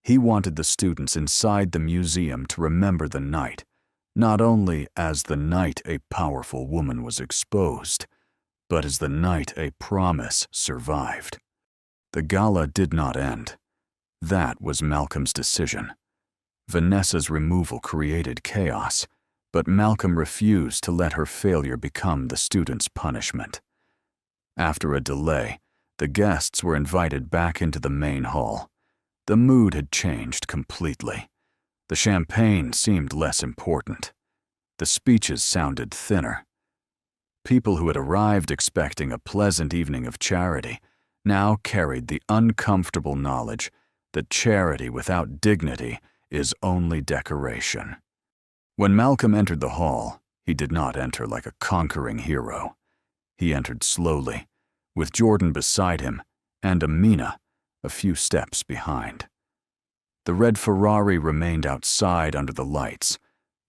He wanted the students inside the museum to remember the night, not only as the night a powerful woman was exposed, but as the night a promise survived. The gala did not end. That was Malcolm's decision. Vanessa's removal created chaos, but Malcolm refused to let her failure become the students' punishment. After a delay, the guests were invited back into the main hall. The mood had changed completely. The champagne seemed less important. The speeches sounded thinner. People who had arrived expecting a pleasant evening of charity now carried the uncomfortable knowledge that charity without dignity is only decoration. When Malcolm entered the hall, he did not enter like a conquering hero. He entered slowly, with Jordan beside him and Amina a few steps behind. The red Ferrari remained outside under the lights,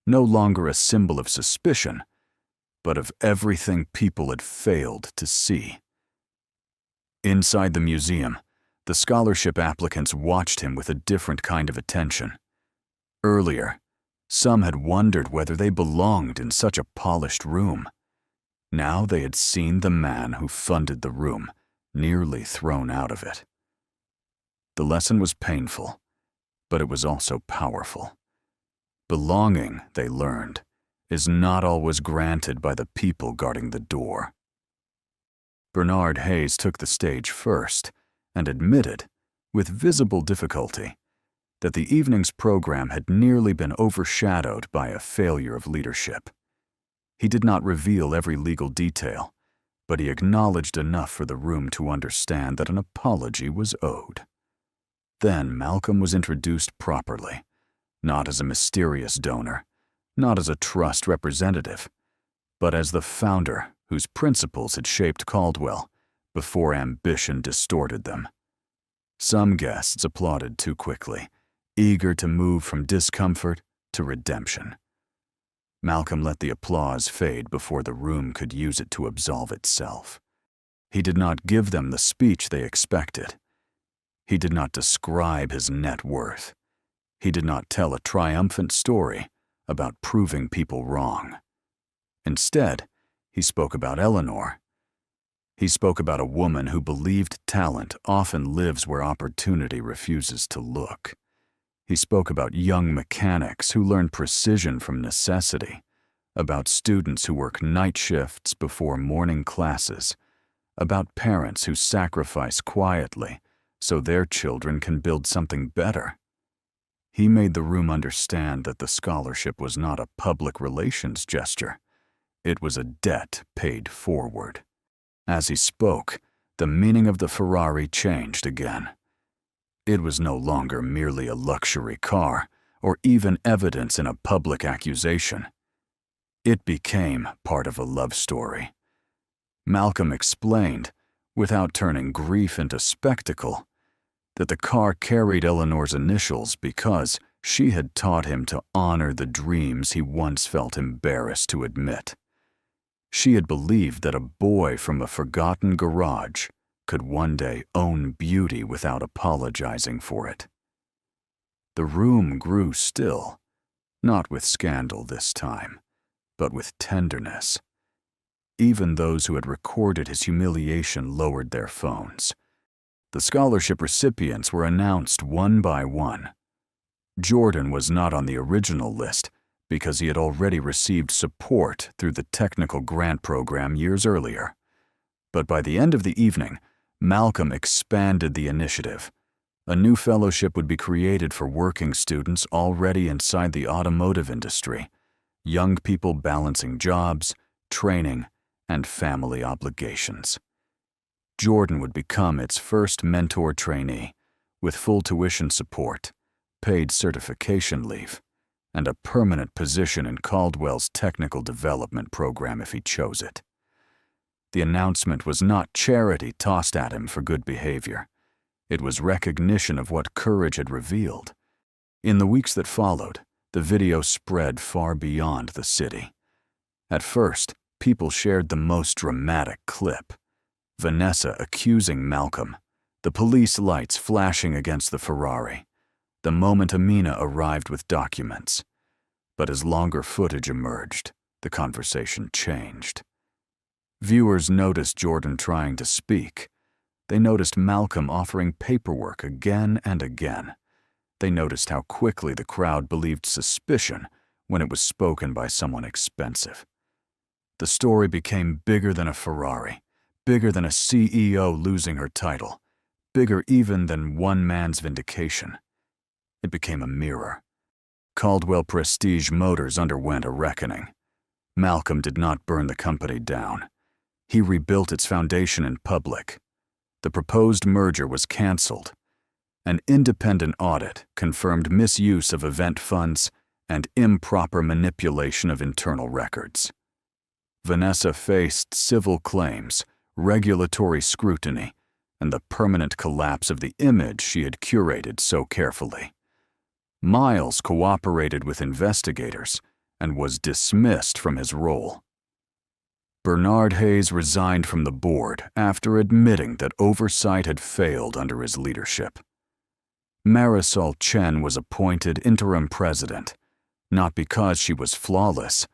no longer a symbol of suspicion, but of everything people had failed to see. Inside the museum, the scholarship applicants watched him with a different kind of attention. Earlier, some had wondered whether they belonged in such a polished room. Now they had seen the man who funded the room nearly thrown out of it. The lesson was painful, but it was also powerful. Belonging, they learned, is not always granted by the people guarding the door. Bernard Hayes took the stage first and admitted, with visible difficulty, that the evening's program had nearly been overshadowed by a failure of leadership. He did not reveal every legal detail, but he acknowledged enough for the room to understand that an apology was owed. Then Malcolm was introduced properly, not as a mysterious donor, not as a trust representative, but as the founder whose principles had shaped Caldwell before ambition distorted them. Some guests applauded too quickly, eager to move from discomfort to redemption. Malcolm let the applause fade before the room could use it to absolve itself. He did not give them the speech they expected. He did not describe his net worth. He did not tell a triumphant story about proving people wrong. Instead, he spoke about Eleanor. He spoke about a woman who believed talent often lives where opportunity refuses to look. He spoke about young mechanics who learn precision from necessity, about students who work night shifts before morning classes, about parents who sacrifice quietly so their children can build something better. He made the room understand that the scholarship was not a public relations gesture. It was a debt paid forward. As he spoke, the meaning of the Ferrari changed again. It was no longer merely a luxury car or even evidence in a public accusation. It became part of a love story. Malcolm explained, without turning grief into spectacle, that the car carried Eleanor's initials because She had taught him to honor the dreams he once felt embarrassed to admit. She had believed that a boy from a forgotten garage could one day own beauty without apologizing for it. The room grew still, not with scandal this time, but with tenderness. Even those who had recorded his humiliation lowered their phones. The scholarship recipients were announced one by one. Jordan was not on the original list because he had already received support through the technical grant program years earlier. But by the end of the evening, Malcolm expanded the initiative. A new fellowship would be created for working students already inside the automotive industry, young people balancing jobs, training, and family obligations. Jordan would become its first mentor trainee, with full tuition support, paid certification leave, and a permanent position in Caldwell's technical development program if he chose it. The announcement was not charity tossed at him for good behavior. It was recognition of what courage had revealed. In the weeks that followed, the video spread far beyond the city. At first, people shared the most dramatic clip. Vanessa accusing Malcolm, the police lights flashing against the Ferrari, the moment Amina arrived with documents. But as longer footage emerged, the conversation changed. Viewers noticed Jordan trying to speak. They noticed Malcolm offering paperwork again and again. They noticed how quickly the crowd believed suspicion when it was spoken by someone expensive. The story became bigger than a Ferrari, bigger than a CEO losing her title, bigger even than one man's vindication. It became a mirror. Caldwell Prestige Motors underwent a reckoning. Malcolm did not burn the company down. He rebuilt its foundation in public. The proposed merger was canceled. An independent audit confirmed misuse of event funds and improper manipulation of internal records. Vanessa faced civil claims, regulatory scrutiny, and the permanent collapse of the image she had curated so carefully. Miles cooperated with investigators and was dismissed from his role. Bernard Hayes resigned from the board after admitting that oversight had failed under his leadership. Marisol Chen was appointed interim president, not because she was flawless,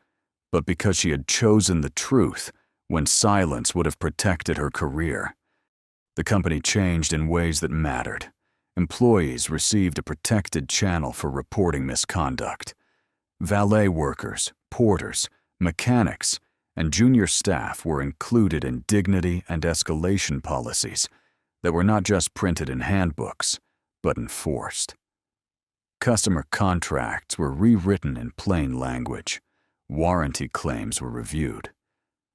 but because she had chosen the truth when silence would have protected her career. The company changed in ways that mattered. Employees received a protected channel for reporting misconduct. Valet workers, porters, mechanics, and junior staff were included in dignity and escalation policies that were not just printed in handbooks, but enforced. Customer contracts were rewritten in plain language. Warranty claims were reviewed.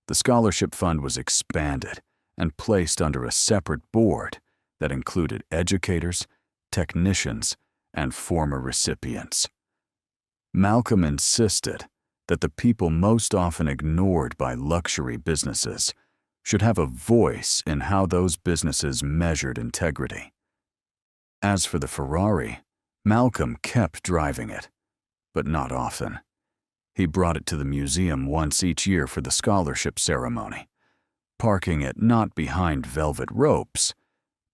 The scholarship fund was expanded and placed under a separate board that included educators, technicians, and former recipients. Malcolm insisted that the people most often ignored by luxury businesses should have a voice in how those businesses measured integrity. As for the Ferrari, Malcolm kept driving it, but not often. He brought it to the museum once each year for the scholarship ceremony, parking it not behind velvet ropes,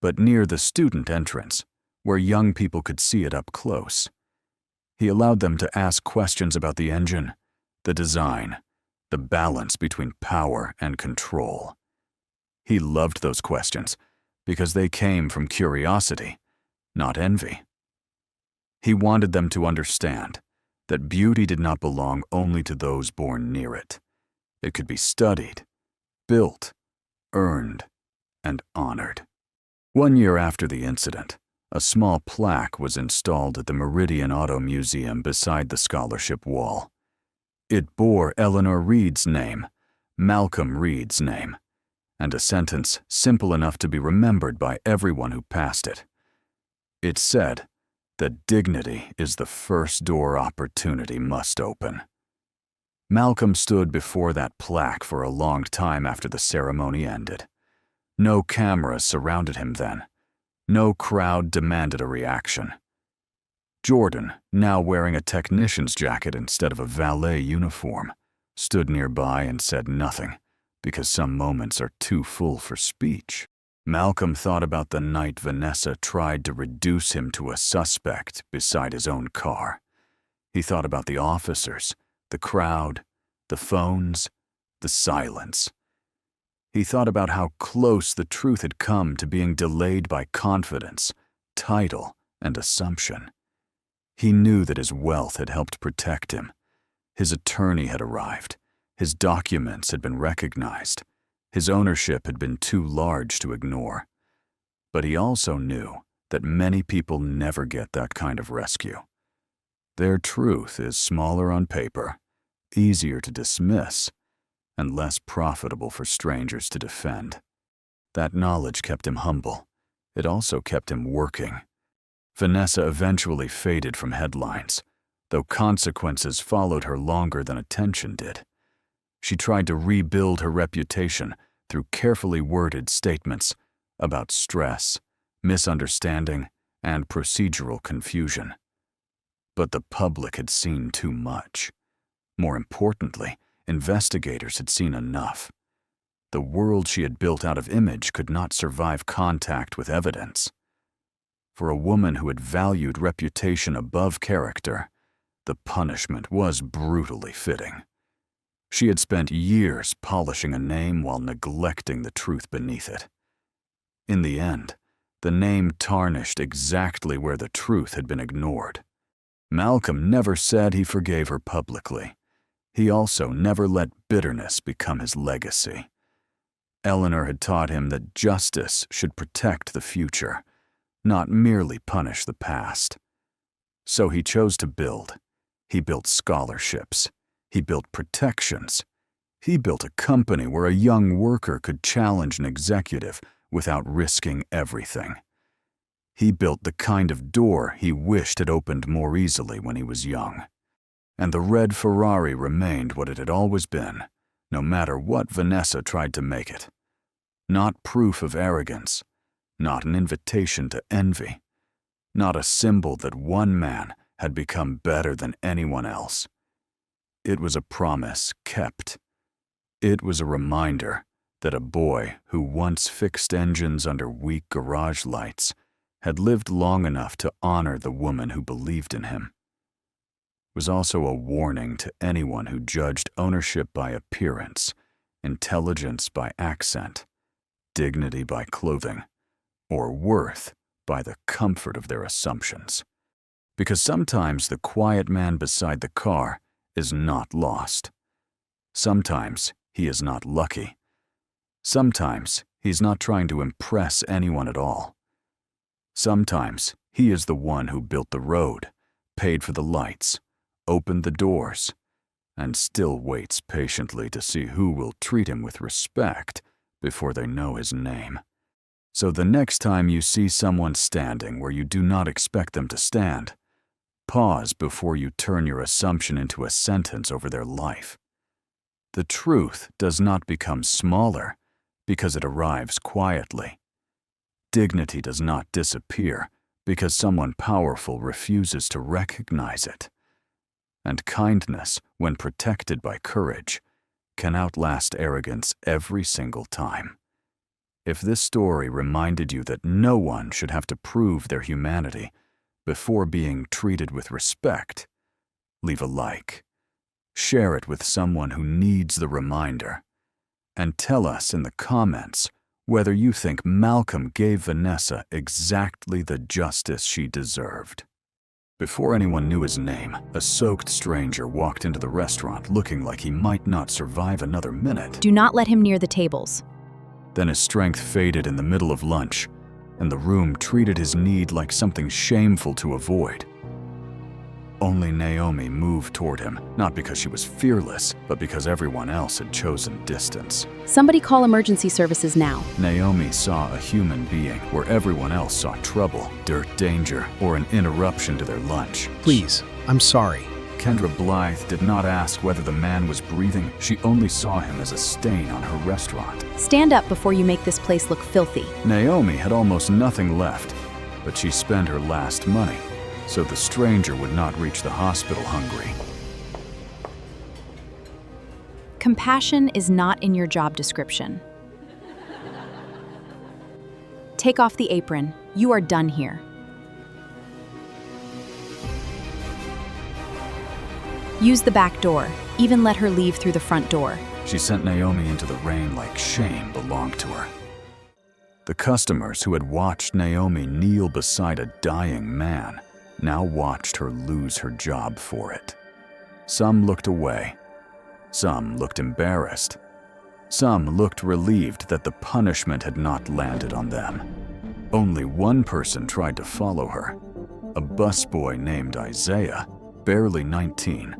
but near the student entrance, where young people could see it up close. He allowed them to ask questions about the engine, the design, the balance between power and control. He loved those questions because they came from curiosity, not envy. He wanted them to understand that beauty did not belong only to those born near it. It could be studied, built, earned, and honored. 1 year after the incident, a small plaque was installed at the Meridian Auto Museum beside the scholarship wall. It bore Eleanor Reed's name, Malcolm Reed's name, and a sentence simple enough to be remembered by everyone who passed it. It said that dignity is the first door opportunity must open. Malcolm stood before that plaque for a long time after the ceremony ended. No cameras surrounded him then. No crowd demanded a reaction. Jordan, now wearing a technician's jacket instead of a valet uniform, stood nearby and said nothing, because some moments are too full for speech. Malcolm thought about the night Vanessa tried to reduce him to a suspect beside his own car. He thought about the officers, the crowd, the phones, the silence. He thought about how close the truth had come to being delayed by confidence, title, and assumption. He knew that his wealth had helped protect him. His attorney had arrived. His documents had been recognized. His ownership had been too large to ignore. But he also knew that many people never get that kind of rescue. Their truth is smaller on paper, easier to dismiss, and less profitable for strangers to defend. That knowledge kept him humble. It also kept him working. Vanessa eventually faded from headlines, though consequences followed her longer than attention did. She tried to rebuild her reputation through carefully worded statements about stress, misunderstanding, and procedural confusion. But the public had seen too much. More importantly, investigators had seen enough. The world she had built out of image could not survive contact with evidence. For a woman who had valued reputation above character, the punishment was brutally fitting. She had spent years polishing a name while neglecting the truth beneath it. In the end, the name tarnished exactly where the truth had been ignored. Malcolm never said he forgave her publicly. He also never let bitterness become his legacy. Eleanor had taught him that justice should protect the future, not merely punish the past. So he chose to build. He built scholarships. He built protections. He built a company where a young worker could challenge an executive without risking everything. He built the kind of door he wished had opened more easily when he was young. And the red Ferrari remained what it had always been, no matter what Vanessa tried to make it. Not proof of arrogance, not an invitation to envy, not a symbol that one man had become better than anyone else. It was a promise kept. It was a reminder that a boy who once fixed engines under weak garage lights had lived long enough to honor the woman who believed in him. It was also a warning to anyone who judged ownership by appearance, intelligence by accent, dignity by clothing, or worth by the comfort of their assumptions. Because sometimes the quiet man beside the car is not lost. Sometimes he is not lucky. Sometimes he's not trying to impress anyone at all. Sometimes he is the one who built the road, paid for the lights, opened the doors, and still waits patiently to see who will treat him with respect before they know his name. So the next time you see someone standing where you do not expect them to stand, pause before you turn your assumption into a sentence over their life. The truth does not become smaller because it arrives quietly. Dignity does not disappear because someone powerful refuses to recognize it. And kindness, when protected by courage, can outlast arrogance every single time. If this story reminded you that no one should have to prove their humanity before being treated with respect, leave a like. Share it with someone who needs the reminder. And tell us in the comments whether you think Malcolm gave Vanessa exactly the justice she deserved. Before anyone knew his name, a soaked stranger walked into the restaurant looking like he might not survive another minute. Do not let him near the tables. Then his strength faded in the middle of lunch, and the room treated his need like something shameful to avoid. Only Naomi moved toward him, not because she was fearless, but because everyone else had chosen distance. Somebody call emergency services now. Naomi saw a human being where everyone else saw trouble, dirt, danger, or an interruption to their lunch. Please, I'm sorry. Kendra Blythe did not ask whether the man was breathing. She only saw him as a stain on her restaurant. Stand up before you make this place look filthy. Naomi had almost nothing left, but she spent her last money. so the stranger would not reach the hospital hungry. Compassion is not in your job description. Take off the apron. You are done here. Use the back door. Even let her leave through the front door. She sent Naomi into the rain like shame belonged to her. The customers who had watched Naomi kneel beside a dying man now watched her lose her job for it. Some looked away. Some looked embarrassed. Some looked relieved that the punishment had not landed on them. Only one person tried to follow her. A busboy named Isaiah, barely 19,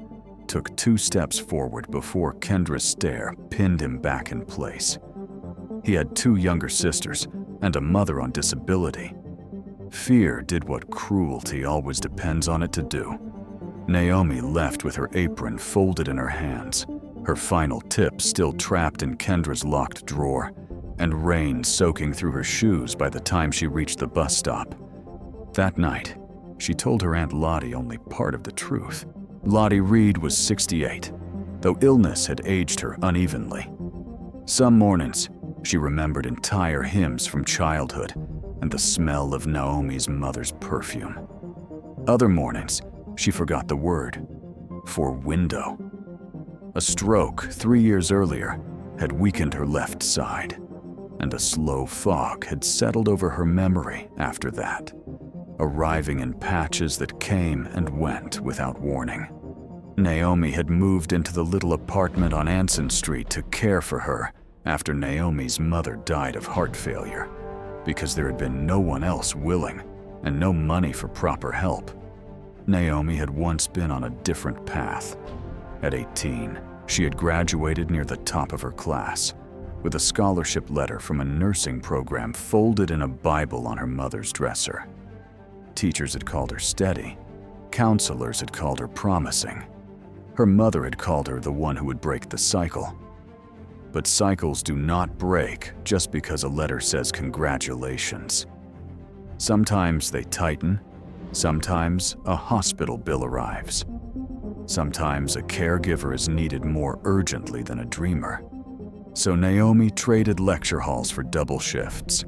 took 2 steps forward before Kendra's stare pinned him back in place. He had 2 younger sisters and a mother on disability. Fear did what cruelty always depends on it to do. Naomi left with her apron folded in her hands, her final tip still trapped in Kendra's locked drawer, and rain soaking through her shoes by the time she reached the bus stop. That night, she told her Aunt Lottie only part of the truth. Lottie Reed was 68, though illness had aged her unevenly. Some mornings, she remembered entire hymns from childhood and the smell of Naomi's mother's perfume. Other mornings, she forgot the word for window. A stroke 3 years earlier had weakened her left side, and a slow fog had settled over her memory after that, arriving in patches that came and went without warning. Naomi had moved into the little apartment on Anson Street to care for her after Naomi's mother died of heart failure, because there had been no one else willing and no money for proper help. Naomi had once been on a different path. At 18, she had graduated near the top of her class, with a scholarship letter from a nursing program folded in a Bible on her mother's dresser. Teachers had called her steady. Counselors had called her promising. Her mother had called her the one who would break the cycle. But cycles do not break just because a letter says congratulations. Sometimes they tighten. Sometimes a hospital bill arrives. Sometimes a caregiver is needed more urgently than a dreamer. So Naomi traded lecture halls for double shifts,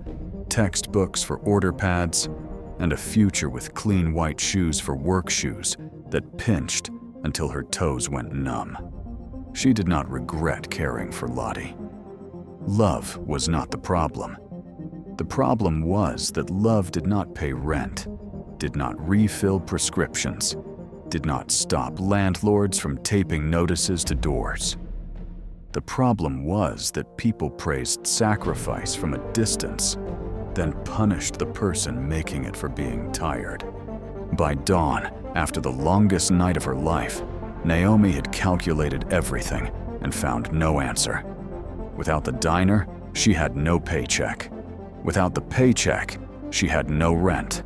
textbooks for order pads, and a future with clean white shoes for work shoes that pinched until her toes went numb. She did not regret caring for Lottie. Love was not the problem. The problem was that love did not pay rent, did not refill prescriptions, did not stop landlords from taping notices to doors. The problem was that people praised sacrifice from a distance, then punished the person making it for being tired. By dawn, after the longest night of her life, Naomi had calculated everything and found no answer. Without the diner, she had no paycheck. Without the paycheck, she had no rent.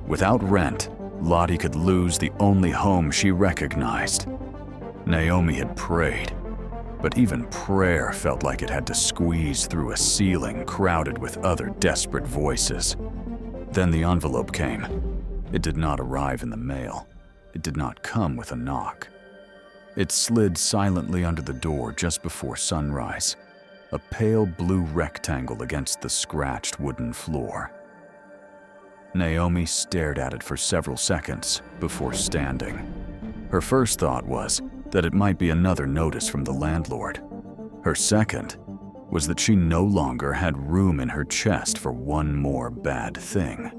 Without rent, Lottie could lose the only home she recognized. Naomi had prayed, but even prayer felt like it had to squeeze through a ceiling crowded with other desperate voices. Then the envelope came. It did not arrive in the mail. It did not come with a knock. It slid silently under the door just before sunrise, a pale blue rectangle against the scratched wooden floor. Naomi stared at it for several seconds before standing. Her first thought was that it might be another notice from the landlord. Her second was that she no longer had room in her chest for one more bad thing.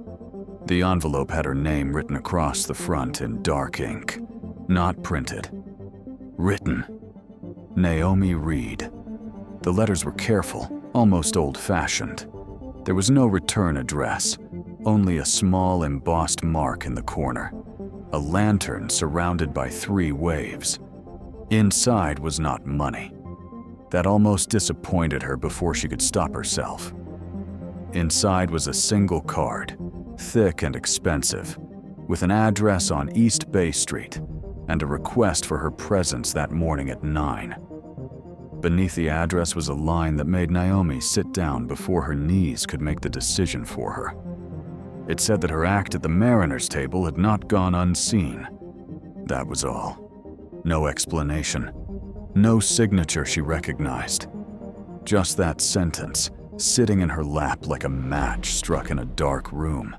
The envelope had her name written across the front in dark ink, not printed. Written, Naomi Reed. The letters were careful, almost old-fashioned. There was no return address, only a small embossed mark in the corner, a lantern surrounded by 3 waves. Inside was not money. That almost disappointed her before she could stop herself. Inside was a single card, thick and expensive, with an address on East Bay Street and a request for her presence that morning at 9. Beneath the address was a line that made Naomi sit down before her knees could make the decision for her. It said that her act at the Mariners' table had not gone unseen. That was all. No explanation. No signature she recognized. Just that sentence, sitting in her lap like a match struck in a dark room.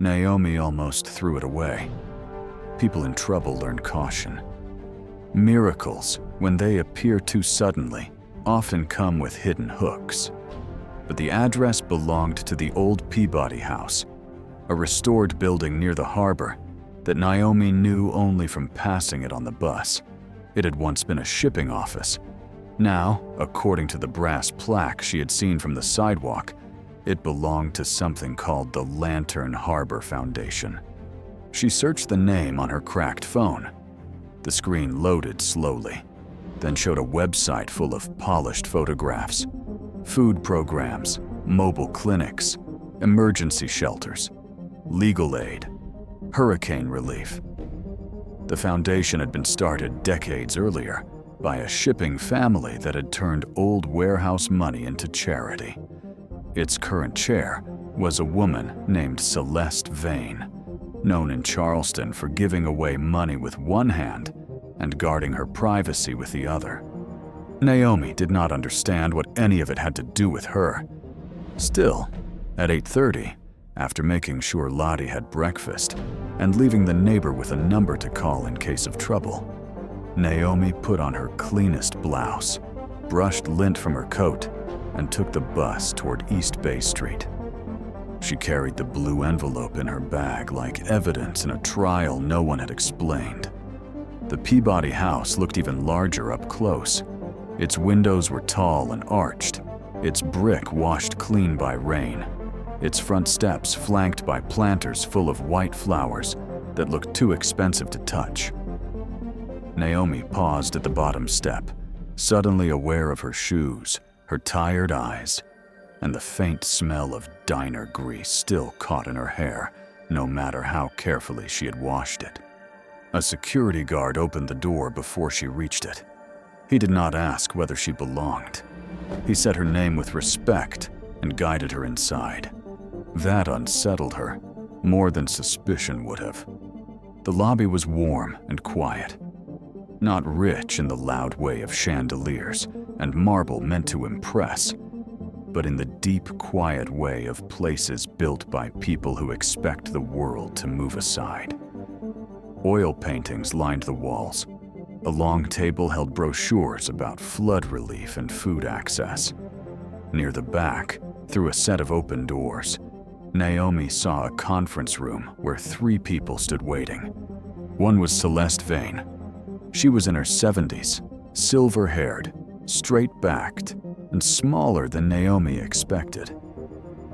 Naomi almost threw it away. People in trouble learn caution. Miracles, when they appear too suddenly, often come with hidden hooks. But the address belonged to the old Peabody House, a restored building near the harbor that Naomi knew only from passing it on the bus. It had once been a shipping office. Now, according to the brass plaque she had seen from the sidewalk, it belonged to something called the Lantern Harbor Foundation. She searched the name on her cracked phone. The screen loaded slowly, then showed a website full of polished photographs, food programs, mobile clinics, emergency shelters, legal aid, hurricane relief. The foundation had been started decades earlier by a shipping family that had turned old warehouse money into charity. Its current chair was a woman named Celeste Vane, known in Charleston for giving away money with one hand and guarding her privacy with the other. Naomi did not understand what any of it had to do with her. Still, at 8:30, after making sure Lottie had breakfast and leaving the neighbor with a number to call in case of trouble, Naomi put on her cleanest blouse, brushed lint from her coat, and took the bus toward East Bay Street. She carried the blue envelope in her bag like evidence in a trial no one had explained. The Peabody House looked even larger up close. Its windows were tall and arched, its brick washed clean by rain, its front steps flanked by planters full of white flowers that looked too expensive to touch. Naomi paused at the bottom step, suddenly aware of her shoes, her tired eyes, and the faint smell of diner grease still caught in her hair, no matter how carefully she had washed it. A security guard opened the door before she reached it. He did not ask whether she belonged. He said her name with respect and guided her inside. That unsettled her, more than suspicion would have. The lobby was warm and quiet. Not rich in the loud way of chandeliers and marble meant to impress, but in the deep, quiet way of places built by people who expect the world to move aside. Oil paintings lined the walls. A long table held brochures about flood relief and food access. Near the back, through a set of open doors, Naomi saw a conference room where 3 people stood waiting. One was Celeste Vane. She was in her 70s, silver-haired, straight-backed, and smaller than Naomi expected.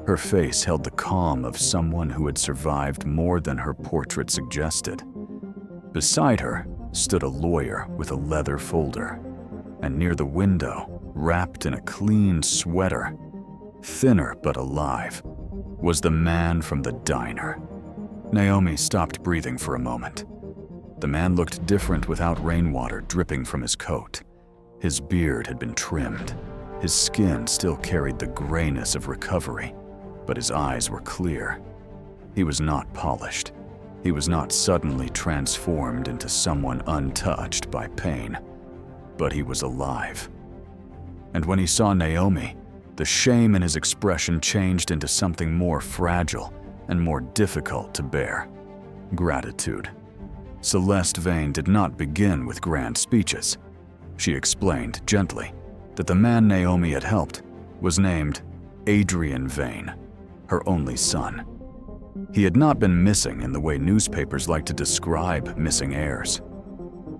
Her face held the calm of someone who had survived more than her portrait suggested. Beside her stood a lawyer with a leather folder, and near the window, wrapped in a clean sweater, thinner but alive, was the man from the diner. Naomi stopped breathing for a moment. The man looked different without rainwater dripping from his coat. His beard had been trimmed. His skin still carried the grayness of recovery, but his eyes were clear. He was not polished. He was not suddenly transformed into someone untouched by pain, but he was alive. And when he saw Naomi, the shame in his expression changed into something more fragile and more difficult to bear: gratitude. Celeste Vane did not begin with grand speeches. She explained gently that the man Naomi had helped was named Adrian Vane, her only son. He had not been missing in the way newspapers like to describe missing heirs.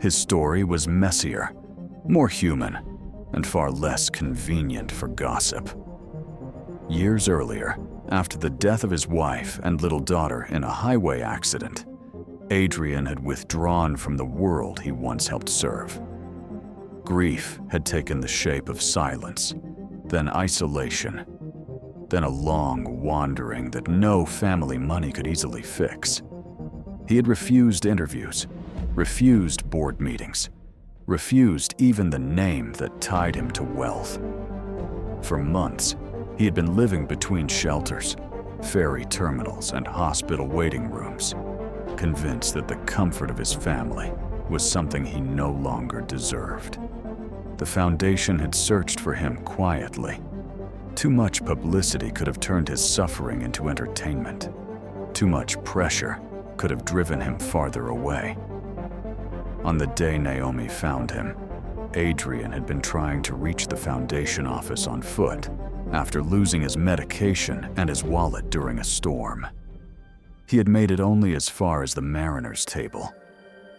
His story was messier, more human, and far less convenient for gossip. Years earlier, after the death of his wife and little daughter in a highway accident, Adrian had withdrawn from the world he once helped serve. Grief had taken the shape of silence, then isolation, then a long wandering that no family money could easily fix. He had refused interviews, refused board meetings, refused even the name that tied him to wealth. For months, he had been living between shelters, ferry terminals, and hospital waiting rooms, convinced that the comfort of his family was something he no longer deserved. The Foundation had searched for him quietly. Too much publicity could have turned his suffering into entertainment. Too much pressure could have driven him farther away. On the day Naomi found him, Adrian had been trying to reach the Foundation office on foot after losing his medication and his wallet during a storm. He had made it only as far as the mariner's table.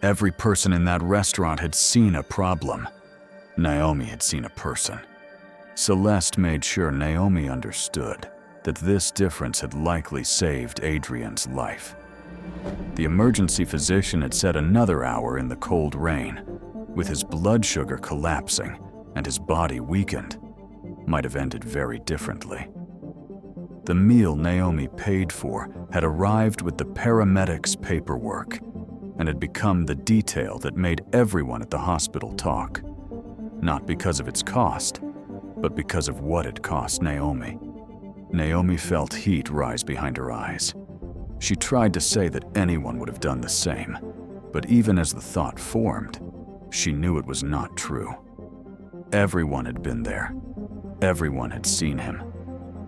Every person in that restaurant had seen a problem. Naomi had seen a person. Celeste made sure Naomi understood that this difference had likely saved Adrian's life. The emergency physician had said another hour in the cold rain, with his blood sugar collapsing and his body weakened, might have ended very differently. The meal Naomi paid for had arrived with the paramedics' paperwork and had become the detail that made everyone at the hospital talk, not because of its cost, but because of what it cost Naomi. Naomi felt heat rise behind her eyes. She tried to say that anyone would have done the same, but even as the thought formed, she knew it was not true. Everyone had been there. Everyone had seen him.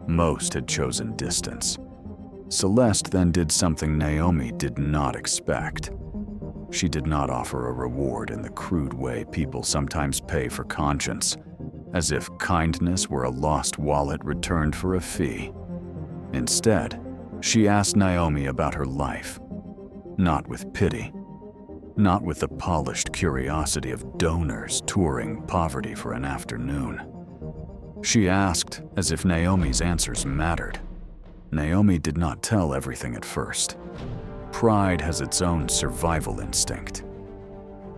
Most had chosen distance. Celeste then did something Naomi did not expect. She did not offer a reward in the crude way people sometimes pay for conscience, as if kindness were a lost wallet returned for a fee. Instead, she asked Naomi about her life, not with pity, not with the polished curiosity of donors touring poverty for an afternoon. She asked as if Naomi's answers mattered. Naomi did not tell everything at first. Pride has its own survival instinct.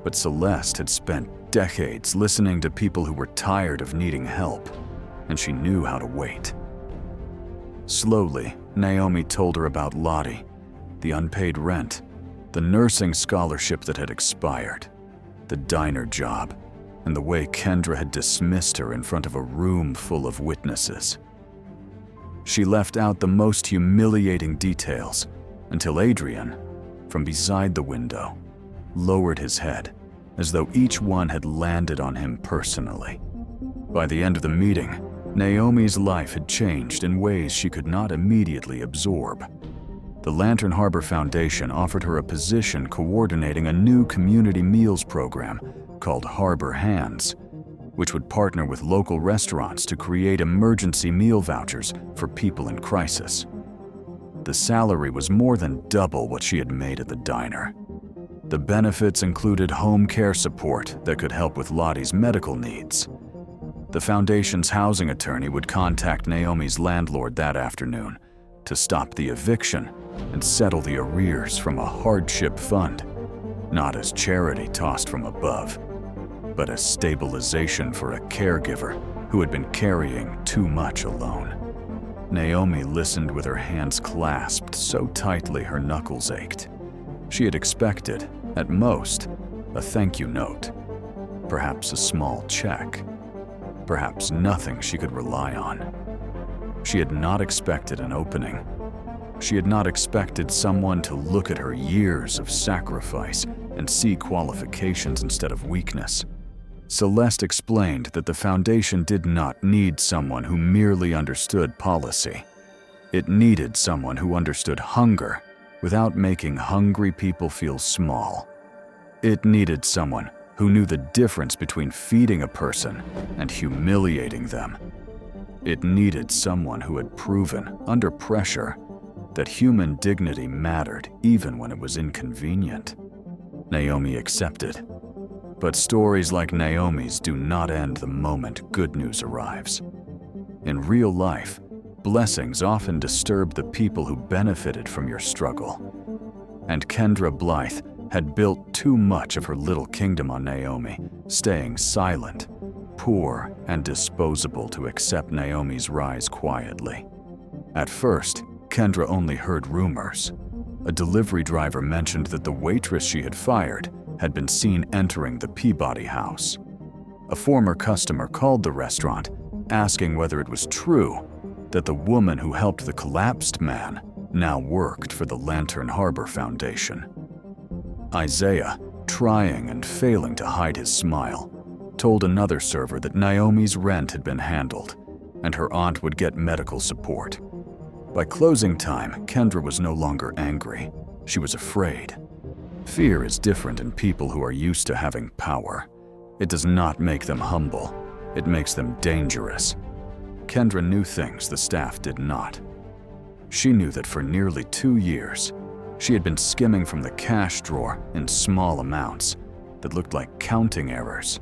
But Celeste had spent decades listening to people who were tired of needing help, and she knew how to wait. Slowly, Naomi told her about Lottie, the unpaid rent, the nursing scholarship that had expired, the diner job, and the way Kendra had dismissed her in front of a room full of witnesses. She left out the most humiliating details until Adrian, from beside the window, lowered his head as though each one had landed on him personally. By the end of the meeting, Naomi's life had changed in ways she could not immediately absorb. The Lantern Harbor Foundation offered her a position coordinating a new community meals program called Harbor Hands, which would partner with local restaurants to create emergency meal vouchers for people in crisis. The salary was more than double what she had made at the diner. The benefits included home care support that could help with Lottie's medical needs. The foundation's housing attorney would contact Naomi's landlord that afternoon to stop the eviction and settle the arrears from a hardship fund, not as charity tossed from above, but as stabilization for a caregiver who had been carrying too much alone. Naomi listened with her hands clasped so tightly her knuckles ached. She had expected, at most, a thank you note, perhaps a small check, perhaps nothing she could rely on. She had not expected an opening. She had not expected someone to look at her years of sacrifice and see qualifications instead of weakness. Celeste explained that the foundation did not need someone who merely understood policy. It needed someone who understood hunger without making hungry people feel small. It needed someone who knew the difference between feeding a person and humiliating them. It needed someone who had proven, under pressure, that human dignity mattered even when it was inconvenient. Naomi accepted. But stories like Naomi's do not end the moment good news arrives. In real life, blessings often disturb the people who benefited from your struggle. And Kendra Blythe had built too much of her little kingdom on Naomi, staying silent, poor, and disposable to accept Naomi's rise quietly. At first, Kendra only heard rumors. A delivery driver mentioned that the waitress she had fired had been seen entering the Peabody house. A former customer called the restaurant, asking whether it was true, that the woman who helped the collapsed man now worked for the Lantern Harbor Foundation. Isaiah, trying and failing to hide his smile, told another server that Naomi's rent had been handled and her aunt would get medical support. By closing time, Kendra was no longer angry. She was afraid. Fear is different in people who are used to having power. It does not make them humble. It makes them dangerous. Kendra knew things the staff did not. She knew that for nearly 2 years, she had been skimming from the cash drawer in small amounts that looked like counting errors.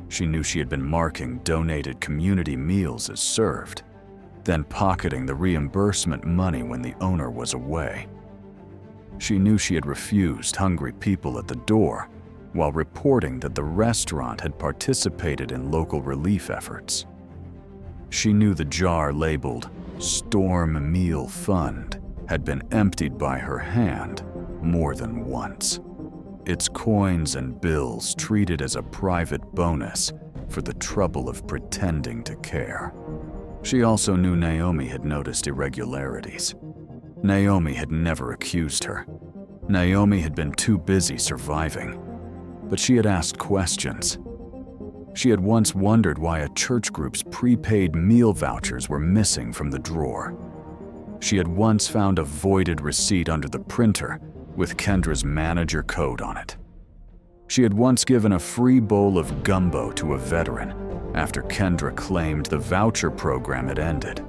She knew she had been marking donated community meals as served, then pocketing the reimbursement money when the owner was away. She knew she had refused hungry people at the door while reporting that the restaurant had participated in local relief efforts. She knew the jar labeled Storm Meal Fund had been emptied by her hand more than once. Its coins and bills treated as a private bonus for the trouble of pretending to care. She also knew Naomi had noticed irregularities. Naomi had never accused her. Naomi had been too busy surviving. But she had asked questions. She had once wondered why a church group's prepaid meal vouchers were missing from the drawer. She had once found a voided receipt under the printer with Kendra's manager code on it. She had once given a free bowl of gumbo to a veteran after Kendra claimed the voucher program had ended,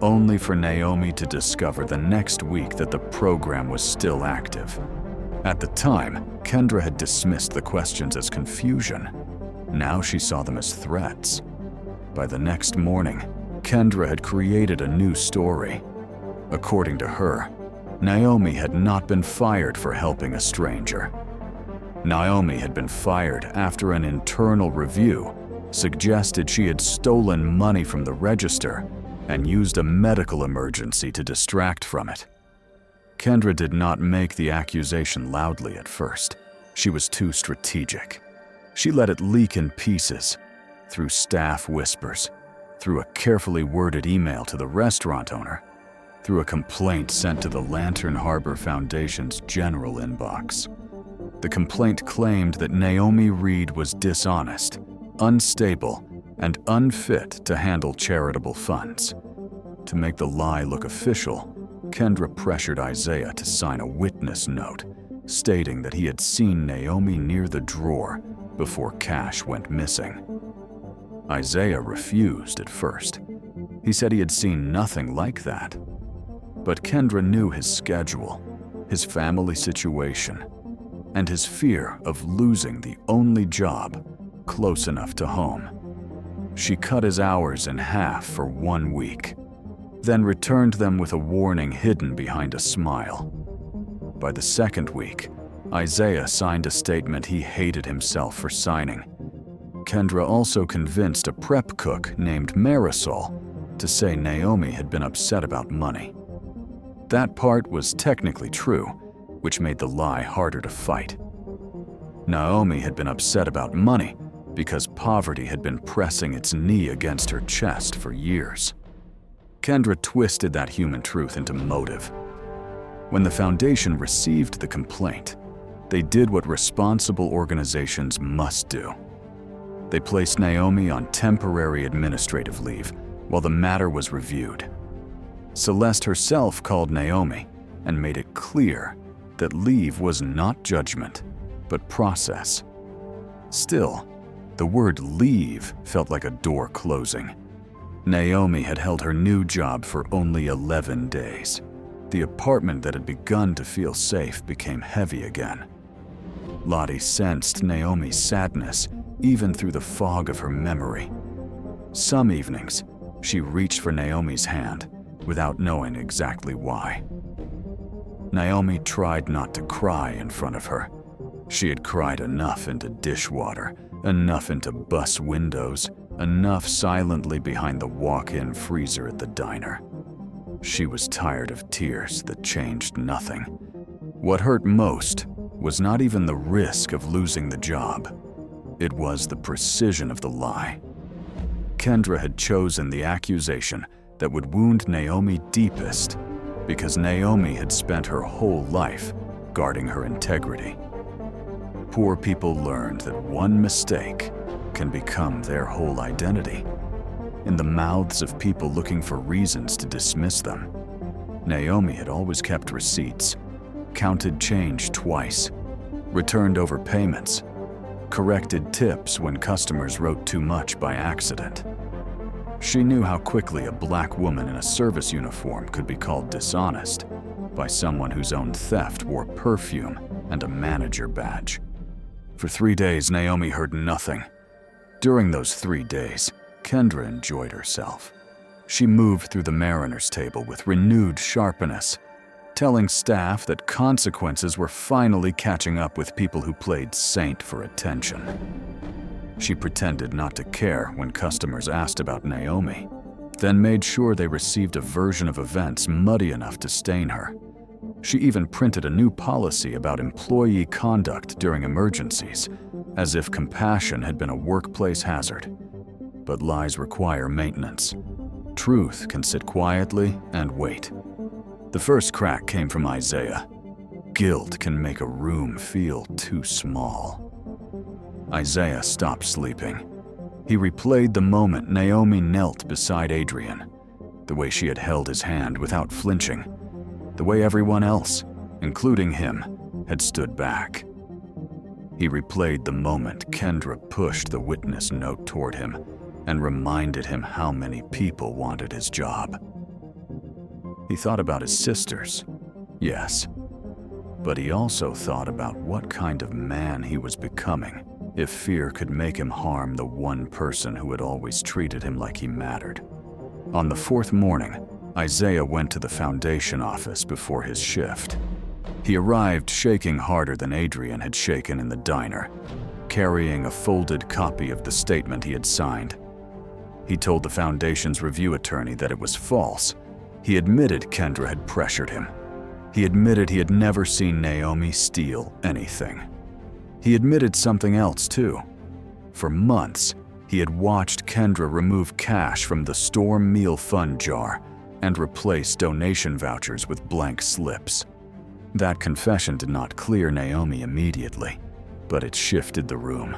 only for Naomi to discover the next week that the program was still active. At the time, Kendra had dismissed the questions as confusion. Now she saw them as threats. By the next morning, Kendra had created a new story. According to her, Naomi had not been fired for helping a stranger. Naomi had been fired after an internal review suggested she had stolen money from the register and used a medical emergency to distract from it. Kendra did not make the accusation loudly at first. She was too strategic. She let it leak in pieces, through staff whispers, through a carefully worded email to the restaurant owner, through a complaint sent to the Lantern Harbor Foundation's general inbox. The complaint claimed that Naomi Reed was dishonest, unstable, and unfit to handle charitable funds. To make the lie look official, Kendra pressured Isaiah to sign a witness note stating that he had seen Naomi near the drawer before cash went missing. Isaiah refused at first. He said he had seen nothing like that. But Kendra knew his schedule, his family situation, and his fear of losing the only job close enough to home. She cut his hours in half for 1 week, then returned them with a warning hidden behind a smile. By the second week, Isaiah signed a statement he hated himself for signing. Kendra also convinced a prep cook named Marisol to say Naomi had been upset about money. That part was technically true, which made the lie harder to fight. Naomi had been upset about money because poverty had been pressing its knee against her chest for years. Kendra twisted that human truth into motive. When the foundation received the complaint, they did what responsible organizations must do. They placed Naomi on temporary administrative leave while the matter was reviewed. Celeste herself called Naomi and made it clear that leave was not judgment, but process. Still, the word leave felt like a door closing. Naomi had held her new job for only 11 days. The apartment that had begun to feel safe became heavy again. Lottie sensed Naomi's sadness even through the fog of her memory. Some evenings, she reached for Naomi's hand without knowing exactly why. Naomi tried not to cry in front of her. She had cried enough into dishwater, enough into bus windows, enough silently behind the walk-in freezer at the diner. She was tired of tears that changed nothing. What hurt most was not even the risk of losing the job. It was the precision of the lie. Kendra had chosen the accusation that would wound Naomi deepest because Naomi had spent her whole life guarding her integrity. Poor people learned that one mistake can become their whole identity. In the mouths of people looking for reasons to dismiss them, Naomi had always kept receipts, counted change twice, returned overpayments, corrected tips when customers wrote too much by accident. She knew how quickly a black woman in a service uniform could be called dishonest by someone whose own theft wore perfume and a manager badge. For 3 days, Naomi heard nothing. During those 3 days, Kendra enjoyed herself. She moved through the mariner's table with renewed sharpness, telling staff that consequences were finally catching up with people who played saint for attention. She pretended not to care when customers asked about Naomi, then made sure they received a version of events muddy enough to stain her. She even printed a new policy about employee conduct during emergencies, as if compassion had been a workplace hazard. But lies require maintenance. Truth can sit quietly and wait. The first crack came from Isaiah. Guilt can make a room feel too small. Isaiah stopped sleeping. He replayed the moment Naomi knelt beside Adrian, the way she had held his hand without flinching, the way everyone else, including him, had stood back. He replayed the moment Kendra pushed the witness note toward him and reminded him how many people wanted his job. He thought about his sisters, yes, but he also thought about what kind of man he was becoming if fear could make him harm the one person who had always treated him like he mattered. On the 4th morning, Isaiah went to the foundation office before his shift. He arrived shaking harder than Adrian had shaken in the diner, carrying a folded copy of the statement he had signed. He told the foundation's review attorney that it was false. He admitted Kendra had pressured him. He admitted he had never seen Naomi steal anything. He admitted something else, too. For months, he had watched Kendra remove cash from the Storm Meal Fund jar and replace donation vouchers with blank slips. That confession did not clear Naomi immediately, but it shifted the room.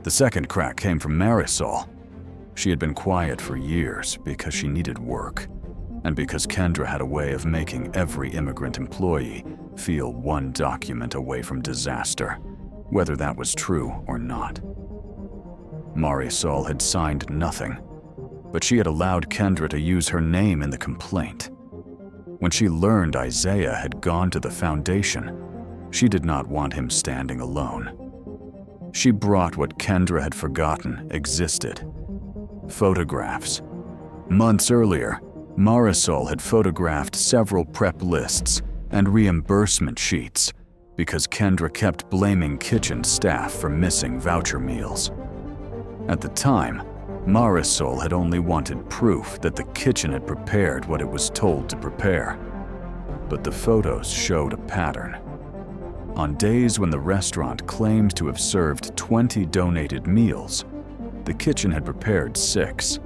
The second crack came from Marisol. She had been quiet for years because she needed work, and because Kendra had a way of making every immigrant employee feel one document away from disaster, whether that was true or not. Marisol had signed nothing, but she had allowed Kendra to use her name in the complaint. When she learned Isaiah had gone to the foundation, she did not want him standing alone. She brought what Kendra had forgotten existed: photographs. Months earlier, Marisol had photographed several prep lists and reimbursement sheets because Kendra kept blaming kitchen staff for missing voucher meals. At the time, Marisol had only wanted proof that the kitchen had prepared what it was told to prepare. But the photos showed a pattern. On days when the restaurant claimed to have served 20 donated meals, the kitchen had prepared 6.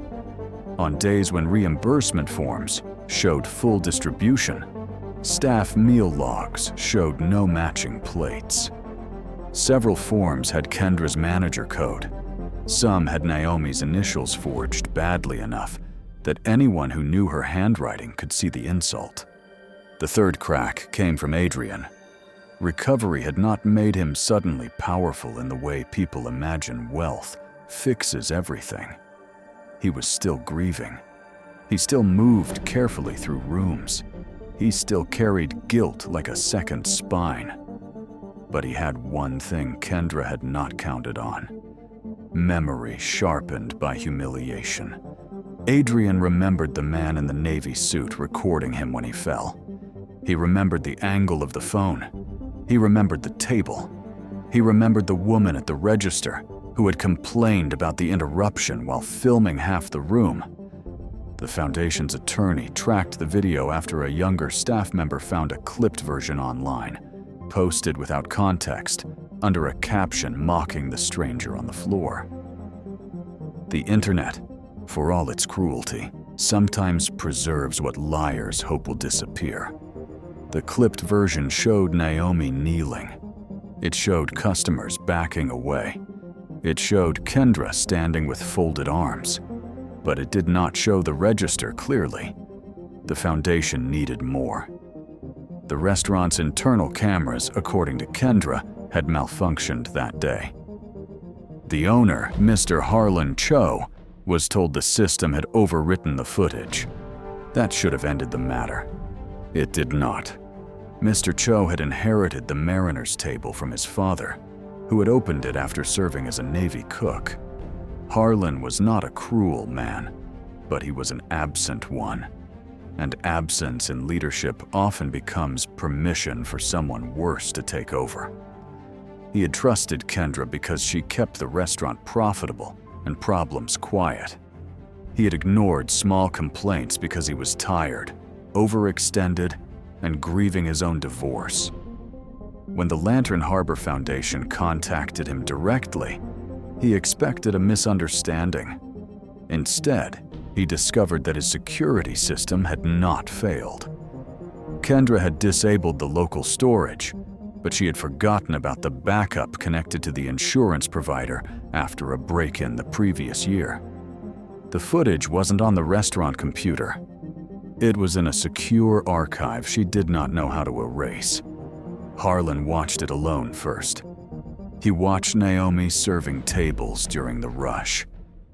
On days when reimbursement forms showed full distribution, staff meal logs showed no matching plates. Several forms had Kendra's manager code. Some had Naomi's initials forged badly enough that anyone who knew her handwriting could see the insult. The third crack came from Adrian. Recovery had not made him suddenly powerful in the way people imagine wealth fixes everything. He was still grieving. He still moved carefully through rooms. He still carried guilt like a second spine. But he had one thing Kendra had not counted on: memory sharpened by humiliation. Adrian remembered the man in the navy suit recording him when he fell. He remembered the angle of the phone. He remembered the table. He remembered the woman at the register who had complained about the interruption while filming half the room. The foundation's attorney tracked the video after a younger staff member found a clipped version online, posted without context, under a caption mocking the stranger on the floor. The internet, for all its cruelty, sometimes preserves what liars hope will disappear. The clipped version showed Naomi kneeling. It showed customers backing away. It showed Kendra standing with folded arms. But it did not show the register clearly. The foundation needed more. The restaurant's internal cameras, according to Kendra, had malfunctioned that day. The owner, Mr. Harlan Cho, was told the system had overwritten the footage. That should have ended the matter. It did not. Mr. Cho had inherited the mariner's table from his father, who had opened it after serving as a Navy cook. Harlan was not a cruel man, but he was an absent one. And absence in leadership often becomes permission for someone worse to take over. He had trusted Kendra because she kept the restaurant profitable and problems quiet. He had ignored small complaints because he was tired, overextended, and grieving his own divorce. When the Lantern Harbor Foundation contacted him directly, he expected a misunderstanding. Instead, he discovered that his security system had not failed. Kendra had disabled the local storage, but she had forgotten about the backup connected to the insurance provider after a break-in the previous year. The footage wasn't on the restaurant computer. It was in a secure archive she did not know how to erase. Harlan watched it alone first. He watched Naomi serving tables during the rush.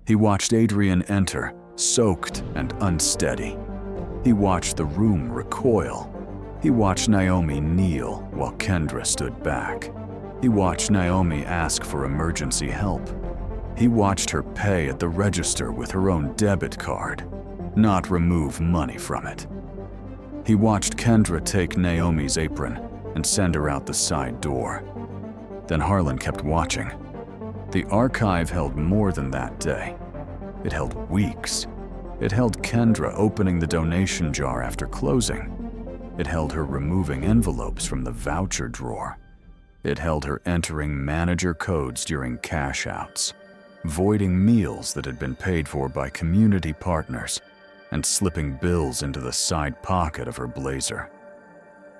He watched Adrian enter, soaked and unsteady. He watched the room recoil. He watched Naomi kneel while Kendra stood back. He watched Naomi ask for emergency help. He watched her pay at the register with her own debit card, not remove money from it. He watched Kendra take Naomi's apron and send her out the side door. Then Harlan kept watching. The archive held more than that day. It held weeks. It held Kendra opening the donation jar after closing. It held her removing envelopes from the voucher drawer. It held her entering manager codes during cash outs, voiding meals that had been paid for by community partners, and slipping bills into the side pocket of her blazer.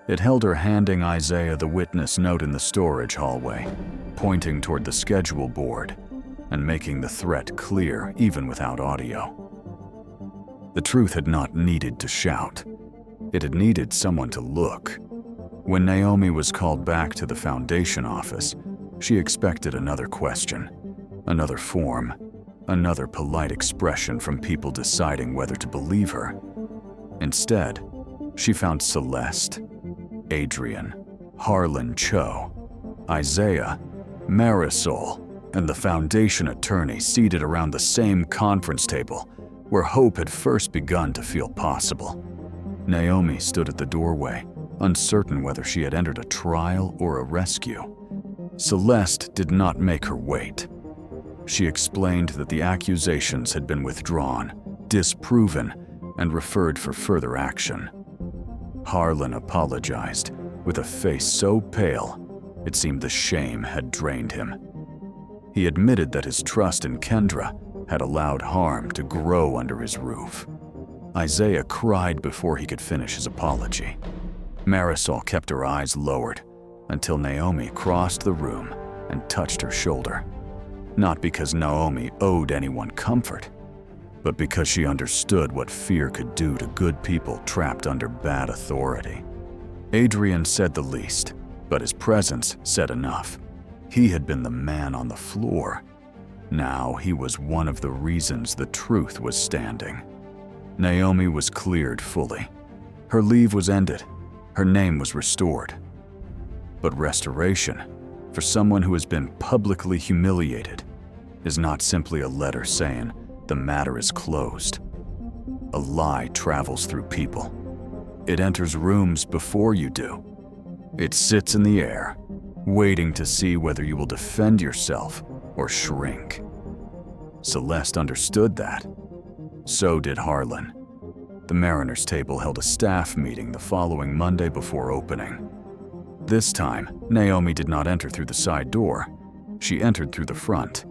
It held her handing Isaiah the witness note in the storage hallway, pointing toward the schedule board, and making the threat clear even without audio. The truth had not needed to shout. It had needed someone to look. When Naomi was called back to the foundation office, she expected another question, another form, another polite expression from people deciding whether to believe her. Instead, she found Celeste, Adrian, Harlan Cho, Isaiah, Marisol, and the foundation attorney seated around the same conference table where hope had first begun to feel possible. Naomi stood at the doorway, uncertain whether she had entered a trial or a rescue. Celeste did not make her wait. She explained that the accusations had been withdrawn, disproven, and referred for further action. Harlan apologized, with a face so pale, it seemed the shame had drained him. He admitted that his trust in Kendra had allowed harm to grow under his roof. Isaiah cried before he could finish his apology. Marisol kept her eyes lowered until Naomi crossed the room and touched her shoulder. Not because Naomi owed anyone comfort, but because she understood what fear could do to good people trapped under bad authority. Adrian said the least, but his presence said enough. He had been the man on the floor. Now he was one of the reasons the truth was standing. Naomi was cleared fully. Her leave was ended. Her name was restored. But restoration, for someone who has been publicly humiliated, is not simply a letter saying the matter is closed. A lie travels through people. It enters rooms before you do. It sits in the air, waiting to see whether you will defend yourself or shrink. Celeste understood that. So did Harlan. The Mariners' table held a staff meeting the following Monday before opening. This time, Naomi did not enter through the side door. She entered through the front.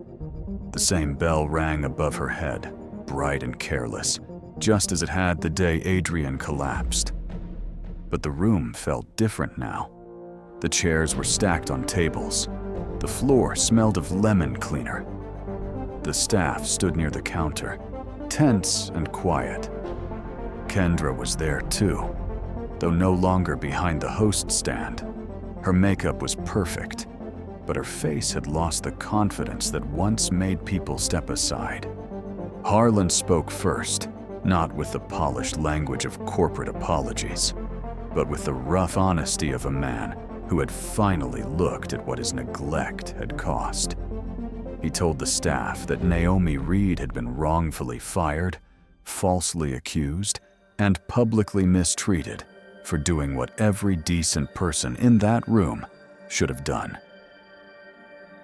The same bell rang above her head, bright and careless, just as it had the day Adrian collapsed. But the room felt different now. The chairs were stacked on tables. The floor smelled of lemon cleaner. The staff stood near the counter, tense and quiet. Kendra was there too, though no longer behind the host stand. Her makeup was perfect, but her face had lost the confidence that once made people step aside. Harlan spoke first, not with the polished language of corporate apologies, but with the rough honesty of a man who had finally looked at what his neglect had cost. He told the staff that Naomi Reed had been wrongfully fired, falsely accused, and publicly mistreated for doing what every decent person in that room should have done.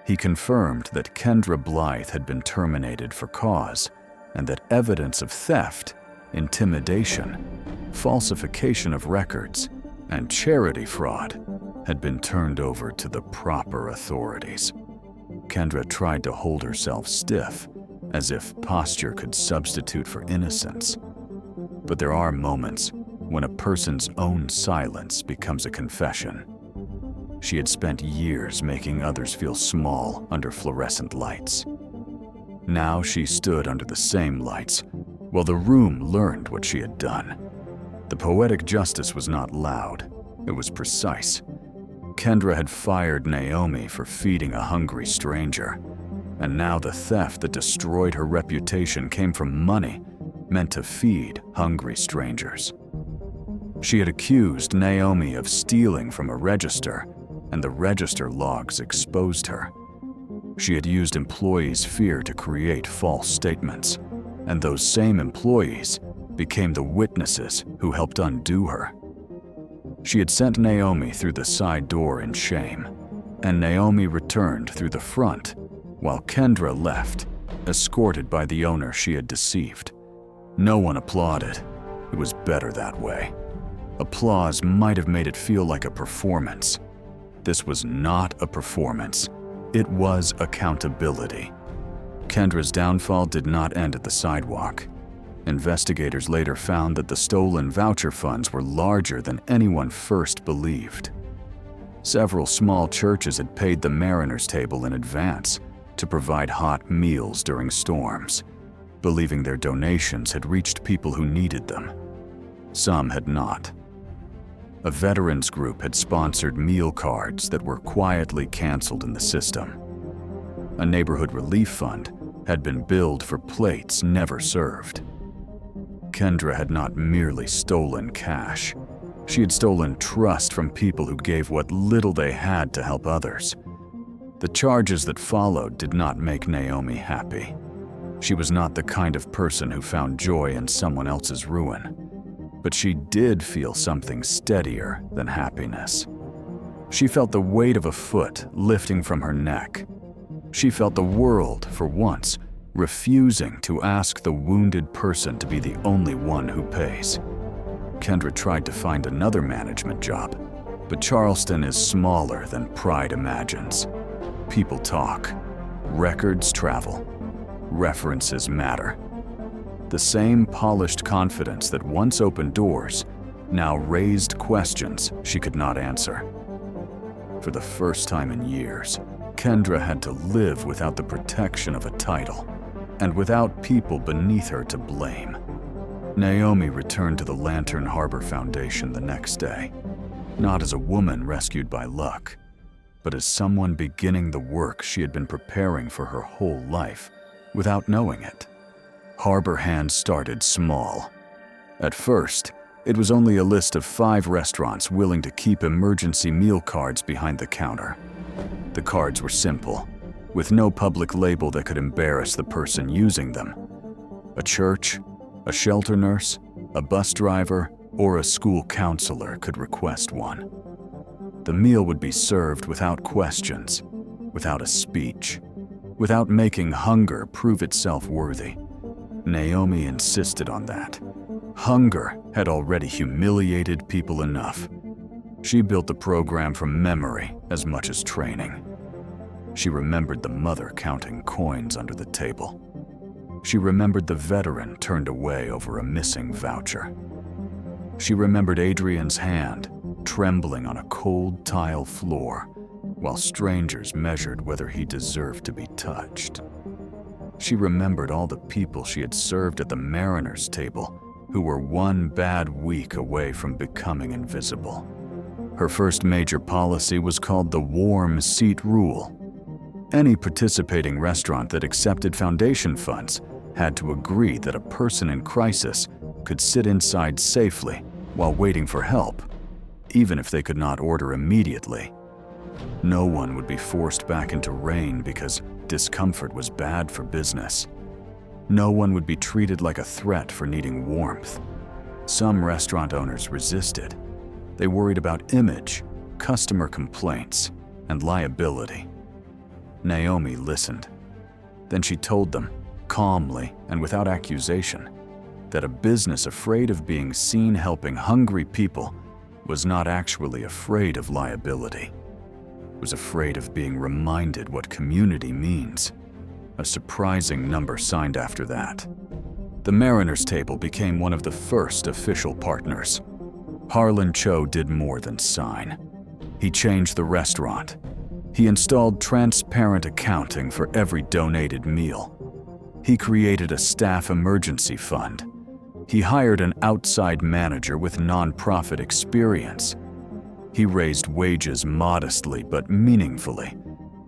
He confirmed that Kendra Blythe had been terminated for cause, and that evidence of theft, intimidation, falsification of records, and charity fraud had been turned over to the proper authorities. Kendra tried to hold herself stiff, as if posture could substitute for innocence. But there are moments when a person's own silence becomes a confession. She had spent years making others feel small under fluorescent lights. Now she stood under the same lights, while the room learned what she had done. The poetic justice was not loud, it was precise. Kendra had fired Naomi for feeding a hungry stranger, and now the theft that destroyed her reputation came from money meant to feed hungry strangers. She had accused Naomi of stealing from a register, and the register logs exposed her. She had used employees' fear to create false statements, and those same employees became the witnesses who helped undo her. She had sent Naomi through the side door in shame, and Naomi returned through the front, while Kendra left, escorted by the owner she had deceived. No one applauded. It was better that way. Applause might have made it feel like a performance. This was not a performance. It was accountability. Kendra's downfall did not end at the sidewalk. Investigators later found that the stolen voucher funds were larger than anyone first believed. Several small churches had paid the Mariners' Table in advance to provide hot meals during storms, believing their donations had reached people who needed them. Some had not. A veterans group had sponsored meal cards that were quietly canceled in the system. A neighborhood relief fund had been billed for plates never served. Kendra had not merely stolen cash. She had stolen trust from people who gave what little they had to help others. The charges that followed did not make Naomi happy. She was not the kind of person who found joy in someone else's ruin. But she did feel something steadier than happiness. She felt the weight of a foot lifting from her neck. She felt the world, for once, refusing to ask the wounded person to be the only one who pays. Kendra tried to find another management job, but Charleston is smaller than pride imagines. People talk. Records travel. References matter. The same polished confidence that once opened doors now raised questions she could not answer. For the first time in years, Kendra had to live without the protection of a title, and without people beneath her to blame. Naomi returned to the Lantern Harbor Foundation the next day, not as a woman rescued by luck, but as someone beginning the work she had been preparing for her whole life without knowing it. Harbor Hand started small. At first, it was only a list of 5 restaurants willing to keep emergency meal cards behind the counter. The cards were simple, with no public label that could embarrass the person using them. A church, a shelter nurse, a bus driver, or a school counselor could request one. The meal would be served without questions, without a speech, without making hunger prove itself worthy. Naomi insisted on that. Hunger had already humiliated people enough. She built the program from memory as much as training. She remembered the mother counting coins under the table. She remembered the veteran turned away over a missing voucher. She remembered Adrian's hand trembling on a cold tile floor while strangers measured whether he deserved to be touched. She remembered all the people she had served at the mariners' table who were one bad week away from becoming invisible. Her first major policy was called the warm seat rule. Any participating restaurant that accepted foundation funds had to agree that a person in crisis could sit inside safely while waiting for help, even if they could not order immediately. No one would be forced back into rain because discomfort was bad for business. No one would be treated like a threat for needing warmth. Some restaurant owners resisted. They worried about image, customer complaints, and liability. Naomi listened. Then she told them, calmly and without accusation, that a business afraid of being seen helping hungry people was not actually afraid of liability. It was afraid of being reminded what community means. A surprising number signed after that. The mariners' table became one of the first official partners. Harlan Cho did more than sign. He changed the restaurant. He installed transparent accounting for every donated meal. He created a staff emergency fund. He hired an outside manager with nonprofit experience. He raised wages modestly but meaningfully,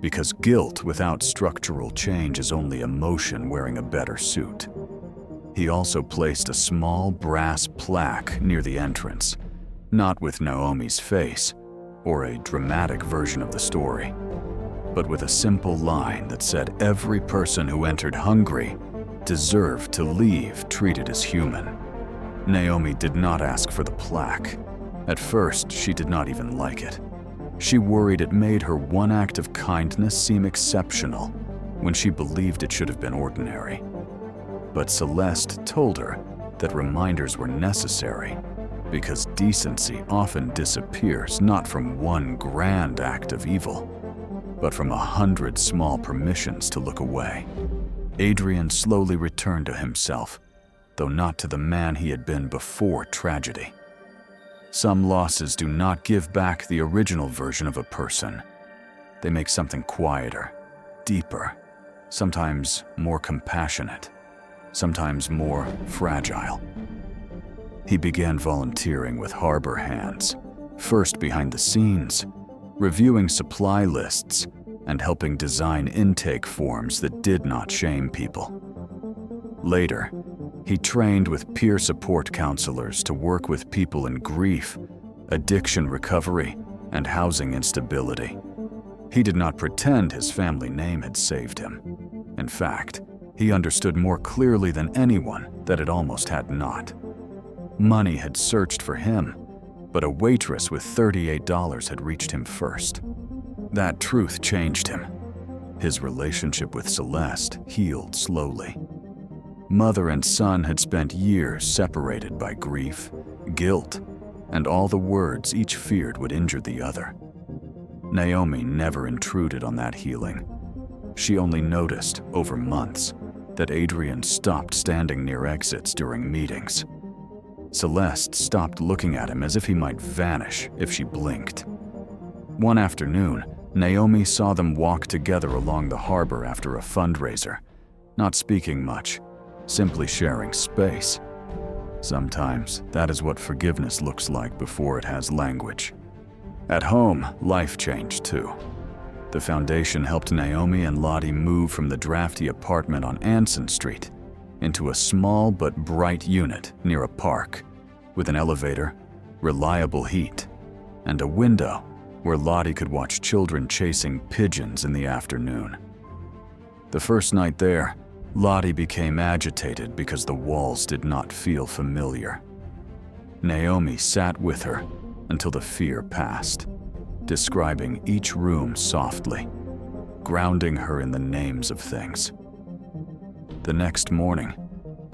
because guilt without structural change is only emotion wearing a better suit. He also placed a small brass plaque near the entrance, not with Naomi's face or a dramatic version of the story, but with a simple line that said every person who entered hungry deserved to leave treated as human. Naomi did not ask for the plaque. At first, she did not even like it. She worried it made her one act of kindness seem exceptional when she believed it should have been ordinary. But Celeste told her that reminders were necessary because decency often disappears not from one grand act of evil, but from 100 small permissions to look away. Adrian slowly returned to himself, though not to the man he had been before tragedy. Some losses do not give back the original version of a person. They make something quieter, deeper, sometimes more compassionate, sometimes more fragile. He began volunteering with Harbor Hands, first behind the scenes, reviewing supply lists and helping design intake forms that did not shame people. Later, he trained with peer support counselors to work with people in grief, addiction recovery, and housing instability. He did not pretend his family name had saved him. In fact, he understood more clearly than anyone that it almost had not. Money had searched for him, but a waitress with $38 had reached him first. That truth changed him. His relationship with Celeste healed slowly. Mother and son had spent years separated by grief, guilt, and all the words each feared would injure the other. Naomi never intruded on that healing. She only noticed, over months, that Adrian stopped standing near exits during meetings. Celeste stopped looking at him as if he might vanish if she blinked. One afternoon, Naomi saw them walk together along the harbor after a fundraiser, not speaking much, simply sharing space. Sometimes that is what forgiveness looks like before it has language. At home, life changed too. The foundation helped Naomi and Lottie move from the drafty apartment on Anson Street into a small but bright unit near a park, with an elevator, reliable heat, and a window where Lottie could watch children chasing pigeons in the afternoon. The first night there, Lottie became agitated because the walls did not feel familiar. Naomi sat with her until the fear passed, describing each room softly, grounding her in the names of things. The next morning,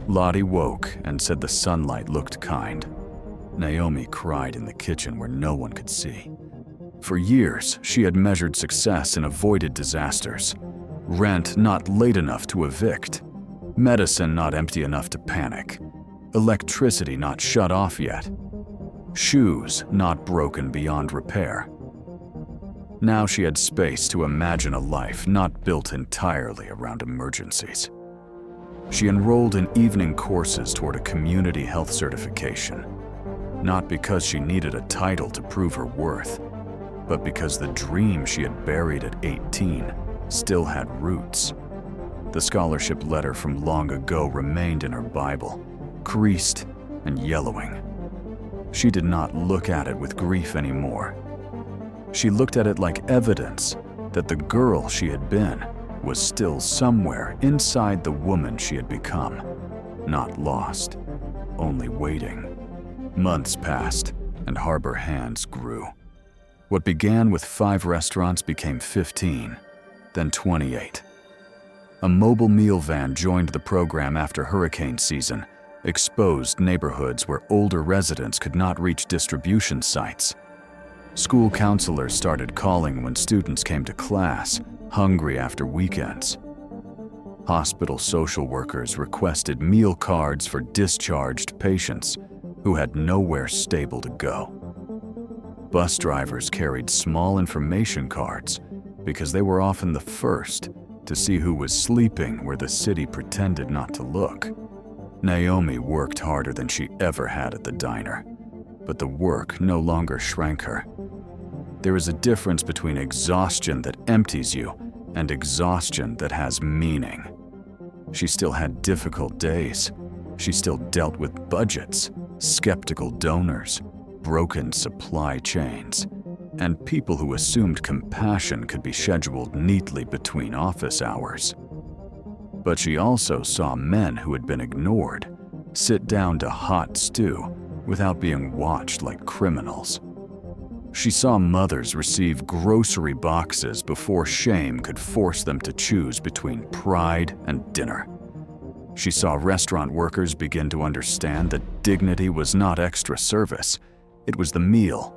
Lottie woke and said the sunlight looked kind. Naomi cried in the kitchen where no one could see. For years, she had measured success in avoided disasters. Rent not late enough to evict, Medicine not empty enough to panic. Electricity not shut off yet. Shoes not broken beyond repair. Now she had space to imagine a life not built entirely around emergencies. She enrolled in evening courses toward a community health certification, not because she needed a title to prove her worth, but because the dream she had buried at 18 still had roots. The scholarship letter from long ago remained in her Bible, creased and yellowing. She did not look at it with grief anymore. She looked at it like evidence that the girl she had been was still somewhere inside the woman she had become. Not lost, only waiting. Months passed, and Harbor Hands grew. What began with 5 restaurants became 15, then 28. A mobile meal van joined the program after hurricane season, exposed neighborhoods where older residents could not reach distribution sites. School counselors started calling when students came to class, hungry after weekends. Hospital social workers requested meal cards for discharged patients who had nowhere stable to go. Bus drivers carried small information cards because they were often the first to see who was sleeping where the city pretended not to look. Naomi worked harder than she ever had at the diner, but the work no longer shrank her. There is a difference between exhaustion that empties you and exhaustion that has meaning. She still had difficult days. She still dealt with budgets, skeptical donors, broken supply chains, and people who assumed compassion could be scheduled neatly between office hours. But she also saw men who had been ignored sit down to hot stew without being watched like criminals. She saw mothers receive grocery boxes before shame could force them to choose between pride and dinner. She saw restaurant workers begin to understand that dignity was not extra service, it was the meal.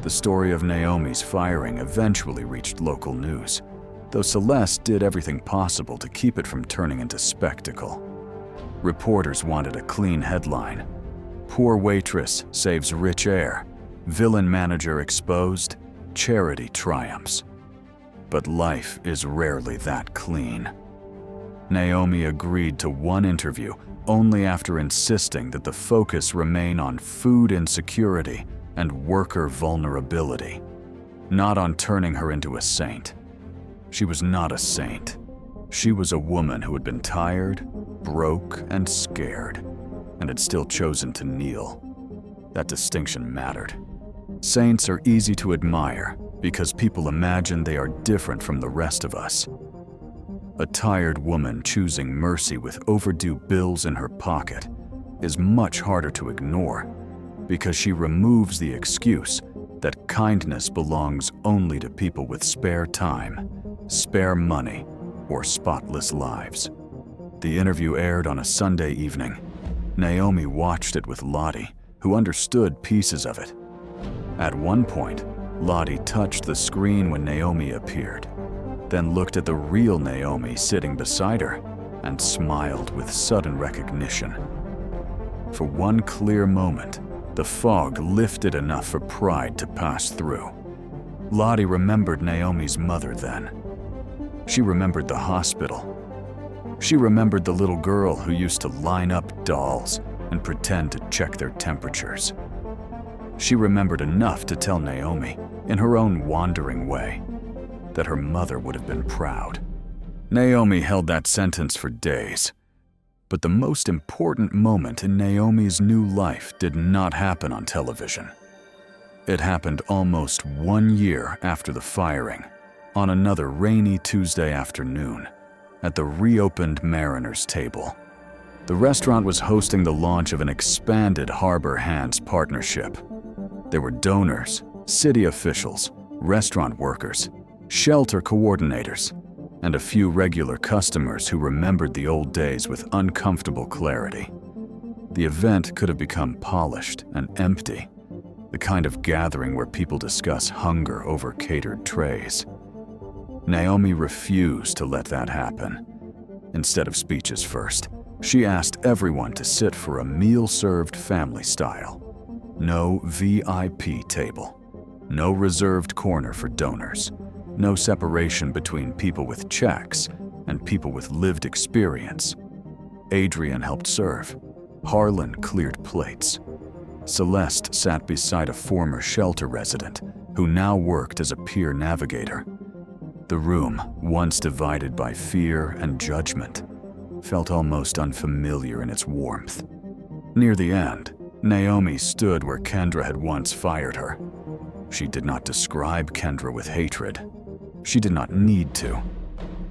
The story of Naomi's firing eventually reached local news, though Celeste did everything possible to keep it from turning into spectacle. Reporters wanted a clean headline. Poor waitress saves rich heir. Villain manager exposed. Charity triumphs. But life is rarely that clean. Naomi agreed to one interview only after insisting that the focus remain on food insecurity and worker vulnerability, not on turning her into a saint. She was not a saint. She was a woman who had been tired, broke, and scared, and had still chosen to kneel. That distinction mattered. Saints are easy to admire because people imagine they are different from the rest of us. A tired woman choosing mercy with overdue bills in her pocket is much harder to ignore because she removes the excuse that kindness belongs only to people with spare time, spare money, or spotless lives. The interview aired on a Sunday evening. Naomi watched it with Lottie, who understood pieces of it. At one point, Lottie touched the screen when Naomi appeared, then looked at the real Naomi sitting beside her and smiled with sudden recognition. For one clear moment, the fog lifted enough for pride to pass through. Lottie remembered Naomi's mother then. She remembered the hospital. She remembered the little girl who used to line up dolls and pretend to check their temperatures. She remembered enough to tell Naomi, in her own wandering way, that her mother would have been proud. Naomi held that sentence for days. But the most important moment in Naomi's new life did not happen on television. It happened almost 1 year after the firing, on another rainy Tuesday afternoon, at the reopened Mariner's Table. The restaurant was hosting the launch of an expanded Harbor Hands partnership. There were donors, city officials, restaurant workers, shelter coordinators, and a few regular customers who remembered the old days with uncomfortable clarity. The event could have become polished and empty, the kind of gathering where people discuss hunger over catered trays. Naomi refused to let that happen. Instead of speeches first, she asked everyone to sit for a meal served family style. No VIP table. No reserved corner for donors. No separation between people with checks and people with lived experience. Adrian helped serve. Harlan cleared plates. Celeste sat beside a former shelter resident who now worked as a peer navigator. The room, once divided by fear and judgment, felt almost unfamiliar in its warmth. Near the end, Naomi stood where Kendra had once fired her. She did not describe Kendra with hatred. She did not need to.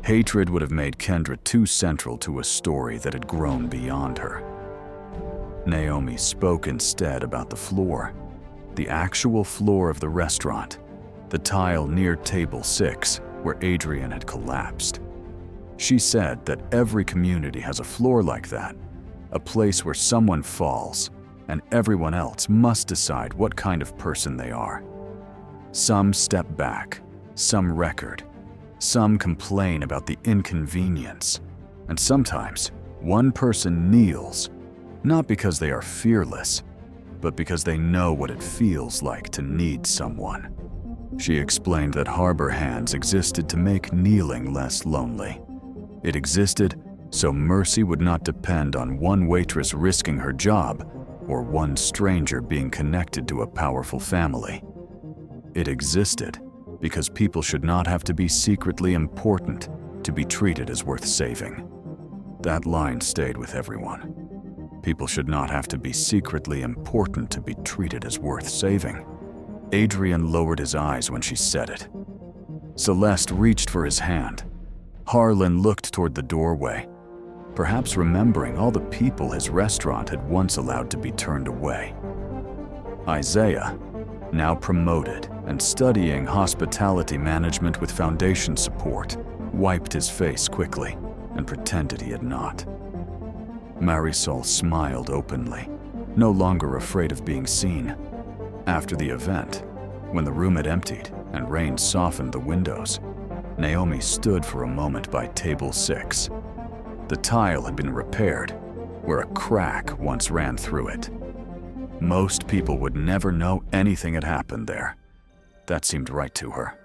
Hatred would have made Kendra too central to a story that had grown beyond her. Naomi spoke instead about the floor, the actual floor of the restaurant, the tile near table 6 where Adrian had collapsed. She said that every community has a floor like that, a place where someone falls and everyone else must decide what kind of person they are. Some step back, some record, some complain about the inconvenience, and sometimes one person kneels, not because they are fearless, but because they know what it feels like to need someone. She explained that harbor hands existed to make kneeling less lonely. It existed so mercy would not depend on one waitress risking her job or one stranger being connected to a powerful family. It existed because people should not have to be secretly important to be treated as worth saving. That line stayed with everyone. People should not have to be secretly important to be treated as worth saving. Adrian lowered his eyes when she said it. Celeste reached for his hand. Harlan looked toward the doorway, perhaps remembering all the people his restaurant had once allowed to be turned away. Isaiah, now promoted and studying hospitality management with foundation support, wiped his face quickly and pretended he had not. Marisol smiled openly, no longer afraid of being seen. After the event, when the room had emptied and rain softened the windows, Naomi stood for a moment by table 6. The tile had been repaired, where a crack once ran through it. Most people would never know anything had happened there. That seemed right to her.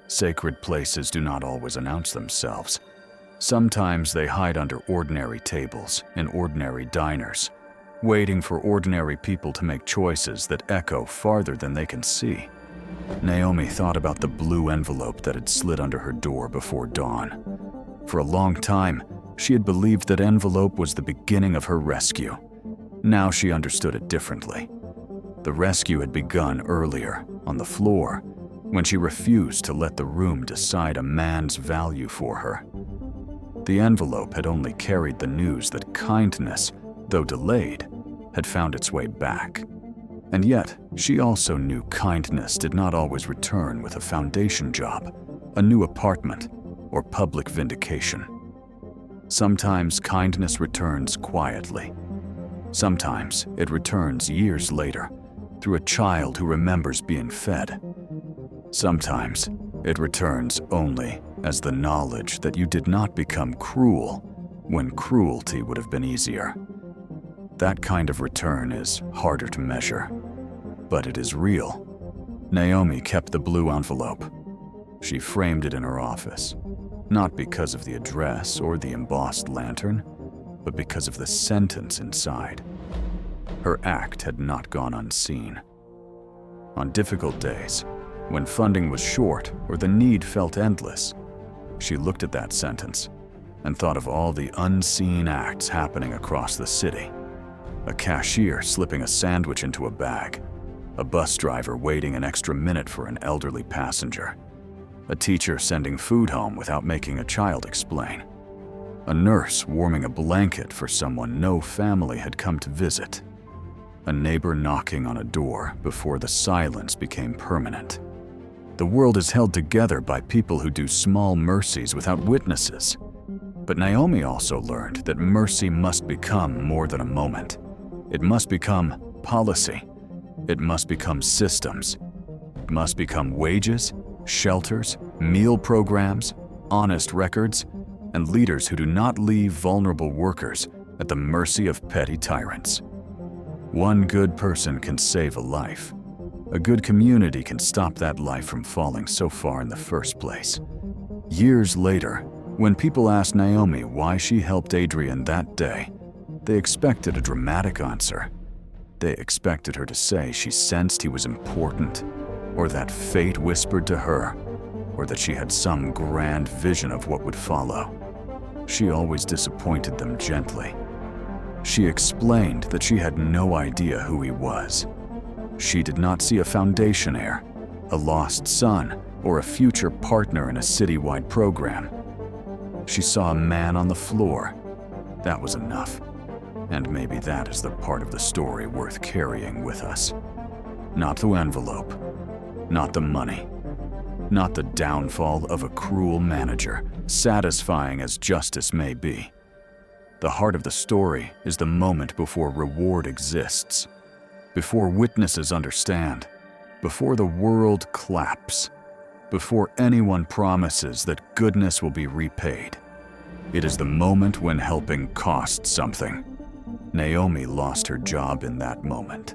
Sacred places do not always announce themselves. Sometimes they hide under ordinary tables in ordinary diners, waiting for ordinary people to make choices that echo farther than they can see. Naomi thought about the blue envelope that had slid under her door before dawn. For a long time, she had believed that envelope was the beginning of her rescue. Now she understood it differently. The rescue had begun earlier, on the floor, when she refused to let the room decide a man's value for her. The envelope had only carried the news that kindness, though delayed, had found its way back. And yet, she also knew kindness did not always return with a foundation job, a new apartment, or public vindication. Sometimes kindness returns quietly. Sometimes it returns years later, through a child who remembers being fed. Sometimes it returns only as the knowledge that you did not become cruel when cruelty would have been easier. That kind of return is harder to measure, but it is real. Naomi kept the blue envelope. She framed it in her office, not because of the address or the embossed lantern, but because of the sentence inside. Her act had not gone unseen. On difficult days, when funding was short or the need felt endless, she looked at that sentence and thought of all the unseen acts happening across the city. A cashier slipping a sandwich into a bag, a bus driver waiting an extra minute for an elderly passenger, a teacher sending food home without making a child explain, a nurse warming a blanket for someone no family had come to visit, a neighbor knocking on a door before the silence became permanent. The world is held together by people who do small mercies without witnesses. But Naomi also learned that mercy must become more than a moment. It must become policy. It must become systems. It must become wages, shelters, meal programs, honest records, and leaders who do not leave vulnerable workers at the mercy of petty tyrants. One good person can save a life. A good community can stop that life from falling so far in the first place. Years later, when people asked Naomi why she helped Adrian that day, they expected a dramatic answer. They expected her to say she sensed he was important, or that fate whispered to her, or that she had some grand vision of what would follow. She always disappointed them gently. She explained that she had no idea who he was. She did not see a foundation heir, a lost son, or a future partner in a citywide program. She saw a man on the floor. That was enough. And maybe that is the part of the story worth carrying with us. Not the envelope, not the money, not the downfall of a cruel manager, satisfying as justice may be. The heart of the story is the moment before reward exists, before witnesses understand, before the world claps, before anyone promises that goodness will be repaid. It is the moment when helping costs something. Naomi lost her job in that moment.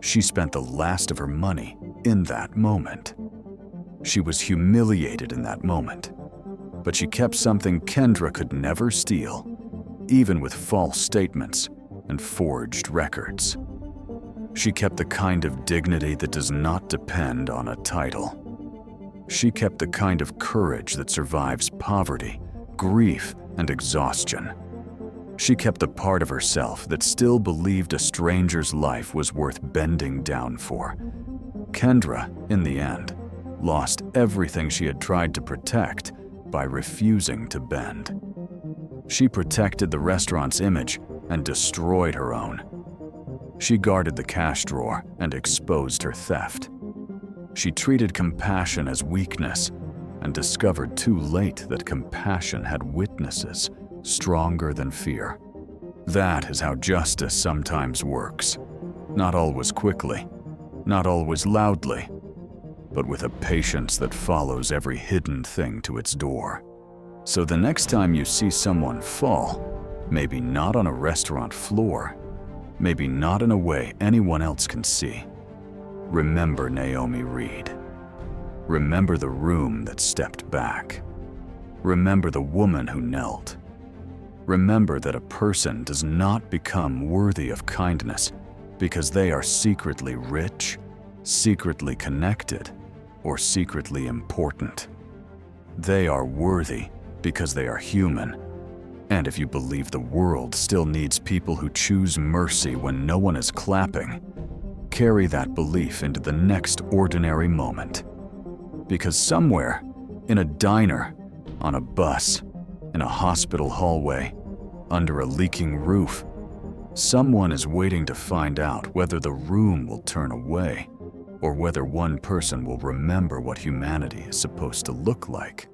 She spent the last of her money in that moment. She was humiliated in that moment, but she kept something Kendra could never steal, even with false statements and forged records. She kept the kind of dignity that does not depend on a title. She kept the kind of courage that survives poverty, grief, and exhaustion. She kept the part of herself that still believed a stranger's life was worth bending down for. Kendra, in the end, lost everything she had tried to protect by refusing to bend. She protected the restaurant's image and destroyed her own. She guarded the cash drawer and exposed her theft. She treated compassion as weakness and discovered too late that compassion had witnesses stronger than fear. That is how justice sometimes works. Not always quickly, not always loudly, but with a patience that follows every hidden thing to its door. So the next time you see someone fall, maybe not on a restaurant floor, maybe not in a way anyone else can see, remember Naomi Reed. Remember the room that stepped back. Remember the woman who knelt. Remember that a person does not become worthy of kindness because they are secretly rich, secretly connected, or secretly important. They are worthy because they are human. And if you believe the world still needs people who choose mercy when no one is clapping, carry that belief into the next ordinary moment. Because somewhere, in a diner, on a bus, in a hospital hallway, under a leaking roof, someone is waiting to find out whether the room will turn away or whether one person will remember what humanity is supposed to look like.